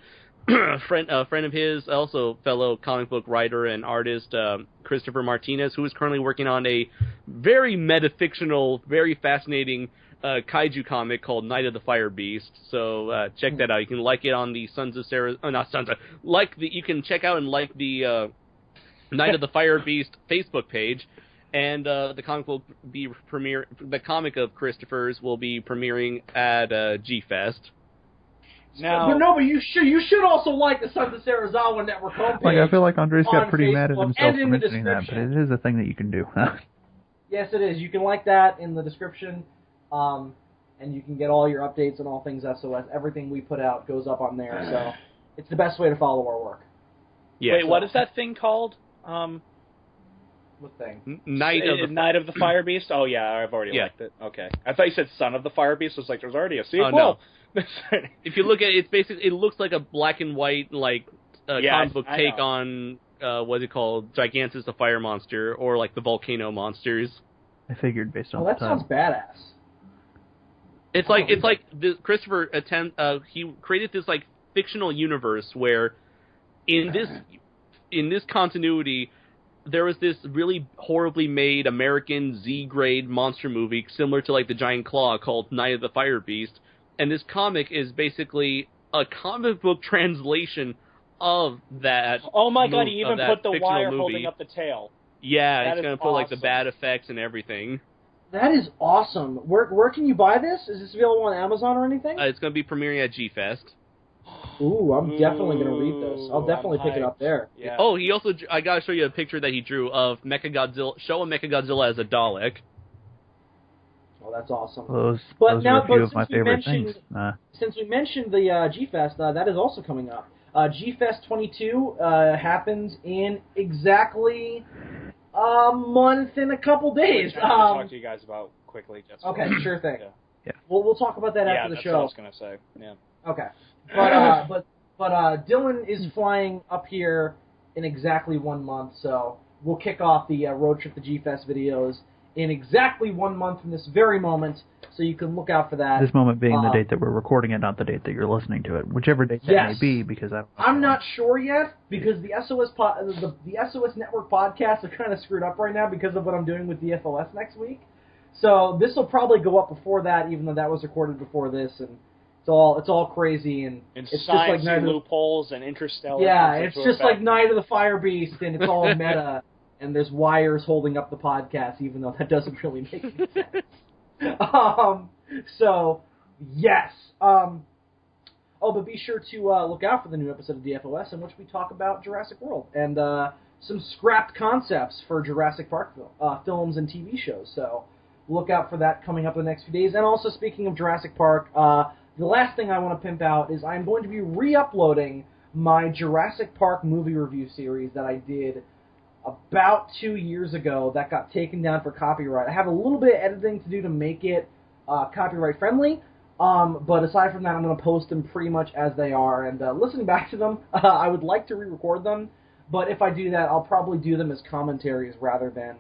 a friend of his, also fellow comic book writer and artist, Christopher Martinez, who is currently working on a very metafictional, very fascinating kaiju comic called Night of the Fire Beast. So check that out. You can like it on the Sons of you can check out and like the Night of the Fire Beast Facebook page. And the comic will be the comic of Christopher's will be premiering at G-Fest. Now, but you should also like the Sons of Serizawa Network homepage. Like, I feel like Andres got pretty mad at Facebook himself and for in the mentioning that, but it is a thing that you can do. Yes, it is. You can like that in the description, and you can get all your updates and all things SOS. Everything we put out goes up on there, so it's the best way to follow our work. Yeah. Wait, what is that thing called? What thing? Night of the Fire Beast? Oh, yeah, I've already liked it. Okay. I thought you said Son of the Fire Beast. I was like, there's already a sequel. Oh, no. If you look at it, it's basically, it looks like a black and white, comic book take on, what's it called, Gigantus the Fire Monster, or, the Volcano Monsters. I figured based on that sounds badass. It's like this Christopher he created this, fictional universe where in this continuity, there was this really horribly made American Z-grade monster movie similar to the Giant Claw called Night of the Fire Beast, and this comic is basically a comic book translation of that. Oh my god! He even put the wire movie. Holding up the tail. Yeah, he's gonna put awesome. the bad effects and everything. That is awesome. Where can you buy this? Is this available on Amazon or anything? It's gonna be premiering at G-Fest. Ooh, I'm definitely going to read this. I'll definitely pick it up there. Yeah. Oh, I gotta show you a picture that he drew of Mechagodzilla. Show a Mechagodzilla as a Dalek. Oh, that's awesome. Those But are a few of my favorite things. Since we mentioned the G-Fest, that is also coming up. G-Fest 22 happens in exactly a month and a couple days. Which I'm going to talk to you guys about quickly. Okay, sure thing. Yeah. We'll talk about that after the show. Yeah, that's what I was going to say. Yeah. Okay. But Dylan is flying up here in exactly 1 month, so we'll kick off the road trip to G-Fest videos in exactly 1 month from this very moment, so you can look out for that. This moment being the date that we're recording it, not the date that you're listening to it, whichever date that may be, because I'm not sure yet, because the SOS Network podcasts are kind of screwed up right now because of what I'm doing with DFOS next week. So this will probably go up before that, even though that was recorded before this, and it's all crazy, and it's just like loopholes and Interstellar. Yeah, it's just like Night of the Fire Beast, and it's all meta. And there's wires holding up the podcast, even though that doesn't really make any sense. So, yes. But be sure to look out for the new episode of DFOS in which we talk about Jurassic World and some scrapped concepts for Jurassic Park films and TV shows. So, look out for that coming up in the next few days. And also, speaking of Jurassic Park, the last thing I want to pimp out is I'm going to be re-uploading my Jurassic Park movie review series that I did about 2 years ago that got taken down for copyright. I have a little bit of editing to do to make it copyright friendly, but aside from that, I'm going to post them pretty much as they are. And listening back to them, I would like to re-record them, but if I do that, I'll probably do them as commentaries rather than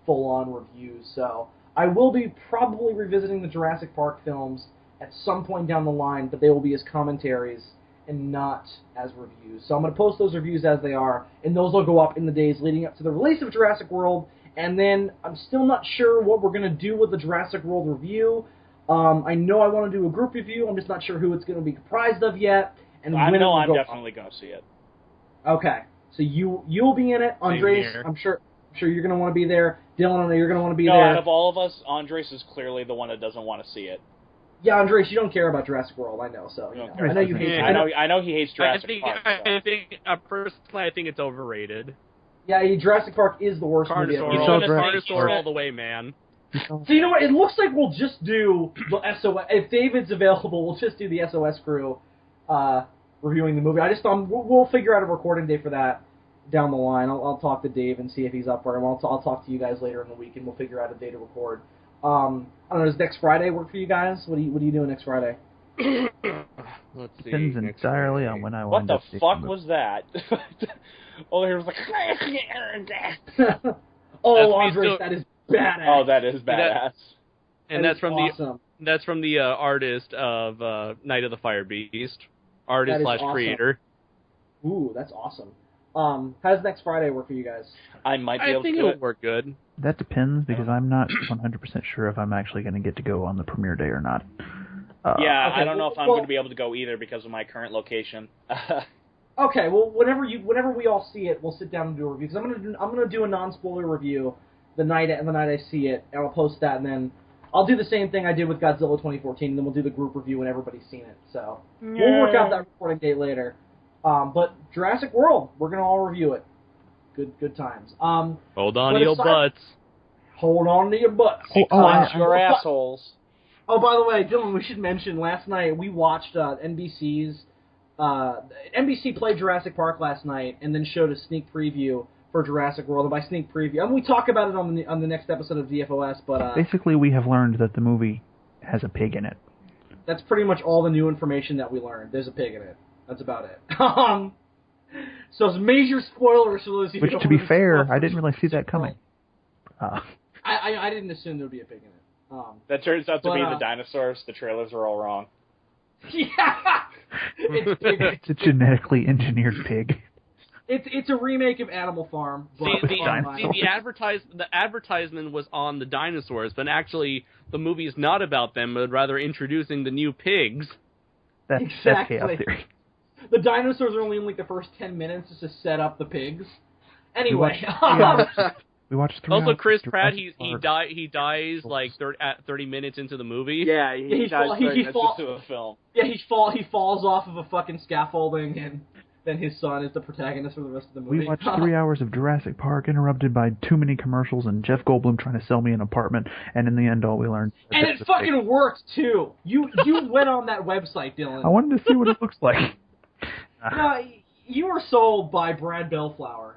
full-on reviews. So I will be probably revisiting the Jurassic Park films at some point down the line, but they will be as commentaries and not as reviews. So I'm going to post those reviews as they are, and those will go up in the days leading up to the release of Jurassic World, and then I'm still not sure what we're going to do with the Jurassic World review. I know I want to do a group review, I'm just not sure who it's going to be comprised of yet. And I know I'm definitely going to see it. Okay, so you'll be in it. Andres, I'm sure you're going to want to be there. Dylan, I know you're going to want to be there. Out of all of us, Andres is clearly the one that doesn't want to see it. Yeah, Andres, you don't care about Jurassic World, I know. So I know you hate. I know he hates Jurassic Park. I think personally, I think it's overrated. Yeah, Jurassic Park is the worst movie ever. Carnosaur all the way, man. So you know what? It looks like we'll just do the SOS. If David's available, we'll just do the SOS crew reviewing the movie. We'll figure out a recording day for that down the line. I'll talk to Dave and see if he's up for it. I'll talk to you guys later in the week, and we'll figure out a day to record. I don't know, does next Friday work for you guys? What are you doing next Friday? Let's see. Depends entirely on when I wind up. What the fuck was that? All here was like... Andres, that is badass. Oh, that is badass. And that's from awesome. That's from the artist of Night of the Fire Beast. Artist/creator. Awesome. Ooh, that's awesome. How does next Friday work for you guys? I think it'll work good. That depends, because I'm not 100% sure if I'm actually going to get to go on the premiere day or not. Okay, I don't know if I'm going to be able to go either because of my current location. Okay, well, whenever we all see it, we'll sit down and do a review. Because I'm gonna do a non-spoiler review the night I see it, and I'll post that, and then I'll do the same thing I did with Godzilla 2014, and then we'll do the group review when everybody's seen it. So we'll work out that recording date later. But Jurassic World, we're gonna all review it. Good times. Hold on to your butts. Hold on to your butts. Your assholes. Oh, by the way, Dylan, we should mention, last night we watched NBC's... NBC played Jurassic Park last night and then showed a sneak preview for Jurassic World. And by sneak preview, I mean, we talk about it on the next episode of DFOS, but... basically, we have learned that the movie has a pig in it. That's pretty much all the new information that we learned. There's a pig in it. That's about it. So it's major spoilers for those of you who don't. Which, to be fair, I didn't really see that coming. I didn't assume there would be a pig in it. That turns out to be the dinosaurs. The trailers are all wrong. Yeah! It's a genetically engineered pig. It's a remake of Animal Farm. The advertisement was on the dinosaurs, but actually the movie is not about them, but rather introducing the new pigs. That's chaos theory. The dinosaurs are only in like the first 10 minutes just to set up the pigs. Anyway. We watched 3 also, Chris Pratt, he dies like 30 minutes into the movie. Yeah, he dies 30 minutes into a film. Yeah, he falls off of a fucking scaffolding and then his son is the protagonist for the rest of the movie. We watched 3 hours of Jurassic Park, interrupted by too many commercials and Jeff Goldblum trying to sell me an apartment, and in the end, all we learned. And it fucking worked too. You went on that website, Dylan. I wanted to see what it looks like. No, you were sold by Brad Bellflower.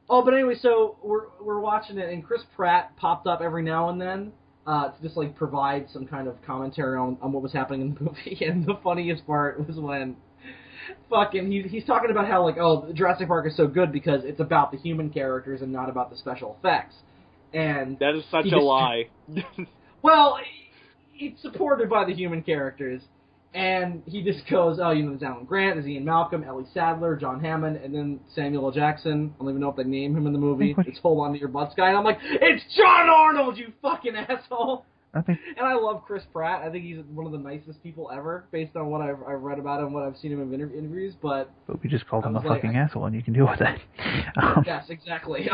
But anyway, so we're watching it, and Chris Pratt popped up every now and then to just like provide some kind of commentary on what was happening in the movie. And the funniest part was when fucking he's talking about how like, oh, Jurassic Park is so good because it's about the human characters and not about the special effects. And that is such a lie. Well, it's supported by the human characters. And he just goes, oh, there's Alan Grant, there's Ian Malcolm, Ellie Sadler, John Hammond, and then Samuel L. Jackson. I don't even know if they name him in the movie. It's Hold On to Your Butts guy. And I'm like, it's John Arnold, you fucking asshole! And I love Chris Pratt. I think he's one of the nicest people ever, based on what I've read about him, what I've seen him in interviews. But we just called him a fucking asshole, and you can deal with that. Yes, exactly.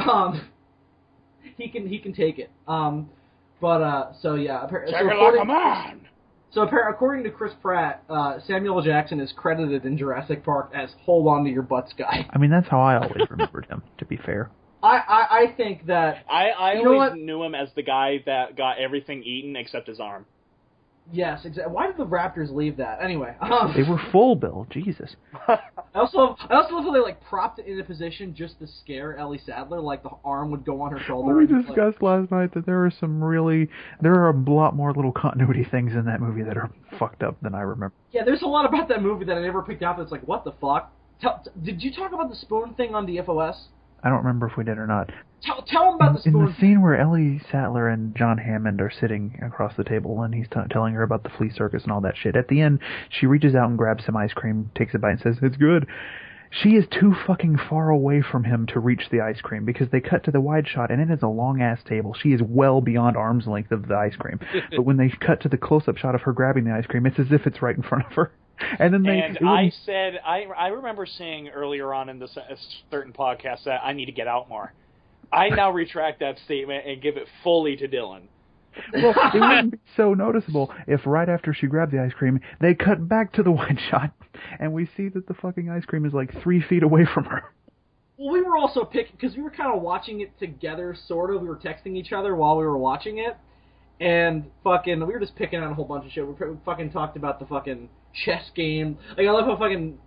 He can take it. So yeah. Take it like a man! So according to Chris Pratt, Samuel L. Jackson is credited in Jurassic Park as Hold On to Your Butts guy. I mean, that's how I always remembered him, to be fair. I think that... I always knew him as the guy that got everything eaten except his arm. Yes, exactly. Why did the Raptors leave that? Anyway. They were full, Bill. Jesus. I also love how they like propped it in a position just to scare Ellie Sadler, like the arm would go on her shoulder. Well, we discussed last night that there are a lot more little continuity things in that movie that are fucked up than I remember. Yeah, there's a lot about that movie that I never picked out that's like, what the fuck? Did you talk about the spoon thing on DFOS? I don't remember if we did or not. Tell him about the spoon. In the scene where Ellie Sattler and John Hammond are sitting across the table and he's telling her about the flea circus and all that shit, at the end, she reaches out and grabs some ice cream, takes a bite and says, "It's good." She is too fucking far away from him to reach the ice cream because they cut to the wide shot and it is a long-ass table. She is well beyond arm's length of the ice cream. But when they cut to the close-up shot of her grabbing the ice cream, it's as if it's right in front of her. And then I remember saying earlier on in a certain podcast that I need to get out more. I now retract that statement and give it fully to Dylan. Well, it wouldn't be so noticeable if right after she grabbed the ice cream, they cut back to the wide shot, and we see that the fucking ice cream is like 3 feet away from her. Well, we were also picking, because we were kind of watching it together, sort of. We were texting each other while we were watching it, and fucking, we were just picking out a whole bunch of shit. We fucking talked about the fucking chess game. Like, I love how fucking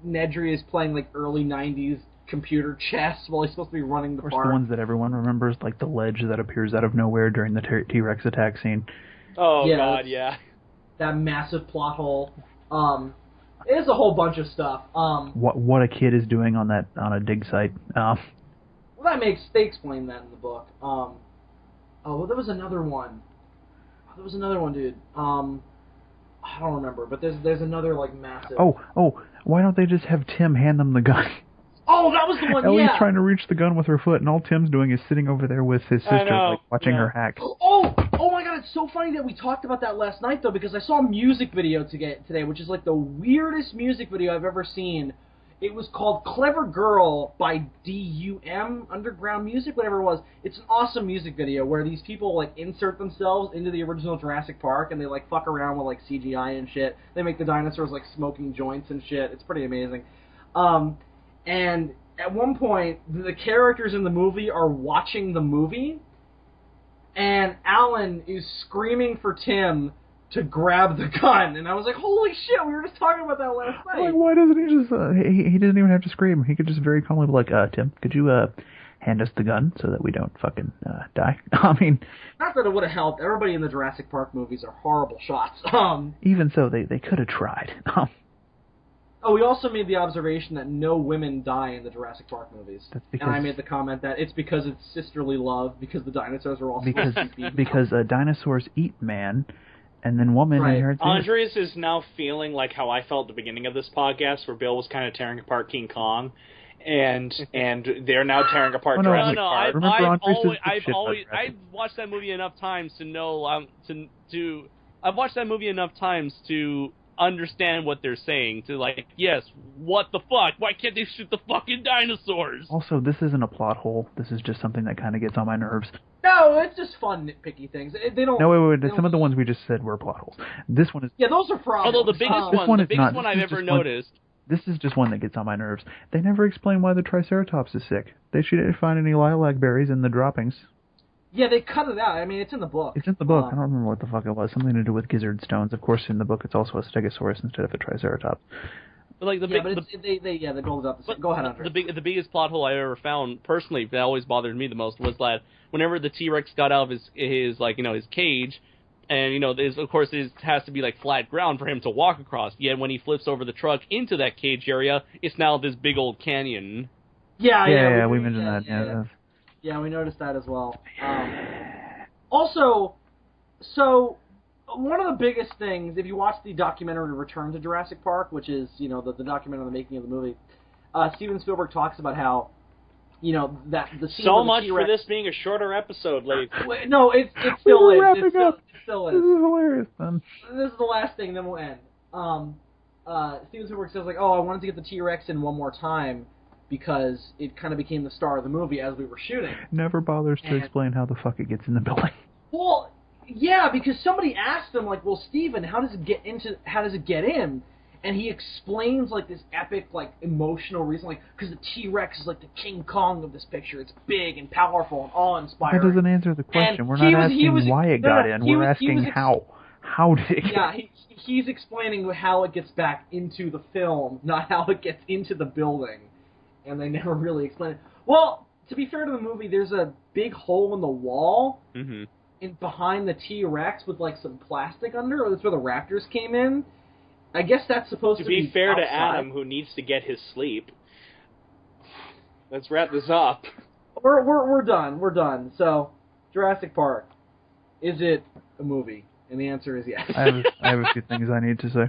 Nedry is playing, like, early 90s computer chess while he's supposed to be running the park. Of course, the ones that everyone remembers, like the ledge that appears out of nowhere during the T-Rex attack scene. Oh, yeah, God, yeah. That massive plot hole. It's a whole bunch of stuff. What a kid is doing on a dig site. Well, they explain that in the book. Well, there was another one. Dude. I don't remember, but there's another, like, massive... Oh, why don't they just have Tim hand them the gun? Oh, that was the one, Ellie's trying to reach the gun with her foot, and all Tim's doing is sitting over there with his sister, like, watching her hack. Oh my God, it's so funny that we talked about that last night, though, because I saw a music video today, which is, like, the weirdest music video I've ever seen. It was called Clever Girl by DUM, Underground Music, whatever it was. It's an awesome music video where these people, like, insert themselves into the original Jurassic Park, and they, like, fuck around with, like, CGI and shit. They make the dinosaurs, like, smoking joints and shit. It's pretty amazing. And at one point, the characters in the movie are watching the movie, and Alan is screaming for Tim to grab the gun, and I was like, holy shit, we were just talking about that last night. Like, why doesn't he just, he doesn't even have to scream. He could just very calmly be like, Tim, could you, hand us the gun so that we don't fucking, die? I mean... Not that it would have helped. Everybody in the Jurassic Park movies are horrible shots. Even so, they could have tried. We also made the observation that no women die in the Jurassic Park movies. And I made the comment that it's because it's sisterly love, because the dinosaurs are all supposed to be because dinosaurs eat man, and then woman inherits... Andres is now feeling like how I felt at the beginning of this podcast, where Bill was kind of tearing apart King Kong, and they're now tearing apart Jurassic Park. I've watched that movie enough times to know I've watched that movie enough times to understand what they're saying. To like, yes, what the fuck? Why can't they shoot the fucking dinosaurs? Also, this isn't a plot hole. This is just something that kind of gets on my nerves. No, it's just fun nitpicky things. They don't. No, wait. Some of the ones we just said were plot holes. This one is. Yeah, those are problems. Although the biggest one I've ever noticed. This is just one that gets on my nerves. They never explain why the Triceratops is sick. They didn't find any lilac berries in the droppings. Yeah, they cut it out. I mean, it's in the book. It's in the book. I don't remember what the fuck it was. Something to do with gizzard stones. Of course, in the book, it's also a Stegosaurus instead of a Triceratops. But like they build it up. Go ahead, Andre. The biggest plot hole I ever found personally that always bothered me the most was that whenever the T-Rex got out of his like his cage, and of course it has to be like flat ground for him to walk across. Yet when he flips over the truck into that cage area, it's now this big old canyon. Yeah, we mentioned that. Yeah, we noticed that as well. Also, so one of the biggest things, if you watch the documentary Return to Jurassic Park, which is, the documentary on the making of the movie, Steven Spielberg talks about how, that the scene so much T-Rex, for this being a shorter episode, ladies. No, it still is. Wrapping up. It still is. This is hilarious, man. This is the last thing, then we'll end. Steven Spielberg says, I wanted to get the T-Rex in one more time, because it kind of became the star of the movie as we were shooting. Never bothers to explain how the fuck it gets in the building. Well, yeah, because somebody asked him, like, well, Steven, how does it get in? And he explains, like, this epic, like, emotional reason, like, because the T-Rex is, like, the King Kong of this picture. It's big and powerful and awe-inspiring. That doesn't answer the question. We're not asking why it got in. We're asking how. How did it get in? Yeah, he's explaining how it gets back into the film, not how it gets into the building. And they never really explain it. Well, to be fair to the movie, there's a big hole in the wall behind the T-Rex with, like, some plastic under, or that's where the raptors came in. I guess that's supposed to be fair outside. to Adam, who needs to get his sleep. Let's wrap this up. We're done. We're done. So, Jurassic Park, is it a movie? And the answer is yes. I have a few things I need to say.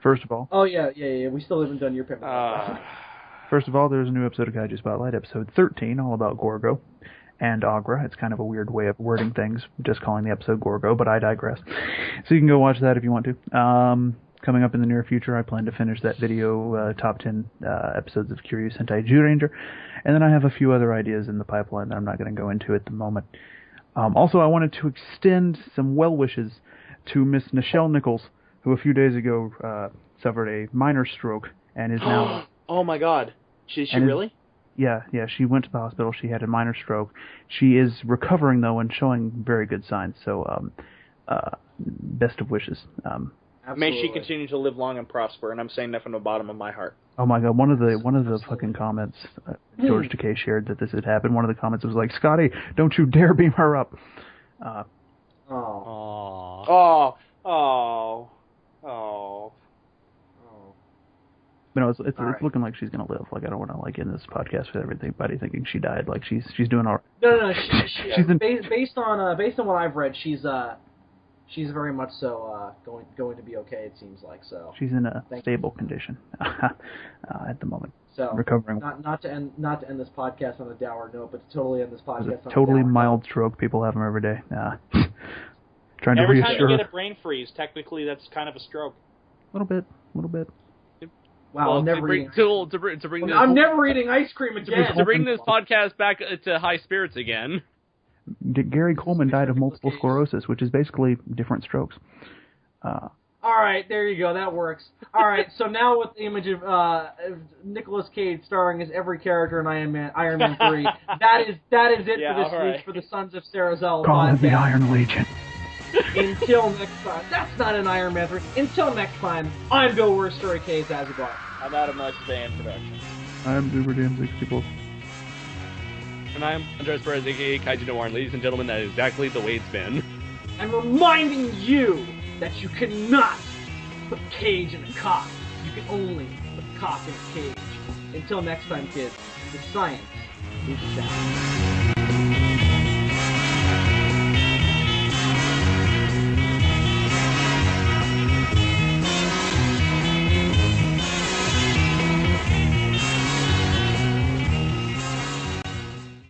First of all... Oh, yeah. We still haven't done your pick. First of all, there's a new episode of Kaiju Spotlight, episode 13, all about Gorgo and Agra. It's kind of a weird way of wording things, just calling the episode Gorgo, but I digress. So you can go watch that if you want to. Coming up in the near future, I plan to finish that video, top 10 episodes of Curious Hentai Zyuranger, and then I have a few other ideas in the pipeline that I'm not going to go into at the moment. Also, I wanted to extend some well wishes to Miss Nichelle Nichols, who a few days ago suffered a minor stroke and is now... Oh my god. She really? Yeah, she went to the hospital. She had a minor stroke. She is recovering, though, and showing very good signs. So, best of wishes. May she continue to live long and prosper, and I'm saying that from the bottom of my heart. Oh my god, one of the fucking comments George Takei shared that this had happened. One of the comments was like, "Scotty, don't you dare beam her up." But no, it's looking like she's gonna live. Like, I don't want to like end this podcast with everybody thinking she died. Like, she's doing all right. No. Based on what I've read, she's very much so going to be okay. It seems like so. She's in a stable condition at the moment. So recovering. Not to end this podcast on a dour note, but to totally end this podcast on a totally dour mild note. stroke. People have them every day. Trying to every reassure. Every time you get a brain freeze, technically that's kind of a stroke. A little bit. Wow, well, I'm never eating ice cream again. To bring this podcast back to high spirits again. Gary Coleman died of multiple sclerosis, which is basically different strokes. All right, there you go. That works. All right, so now with the image of Nicolas Cage starring as every character in Iron Man 3, that is it for this week for the Sons of Serizawa Podcast. Call it the Iron Legion. Until next time. That's not an Iron Man 3. Until next time, I'm Bill Worster, a.k.a. Zazubaar. I'm Adam Van Productions. I'm ZuberDam64. And I'm Andres Perez, a.k.a. Kaiju Noir. And ladies and gentlemen, that is exactly the way it's been. I'm reminding you that you cannot put a cage in a cock. You can only put a cock in a cage. Until next time, kids, the science is sound.